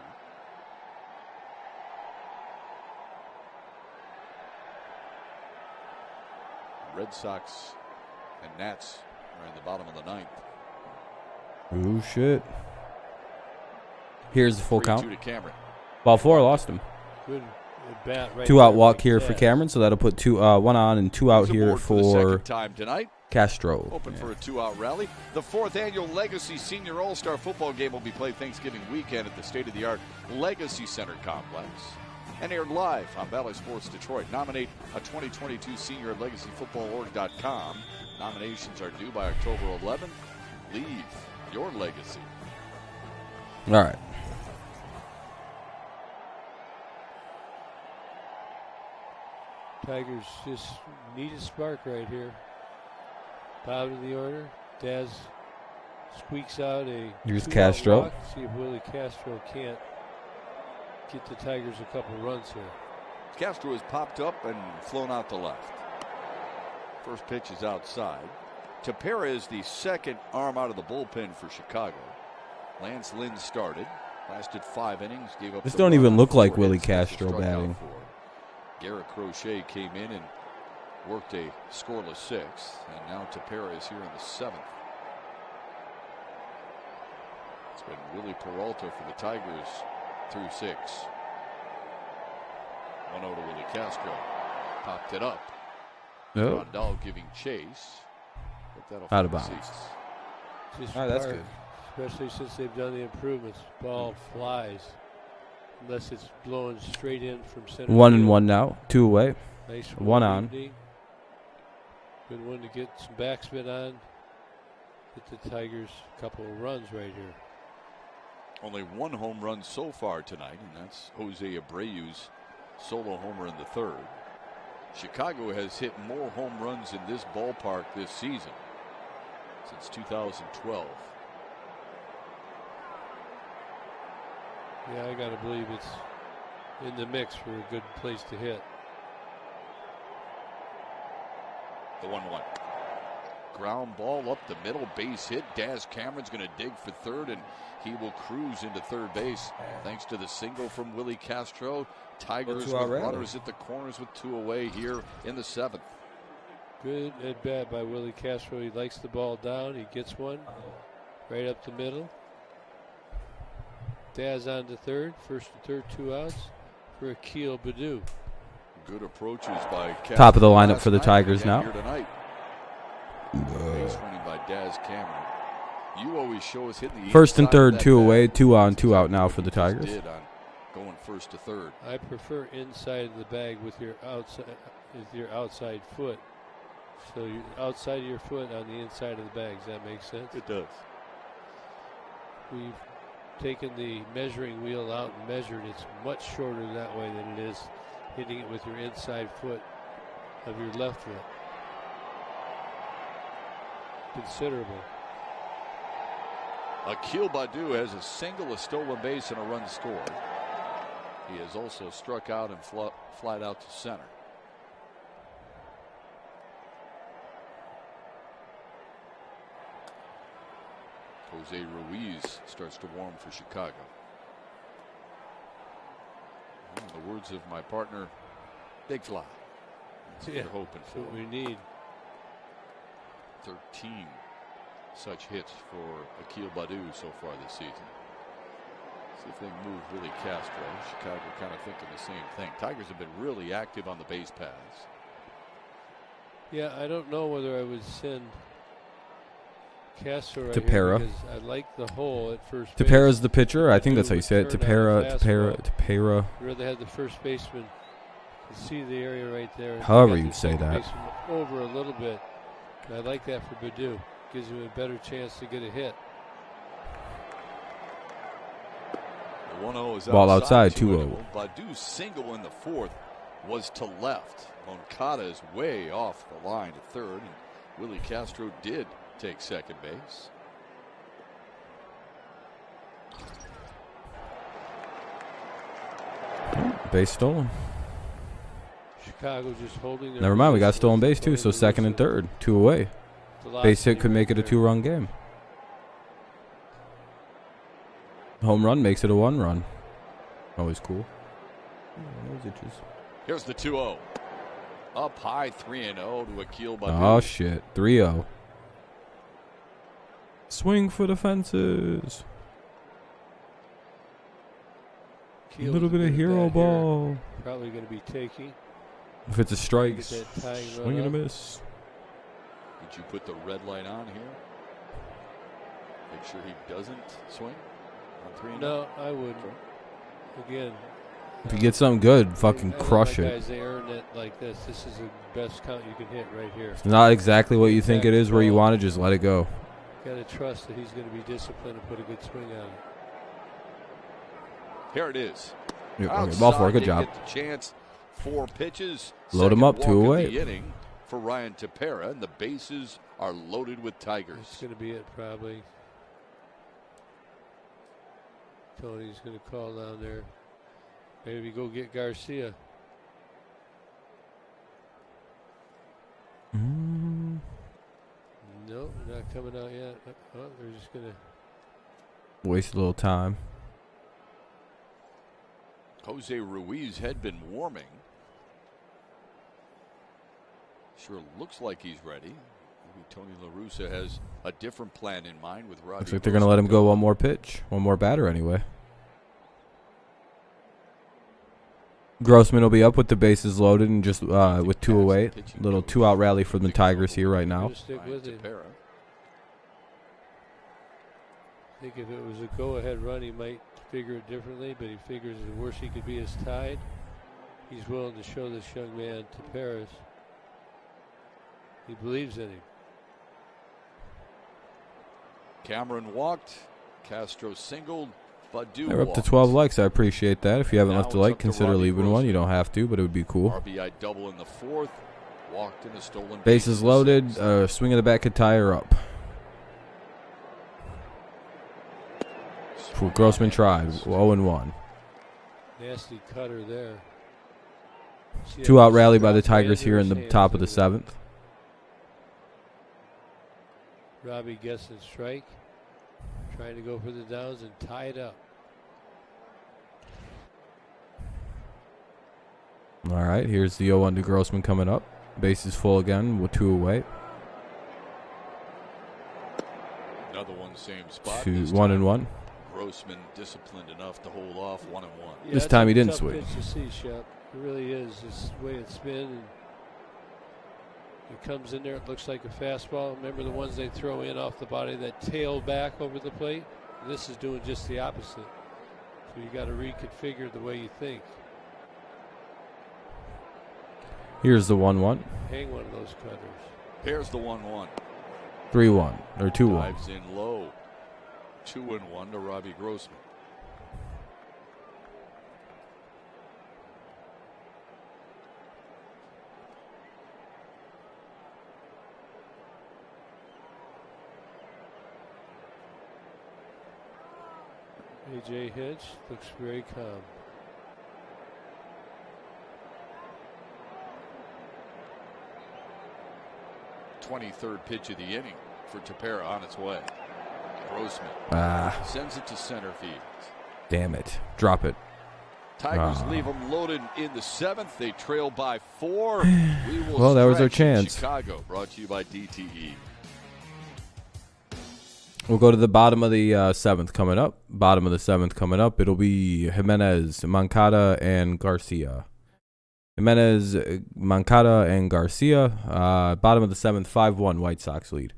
Red Sox and Nats are in the bottom of the 9th. Oh shit. Here's the full count. 3-2 to Cameron. Ball 4, lost him. Good bat right 2 out there, walk like here that. for Cameron, so that'll put 1 on and 2 out He's here aboard the for second time tonight. Castro. Open for a 2-out rally. The 4th annual Legacy Senior All-Star Football Game will be played Thanksgiving weekend at the state-of-the-art Legacy Center Complex and aired live on Valley Sports Detroit. Nominate a 2022 senior at legacyfootballorg.com. Nominations are due by October 11th. Leave your legacy. All right. Tigers just need a spark right here. Bottom of the order. Daz squeaks out a Here's 2-out Castro. walk. See if Willie Castro can't get the Tigers a couple runs here. Castro has popped up and flown out to left. First pitch is outside. Tepera is the second arm out of the bullpen for Chicago. Lance Lynn started. Lasted 5 innings. Gave up. This the don't run even on look 4 like Willie hits that he Castro struck out batting. for. Garrett Crochet came in and worked a scoreless 6th. And now Tepera is here in the 7th. It's been Willie Peralta for the Tigers through 6. 1-0 to Willie Castro. Popped it up. Oh. Rondell giving chase. But that'll Out of find bounds. seats. Just All right, that's spark. good. especially since they've done the improvements. Ball flies unless it's blowing straight in from center. 1-1 now. 2 away. Nice 1 on. evening. Good one to get some backspin on. Get the Tigers a couple of runs right here. Only 1 home run so far tonight, and that's Jose Abreu's solo homer in the 3rd. Chicago has hit more home runs in this ballpark this season since 2012. Yeah, I got to believe it's in the mix for a good place to hit. The 1-1. Ground ball up the middle, base hit. Daz Cameron's going to dig for 3rd, and he will cruise into 3rd base thanks to the single from Willie Castro. Tigers with runners at the corners with 2 away here in the 7th. Good at bat by Willie Castro. He likes the ball down. He gets one right up the middle. Daz on to 3rd. 1st and 3rd, 2 outs for Akil Baddoo. Good approaches by Castro. Top of the lineup for the Tigers now. Here tonight. Base running by Daz Cameron. You always show us hitting the 1st and 3rd, 2 bat. away, 2 on, 2 out now for the Tigers. Did on going 1st to 3rd. I prefer inside of the bag with your outside foot. So you're outside of your foot on the inside of the bag. Does that make sense? It does. We've taken the measuring wheel out and measured. It's much shorter that way than it is hitting it with your inside foot of your left foot. Considerable. Akil Baddoo has a single, a stolen base, and a run scored. He has also struck out and flied out to center. Jose Ruiz starts to warm for Chicago. In the words of my partner, big fly. That's what Yeah, we're hoping that's for. what we need. 13 such hits for Akil Baddoo so far this season. See if they move Willie Castro. Chicago kind of thinking the same thing. Tigers have been really active on the base paths. Yeah, I don't know whether I would send Castro right Tepera. here because I like the hole at first. Tepera's the pitcher. I think that's how you say it. Tepera. I'd rather have the first baseman see the area right there. However Got you'd the say second that. baseman over a little bit. And I like that for Baddoo. Gives him a better chance to get a hit. The 1-0 is Ball outside, 2-0. Baddoo's single in the 4th was to left. Moncada is way off the line at 3rd, and Willie Castro did take second base. Base stolen. Chicago just holding their Never mind, we got position. stolen base too, so 2nd and 3rd, 2 away. Base hit could make it a 2-run game. Home run makes it a 1-run. Always cool. Those itches. Here's the 2-0. Up high 3-0 to Akil Baddoo. Oh shit, 3-0. Swing for the fences. A Keel's little bit of good at hero bat ball. here. Probably going to be taking. If it's a strike, Get that tying run swing and a up. miss. Did you put the red light on here? Make sure he doesn't swing on 3-0? No, I wouldn't. Again, If you get something good, fucking I love crush my it. Guys, they earn it like this. This is the best count you can hit right here. It's not exactly what you think it is where you want to, just let it go. Got to trust that he's going to be disciplined and put a good swing on it. Here it is. Yeah, okay, ball four, good Outside, job. they get the chance. 4 pitches. Load 'em Second up, 2 walk of away. the inning for Ryan Tepera, and the bases are loaded with That's Tigers. going to be it probably. Tony's going to call down there. Maybe go get Garcia. No, not coming out yet. Oh, they're just going to. Waste a little time. Jose Ruiz had been warming. Sure looks like he's ready. Maybe Tony La Russa has a different plan in mind with Roger. Looks like they're going to let him go one more pitch. One more batter anyway. Grossman will be up with the bases loaded and just with 2 away. Little 2-out rally for the Tigers here right now. Stick Ryan with it. Tepera. I think if it was a go-ahead run, he might figure it differently, but he figures the worst he could be is tied. He's willing to show this young man to Paris. He believes in him. Cameron walked. Castro singled. Badu They're up to walked. 12 likes. I appreciate that. If you haven't Now left a it's like, up to consider Robbie leaving one. Grossman. You don't have to, but it would be cool. RBI double in the fourth. Walked in a stolen Bases in the loaded. sixth. Swing of the bat could tie her up. Swung Grossman on tried. and missed. 0-1. Nasty cutter there. See Two how out this rally by the dropped right Tigers into here his in the hands. top of the Look at that. seventh. Robbie guessing strike. Trying to go for the downs and tie it up. All right, here's the 0-1 to Grossman coming up. Bases full again with 2 away. Another one, same spot. 1-1. Grossman disciplined enough to hold off 1-1. Yeah, This that's time a he didn't tough swing. pitch to see, Shep. It really is. It's the way it's been. And it comes in there. It looks like a fastball. Remember the ones they throw in off the body that tail back over the plate? This is doing just the opposite. So you got to reconfigure the way you think. Here's the 1-1. Hang one of those cutters. Here's the 1-1. 3-1 or 2-1. Dives in low. 2-1 to Robbie Grossman. AJ Hitch looks very calm. _23 pitch of the inning for Tepera on its way. Grossman sends it to center field. Damn it. Drop it. Tigers leave them loaded in the seventh. They trail by 4. We will Well, that was our stretch in chance. Chicago, brought to you by DTE. We'll go to the bottom of the seventh coming up. Bottom of the seventh coming up. It'll be Jimenez, Moncada, and Garcia. Jimenez, Moncada, and Garcia. Bottom of the seventh, 5-1 White Sox lead.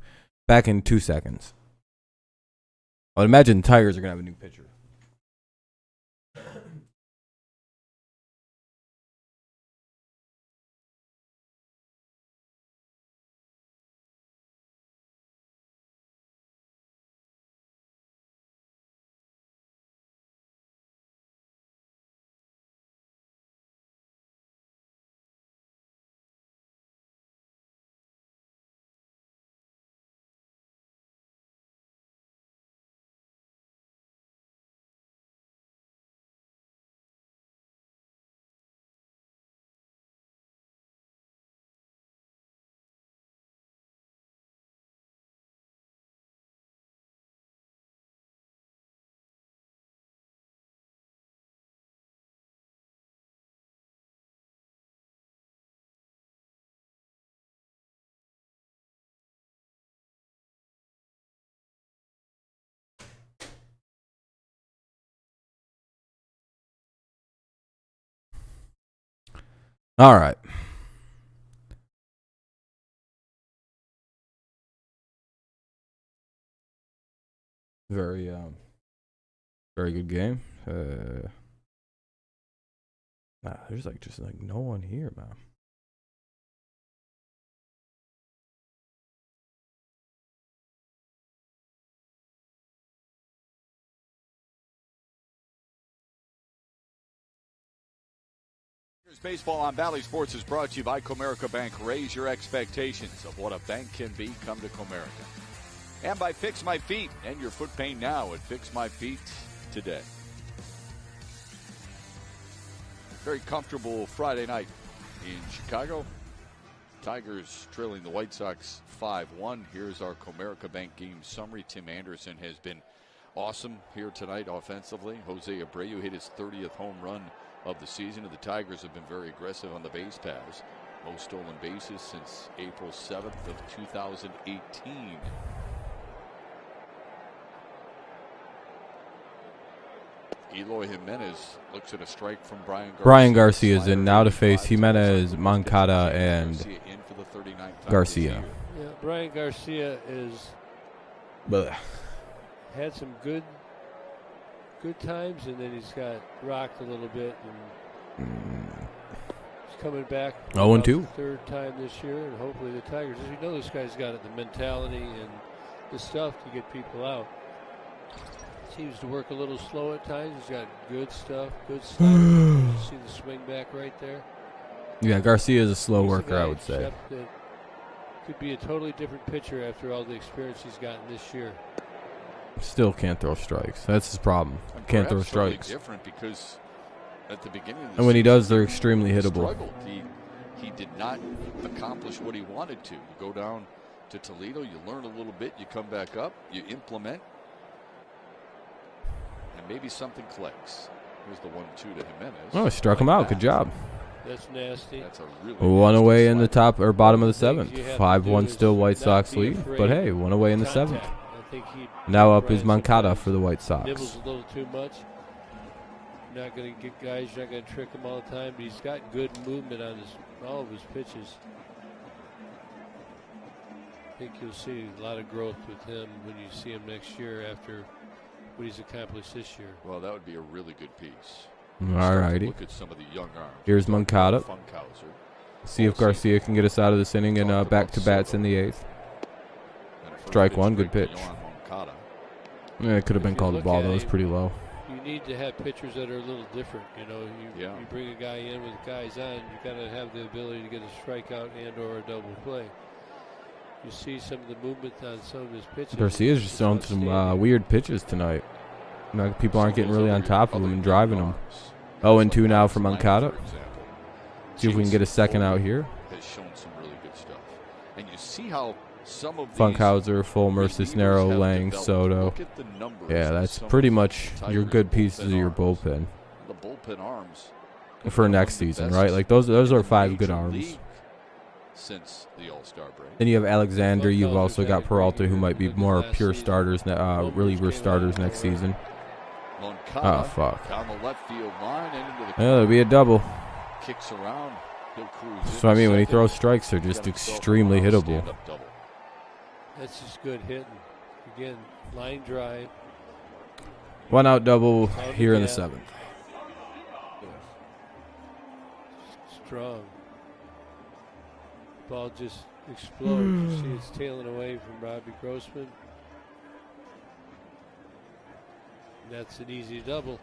Back in 2 seconds. I would imagine the Tigers are going to have a new pitcher. All right. Very good game. There's just no one here, man. Baseball on Valley Sports is brought to you by Comerica Bank. Raise your expectations of what a bank can be. Come to Comerica. And by Fix My Feet. End your foot pain now at Fix My Feet today. Very comfortable Friday night in Chicago. Tigers trailing the White Sox 5-1. Here's our Comerica Bank game summary. Tim Anderson has been awesome here tonight offensively. Jose Abreu hit his 30th home run of the season, and the Tigers have been very aggressive on the base paths. Most stolen bases since April 7th of 2018. Eloy Jimenez looks at a strike from Brian Garcia. Brian Garcia is in now to face Jimenez, Moncada, and in for the 39th time Garcia. this year. Yeah, Brian Garcia is. Blech. had some good times, and then he's got rocked a little bit, and he's coming back. 0-2. Third time this year, and hopefully the Tigers, as you know, this guy's got the mentality and the stuff to get people out. Seems to work a little slow at times. He's got good stuff, good stuff. You see the swing back right there. Yeah, Garcia is a slow He's a worker, guy, I would say. Shep, that could be a totally different pitcher after all the experience he's gotten this year. Still can't throw strikes. That's his problem. And Can't throw perhaps something strikes. different because at the beginning of the And when he season, does, they're extremely hittable. struggled. He did not accomplish what he wanted to. You go down to Toledo, you learn a little bit, you come back up, you implement, and maybe something clicks. Here's the 1-2 to Jimenez. Oh, he struck him out. Good job. That's nasty. That's a really One nasty away in the slider. top or bottom of the Things seventh. you have to 5-1 do still is White not Sox be lead. afraid But hey, one away in the Contact. seventh. I think he Now up is Brian Moncada sometimes for the White Sox. nibbles a little too much. You're not going to get guys. You're not going to trick him all the time. But he's got good movement on all of his pitches. I think you'll see a lot of growth with him when you see him next year after what he's accomplished this year. Well, that would be a really good piece. All righty. Look at some of the young arms. Here's Moncada. Funkhauser. See if Garcia can get us out of this inning and back to bats in the eighth. And first Strike pitch one, good break to pitch. Yohan Moncada. Yeah, it could have If been you called a look ball. at That was him, pretty low. You need to have pitchers that are a little different. You know, Yeah. you bring a guy in with guys on, you got to have the ability to get a strikeout and or a double play. You see some of the movement on some of his pitches. Garcia's It's just throwing some outstanding. weird pitches tonight. Like, people aren't getting really on top of him and Other driving young him. arms. 0-2 now for Lamb, Moncada. for example. See if we can get a second out here. Has shown some really good stuff. And you see how some of these Funkhauser, Fulmer, relievers Cisnero, have Lang, developed. Soto. Look at the numbers Yeah, of that's some pretty of much Tigers' your good pieces of your arms. bullpen The bullpen arms for next season, right? Like those are 5 good arms. Since the All-Star break. Then you have Alexander. You've Funkhauser's also had a got great Peralta, who year might be with the more last pure season. starters, reliever starters next season. Moncada Oh, fuck. down the left field line and into the Yeah, that'll be a double. kicks around. He'll cruise So I in mean, when he second. throws strikes, they're just Got himself extremely a hittable. stand-up double. That's just good hitting. Again, line drive. 1 out double Pound here in the again. 7th. Strong. Ball just explodes. You see it's tailing away from Robbie Grossman. And that's an easy double.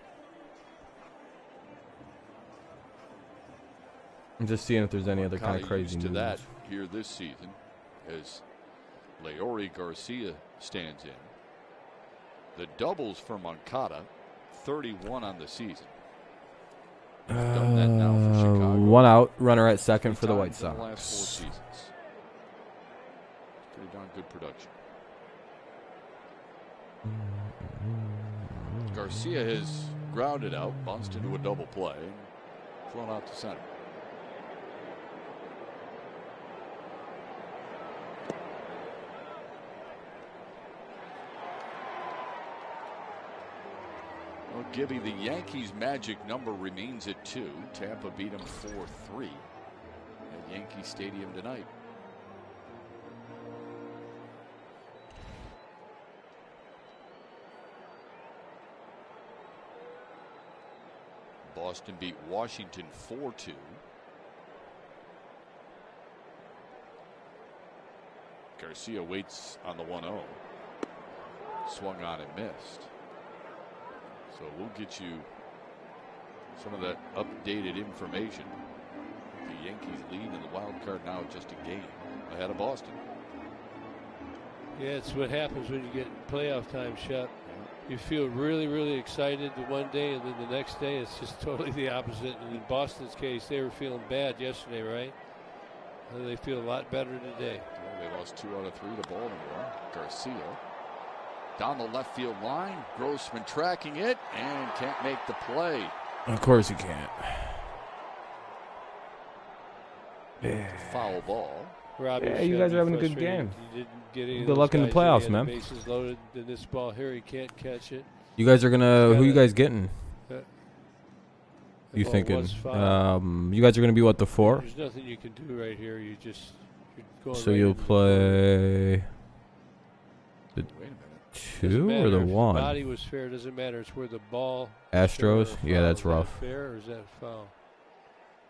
I'm just seeing if there's any other kind of Moncada crazy used to that moves. here this season as Leori Garcia stands in. The doubles for Moncada, 31 on the season. He's done that now for Chicago. 1 out, runner at second for the Three White times in the last 4 Sox. seasons. Pretty darn good production. Garcia has grounded out, bounced into a double play, and thrown out to center. Well, Gibby, the Yankees' magic number remains at 2. Tampa beat them 4-3 at Yankee Stadium tonight. Boston beat Washington 4-2. Garcia waits on the 1-0. Swung on and missed. So we'll get you some of that updated information. The Yankees lead in the wild card now just a game ahead of Boston. Yeah, it's what happens when you get playoff time, Shep. You feel really, really excited the one day, and then the next day it's just totally the opposite. And in Boston's case, they were feeling bad yesterday, right? And they feel a lot better today. They lost 2 out of 3 to Baltimore. Garcia down the left field line. Grossman tracking it and can't make the play. Of course you can't. Foul ball. Robbie Yeah, you should guys be are having a good frustrated. game. He didn't get any of Good those luck in the guys that he playoffs, had man. the bases loaded. In this ball here, he can't catch it. You guys are gonna. Who you guys getting? The You ball thinking? was fouled. You guys are gonna be what, the 4? There's nothing you can do right here. You're going So right you'll into the play Wait a minute. 2 or the if 1? Body was fair. Doesn't matter. It's where the ball. Astros? Fair or Yeah, foul. that's Is that rough. fair or is that foul?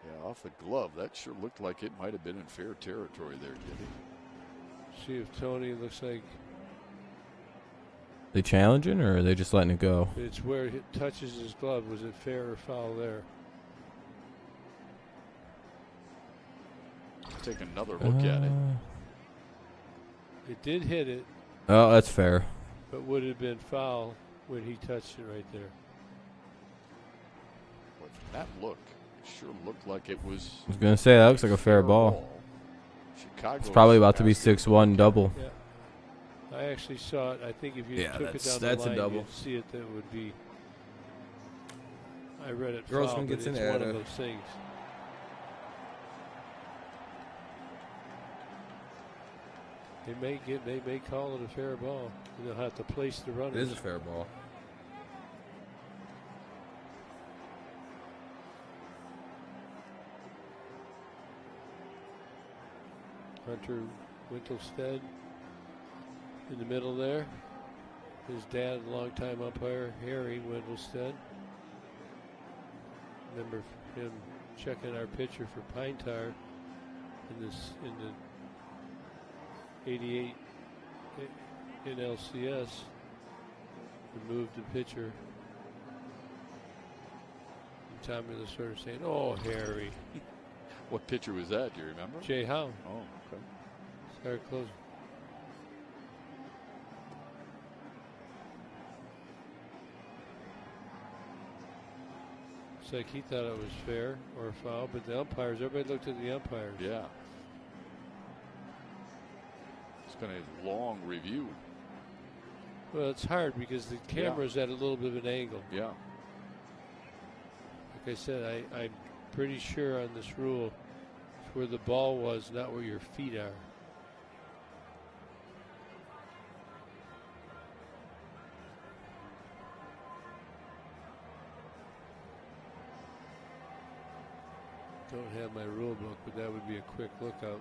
Yeah, off the glove. That sure looked like it might have been in fair territory there, Jimmy. See if Tony looks like They challenging or are they just letting it go? it's where it touches his glove. Was it fair or foul there? Take another look at it. It did hit it, Oh, that's fair. but would it have been foul when he touched it right there? But from that look, it sure looked like it was. I was going to say, that looks like a fair ball. It's probably about to be 6-1 double. Yeah. I actually saw it. I think if you Yeah, took it that's- down that's a the line, double. you'd see it. That would be. I read it. Grossman foul, gets but in it's there one to- of those things. They may call it a fair ball. They'll have to place the It runners. is a fair ball. Hunter Wintelstead in the middle there. His dad, longtime umpire, Harry Wintelstead. Remember him checking our pitcher for Pine Tar in the 88 in LCS. We moved the pitcher. And Tommy Lasorda saying, "Oh, Harry." What pitcher was that? Do you remember? Jay Howe. Oh, okay. Started closing. It's like he thought it was fair or foul, but the umpires, everybody looked at the umpires. Yeah. It's been a long review. Well, it's hard because the camera's at a little bit of an angle. Yeah. Like I said, I'm pretty sure on this rule, it's where the ball was, not where your feet are. Don't have my rule book, but that would be a quick lookout.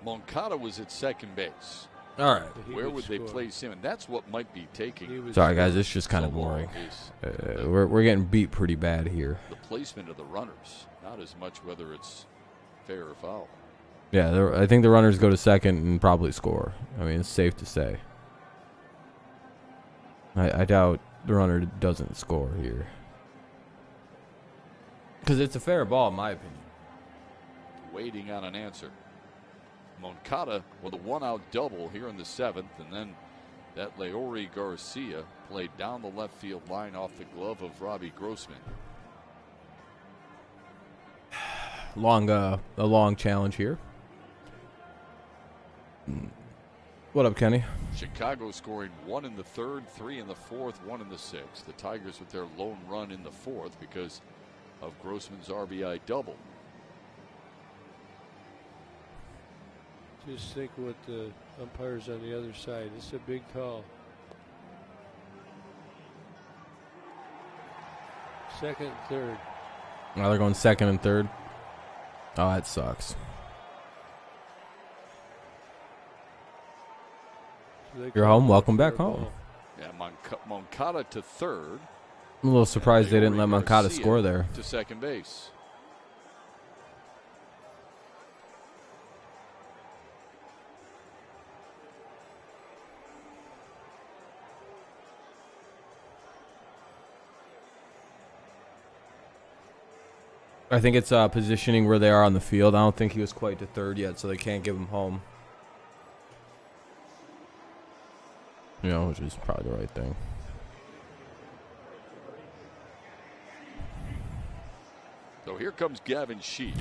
Moncada was at second base. All right. He Where would they score. place him? And that's what might be taking. He would Sorry, guys. score. It's just kind of so long boring. is We're getting beat pretty bad here. the placement of the runners, not as much whether it's fair or foul. Yeah, I think the runners go to second and probably score. I mean, it's safe to say. I doubt the runner doesn't score here. Because it's a fair ball, in my opinion. Waiting on an answer. Moncada with a one-out double here in the seventh, and then that Leori Garcia played down the left field line off the glove of Robbie Grossman. A long challenge here. What up, Kenny? Chicago scoring 1 in the third, 3 in the fourth, 1 in the sixth. The Tigers with their lone run in the fourth because of Grossman's RBI double. Just think what the umpires on the other side. It's a big call. Second, third. Now they're going second and third. Oh, that sucks. So they You're call home. it a Welcome fair back home. ball. Yeah, Moncada to third. I'm a little surprised they didn't Leori let Moncada Garcia score there. to second base. I think it's positioning where they are on the field. I don't think he was quite to third yet, so they can't give him home. You know, which is probably the right thing. So here comes Gavin Sheet.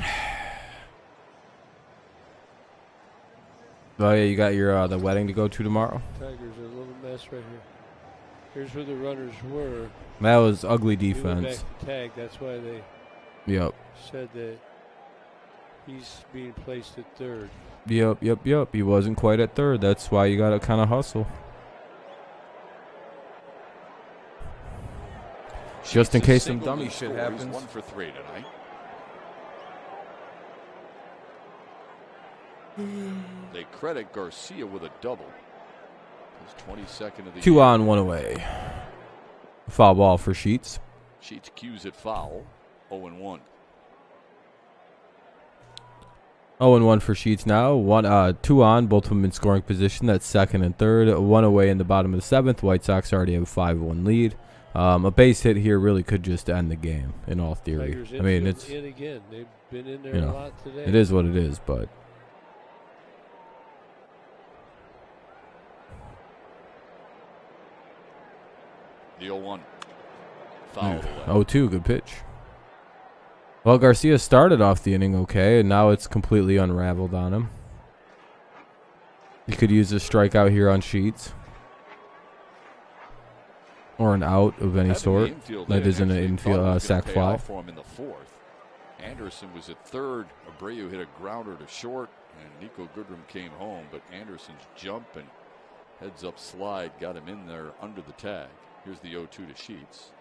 Oh yeah, you got your the wedding to go to tomorrow. Tigers are a little mess right here. Here's where the runners were. That was ugly He went defense. back to tag. That's why they Yep. said that he's being placed at third. Yep. He wasn't quite at third. That's why you got to kind of hustle. Just in Sheets' case some single dummy new shit score. He's happens. 1 for 3 tonight. They credit Garcia with a double. His 22nd of the 2 year. on, 1 away. Foul ball for Sheets. Sheets cues it foul. 0-1. 0-1 for Sheets now. 2 on, both of them in scoring position. That's second and third. 1 away in the bottom of the 7th. White Sox already have a 5-1 lead. A base hit here really could just end the game, in all theory. Tigers I mean, it's in again. They've been in there you a know, lot today. it is what it is, but The 0-1. Foul away. 0-2, good pitch. Well, Garcia started off the inning okay, and now it's completely unraveled on him. You could use a strikeout here on Sheets. Or an out of any sort. That isn't an infield sac fly. For him in the 4th. Anderson was at third. Abreu hit a grounder to short, and Nico Goodrum came home. But Anderson's jump and heads-up slide got him in there under the tag. Here's the 0-2 to Sheets.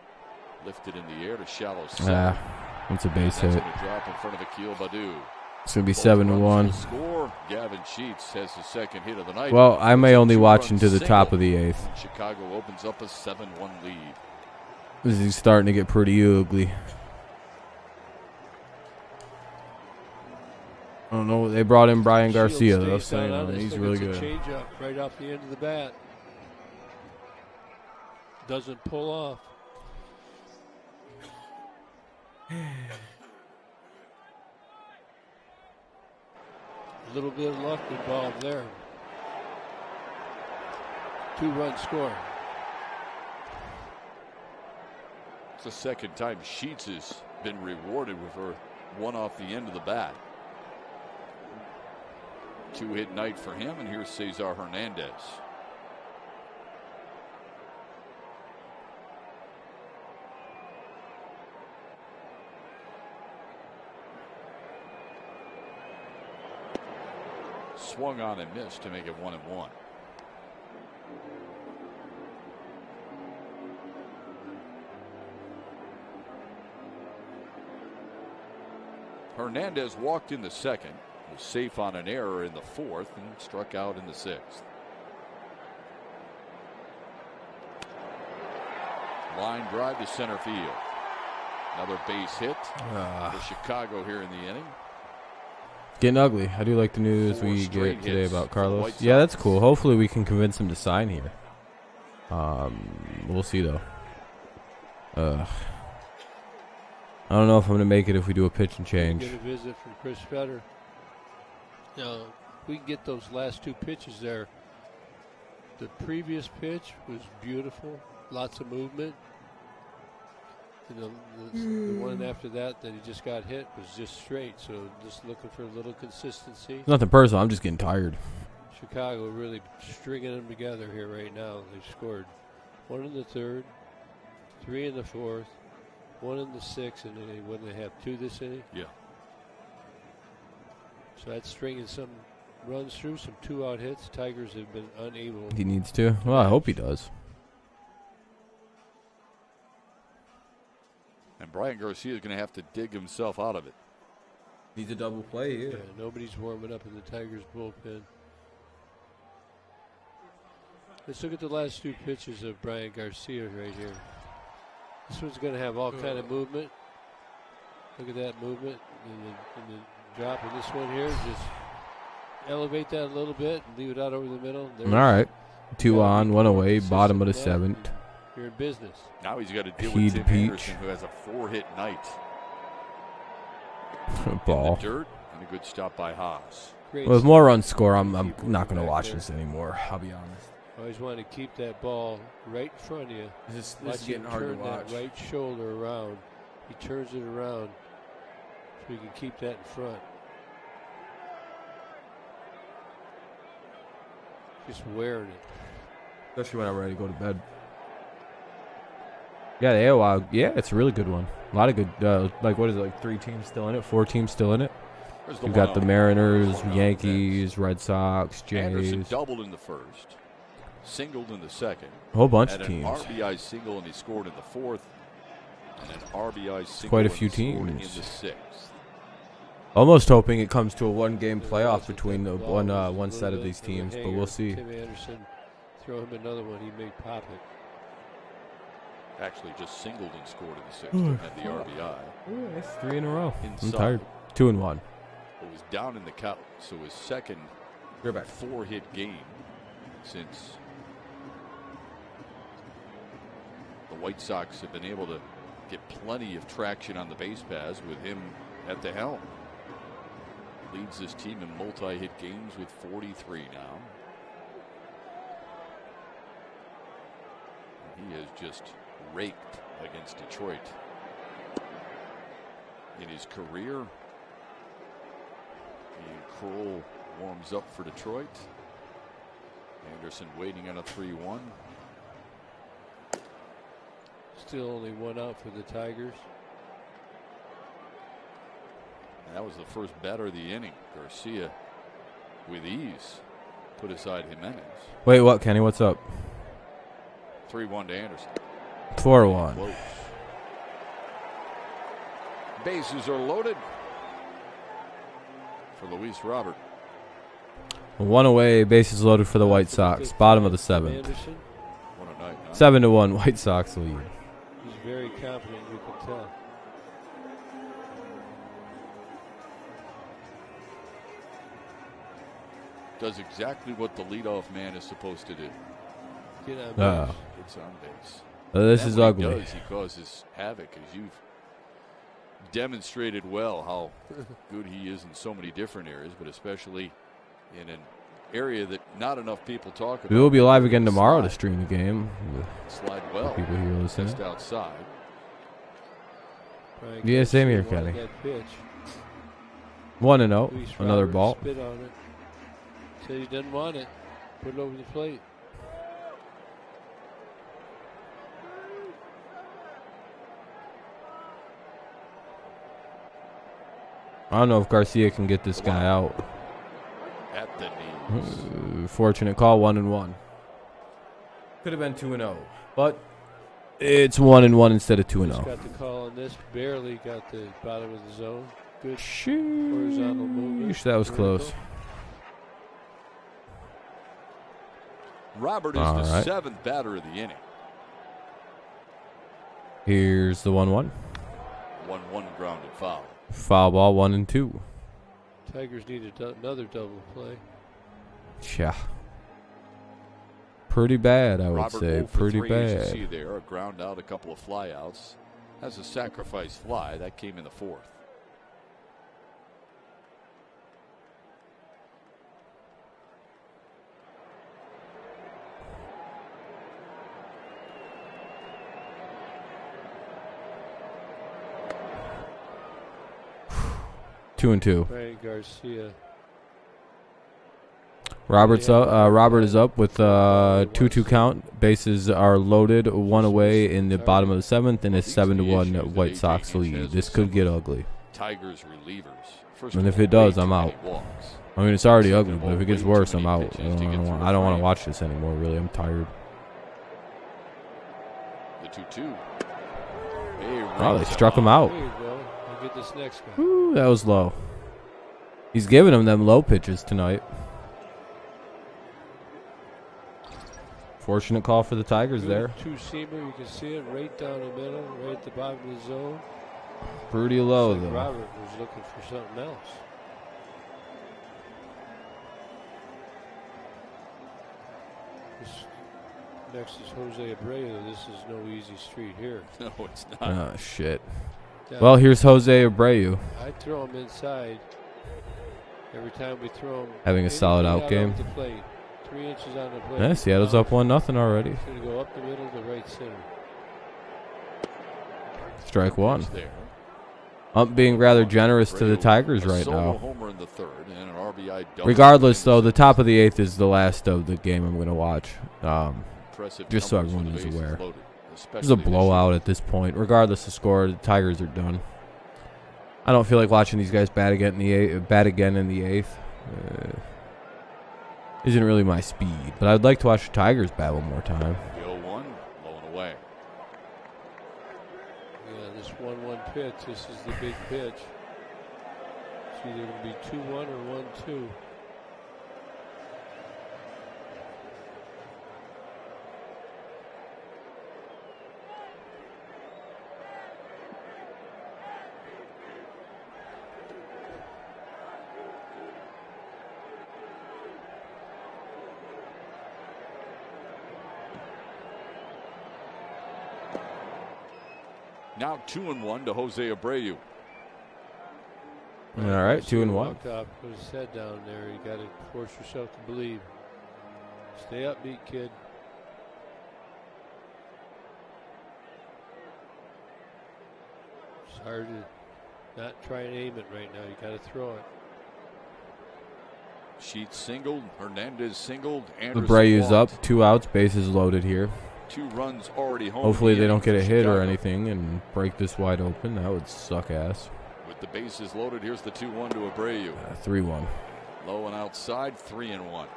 Lifted in the air to shallow center. That's a base hit. That's going to drop in front of Akil Baddoo. It's going to be 7-1. Score. Gavin Sheets has his second hit of the night. Well, I may only watch Two-run into the top of single. the 8th. Chicago opens up a 7-1 lead. This is starting to get pretty ugly. I don't know. They brought in Brian Garcia, though, so he's really good. Change up right off the end of the bat. Doesn't pull off. A little bit of luck involved there. 2-run score. It's the second time Sheets has been rewarded with her one off the end of the bat. 2-hit night for him, and here's Cesar Hernandez. Swung on and missed to make it 1-1. Hernandez walked in the second, was safe on an error in the 4th, and struck out in the 6th. Line drive to center field. Another base hit for Chicago here in the inning. Getting ugly. I do like the news 4 we straight get today hits about for the White Carlos. Sox. Yeah, that's cool. Hopefully we can convince him to sign here. We'll see, though. I don't know if I'm going to make it if we do a pitch and change. Get a visit from Chris Fetter. Now, we can get those last 2 pitches there. The previous pitch was beautiful. Lots of movement. The one after that he just got hit was just straight. So just looking for a little consistency. Nothing personal. I'm just getting tired. Chicago really stringing them together here right now. They've scored 1 in the 3rd, 3 in the 4th, 1 in the 6th, and then they have 2 this inning. Yeah. So that's stringing some runs through, some 2-out hits. Tigers have been unable. He needs to. Well, I hope he does. And Brian Garcia is going to have to dig himself out of it. Needs a double play here. Yeah, nobody's warming up in the Tigers bullpen. Let's look at the last 2 pitches of Brian Garcia right here. This one's going to have all kind of movement. Look at that movement and the drop of this one here. Just elevate that a little bit and leave it out over the middle. All right. 2 on, 1 away, bottom of the 7th. You're in business. Now he's got to deal Heed with Tim Peach. Anderson, who has a 4-hit night. Ball. In the dirt, and a good stop by Haas. Great With more runs score, I'm not going to watch this anymore. I'll be honest. Always want to keep that ball right in front of you. This Watch is getting him hard to turn watch. that right shoulder around. He turns it around so we can keep that in front. Just wearing it. Especially when I'm ready to go to bed. Yeah, the AOL, yeah, it's a really good one. A lot of good, what is it, 3 teams still in it, 4 teams still in it. You've got the Mariners, Yankees, Red Sox, Anderson Jays. doubled in the 1st, singled in the 2nd. A whole bunch Had of an teams. RBI single, and he scored in the 4th. And an RBI single quite a and few he scored teams. in the 6th. Almost hoping it comes to a one-game playoff between the one set of these teams, but we'll see. Tim Anderson, throw him another one. He may pop it. Actually, just singled and scored in the sixth and had the RBI. It's 3 in a row. Inside. I'm tired. 2 and 1. It was down in the count, so his second You're back. 4-hit game since the White Sox have been able to get plenty of traction on the base paths with him at the helm. Leads this team in multi-hit games with 43 now. He has just raked against Detroit in his career. And Kroll warms up for Detroit. Anderson waiting on a 3-1. Still only 1 out for the Tigers. That was the first batter of the inning. Garcia, with ease, put aside Jimenez. Wait, what, Kenny? What's up? 3-1 to Anderson. 4-1. Close. Bases are loaded for Luis Robert. 1 away, bases loaded for the White Sox. Bottom of the 7th. Anderson, What a night, huh? 7-1, White Sox lead. he's very confident, you can tell. Does exactly what the leadoff man is supposed to do. Get on Ah. base. Gets on base. This And is when ugly. He does, he causes havoc, as you've demonstrated well how good he is in so many different areas, but especially in an area that not enough people talk about. We will be live again tomorrow to stream the game. Slide well. People here listening. Just outside. Brian Yeah, same here, Garcia wanted Kenny. that pitch. 1-0. Luis Another Robert ball. Spit on it. Said he doesn't want it. Put it over the plate. I don't know if Garcia can get this guy out. At the knees. Fortunate call, 1-1. Could have been 2-0, but it's 1-1 instead of Just 2-0. got the call on this. Barely got the bottom of the zone. Good horizontal movement. Sheesh, that was close. Robert is All the right. 7th batter of the inning. Here's the 1-1. 1-1 grounded foul. Foul ball, 1-2. Tigers need another double play. Yeah. Pretty bad, I would Robert say. 0 for Pretty 3, as you see bad. there, a ground out, a couple of flyouts. Has a sacrifice fly that came in the 4th. Two and two. Brian Garcia. Robert is up with 2-2 count. Bases are loaded. 1 away in the bottom of the 7th, and it's 7-1 White Sox lead. This could get ugly. Tigers relievers. First And of if all, it does, way I'm too out. many walks. I mean, it's already Second ugly, of but all, if it gets way too worse, I'm many out. pitches to get through I don't want the to watch this anymore, really. I'm tired. The 2-2. Oh, they struck him out. There you go. I'll get this next guy. Ooh, that was low. He's giving him them low pitches tonight. Fortunate call for the Tigers there. Two-seamer. You can see it right down the middle, right at the bottom of the zone. Pretty low, Looks like though. Robert was looking for something else. This next is Jose Abreu. This is no easy street here. No, it's not. Oh, shit. Now, Well, here's Jose Abreu. I throw him inside every time we throw him. Having a solid out off game. the plate. 3 inches on the plate. Yeah, Seattle's up 1-0 already. He's going to go up the middle to right center. Strike one. It's there. Being rather generous to the Abreu, Tigers a right solo now. homer in the 3rd and an RBI double. Regardless, though, the top of the 8th is the last of the game I'm going to watch. Impressive just so numbers everyone with is the bases aware. loaded, This is especially a this blowout year. at this point. Regardless of score, the Tigers are done. I don't feel like watching these guys bat again in the 8th. Isn't really my speed, but I'd like to watch the Tigers bat one more time. The 0-1, low and away. Yeah, this 1-1 pitch. This is the big pitch. It's either going to be 2-1 or 1-2. Now 2-1 to Jose Abreu. All right, 2-1. Walk up, put his head down there. You got to force yourself to believe. Stay upbeat, kid. It's hard to not try and aim it right now. You got to throw it. Sheets singled, Hernandez singled. Anderson Abreu's walked. up, 2 outs, bases loaded here. 2 runs already home. Hopefully in the they don't get a inning for hit or Chicago. anything and break this wide open. That would suck ass. With the bases loaded, here's the 2-1 to Abreu. 3-1. Low and outside, 3-1.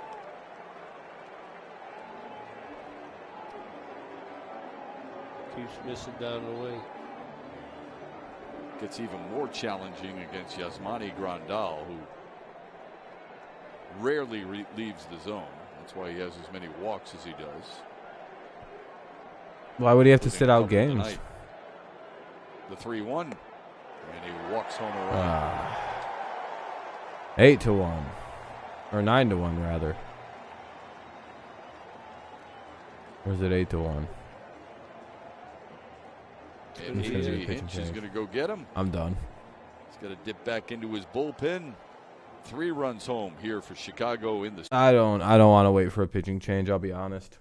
Keeps missing down the way. Gets even more challenging against Yasmani Grandal, who rarely leaves the zone. That's why he has as many walks as he does. Why would he have to Including sit a out couple games? tonight. The 3-1, and he walks home a run. 8-1. Or 9-1, rather. Or is it 8-1? And He's gonna do a A.J. pitch and Hinch is change. going to go get him. I'm done. He's got to dip back into his bullpen. 3 runs home here for Chicago in the. I don't want to wait for a pitching change, I'll be honest.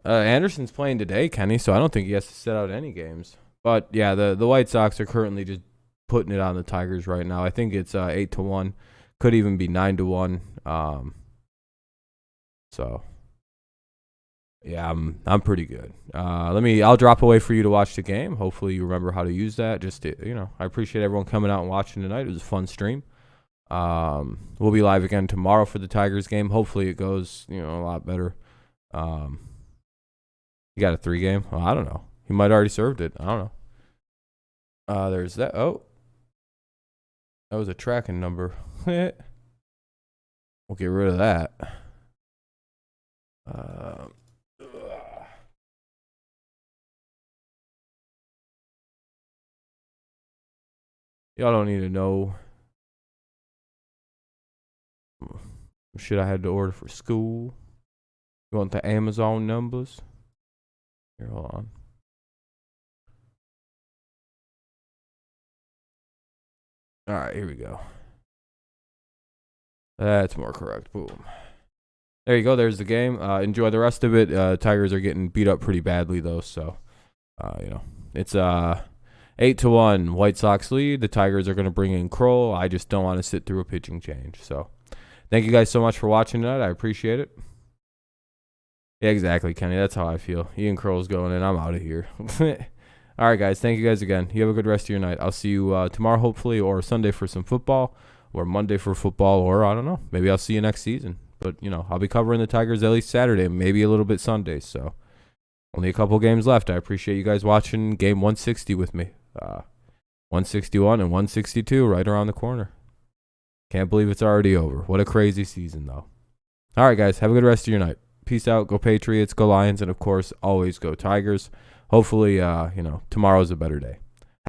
Anderson's playing today, Kenny, so I don't think he has to sit out any games. But yeah, the White Sox are currently just putting it on the Tigers right now. I think it's 8-1. Could even be 9-1. So yeah, I'm pretty good. I'll drop away for you to watch the game. Hopefully you remember how to use that. Just to, I appreciate everyone coming out and watching tonight. It was a fun stream. We'll be live again tomorrow for the Tigers game. Hopefully it goes, a lot better. You got a 3 game? Well, I don't know. He might already served it. I don't know. There's that. Oh, that was a tracking number. We'll get rid of that. Y'all don't need to know shit I had to order for school. You want the Amazon numbers? Here, hold on. All right, here we go. That's more correct. Boom. There you go. There's the game. Enjoy the rest of it. Tigers are getting beat up pretty badly, though. So, it's 8-1 White Sox lead. The Tigers are going to bring in Kroll. I just don't want to sit through a pitching change. So, thank you guys so much for watching tonight. I appreciate it. Yeah, exactly, Kenny. That's how I feel. Ian Kroll's going in. I'm out of here. All right, guys. Thank you guys again. You have a good rest of your night. I'll see you tomorrow, hopefully, or Sunday for some football, or Monday for football, or I don't know. Maybe I'll see you next season. But, I'll be covering the Tigers at least Saturday, maybe a little bit Sunday. So, only a couple games left. I appreciate you guys watching game 160 with me. 161 and 162 right around the corner. Can't believe it's already over. What a crazy season, though. All right, guys. Have a good rest of your night. Peace out. Go Patriots. Go Lions. And, of course, always go Tigers. Hopefully, tomorrow's a better day.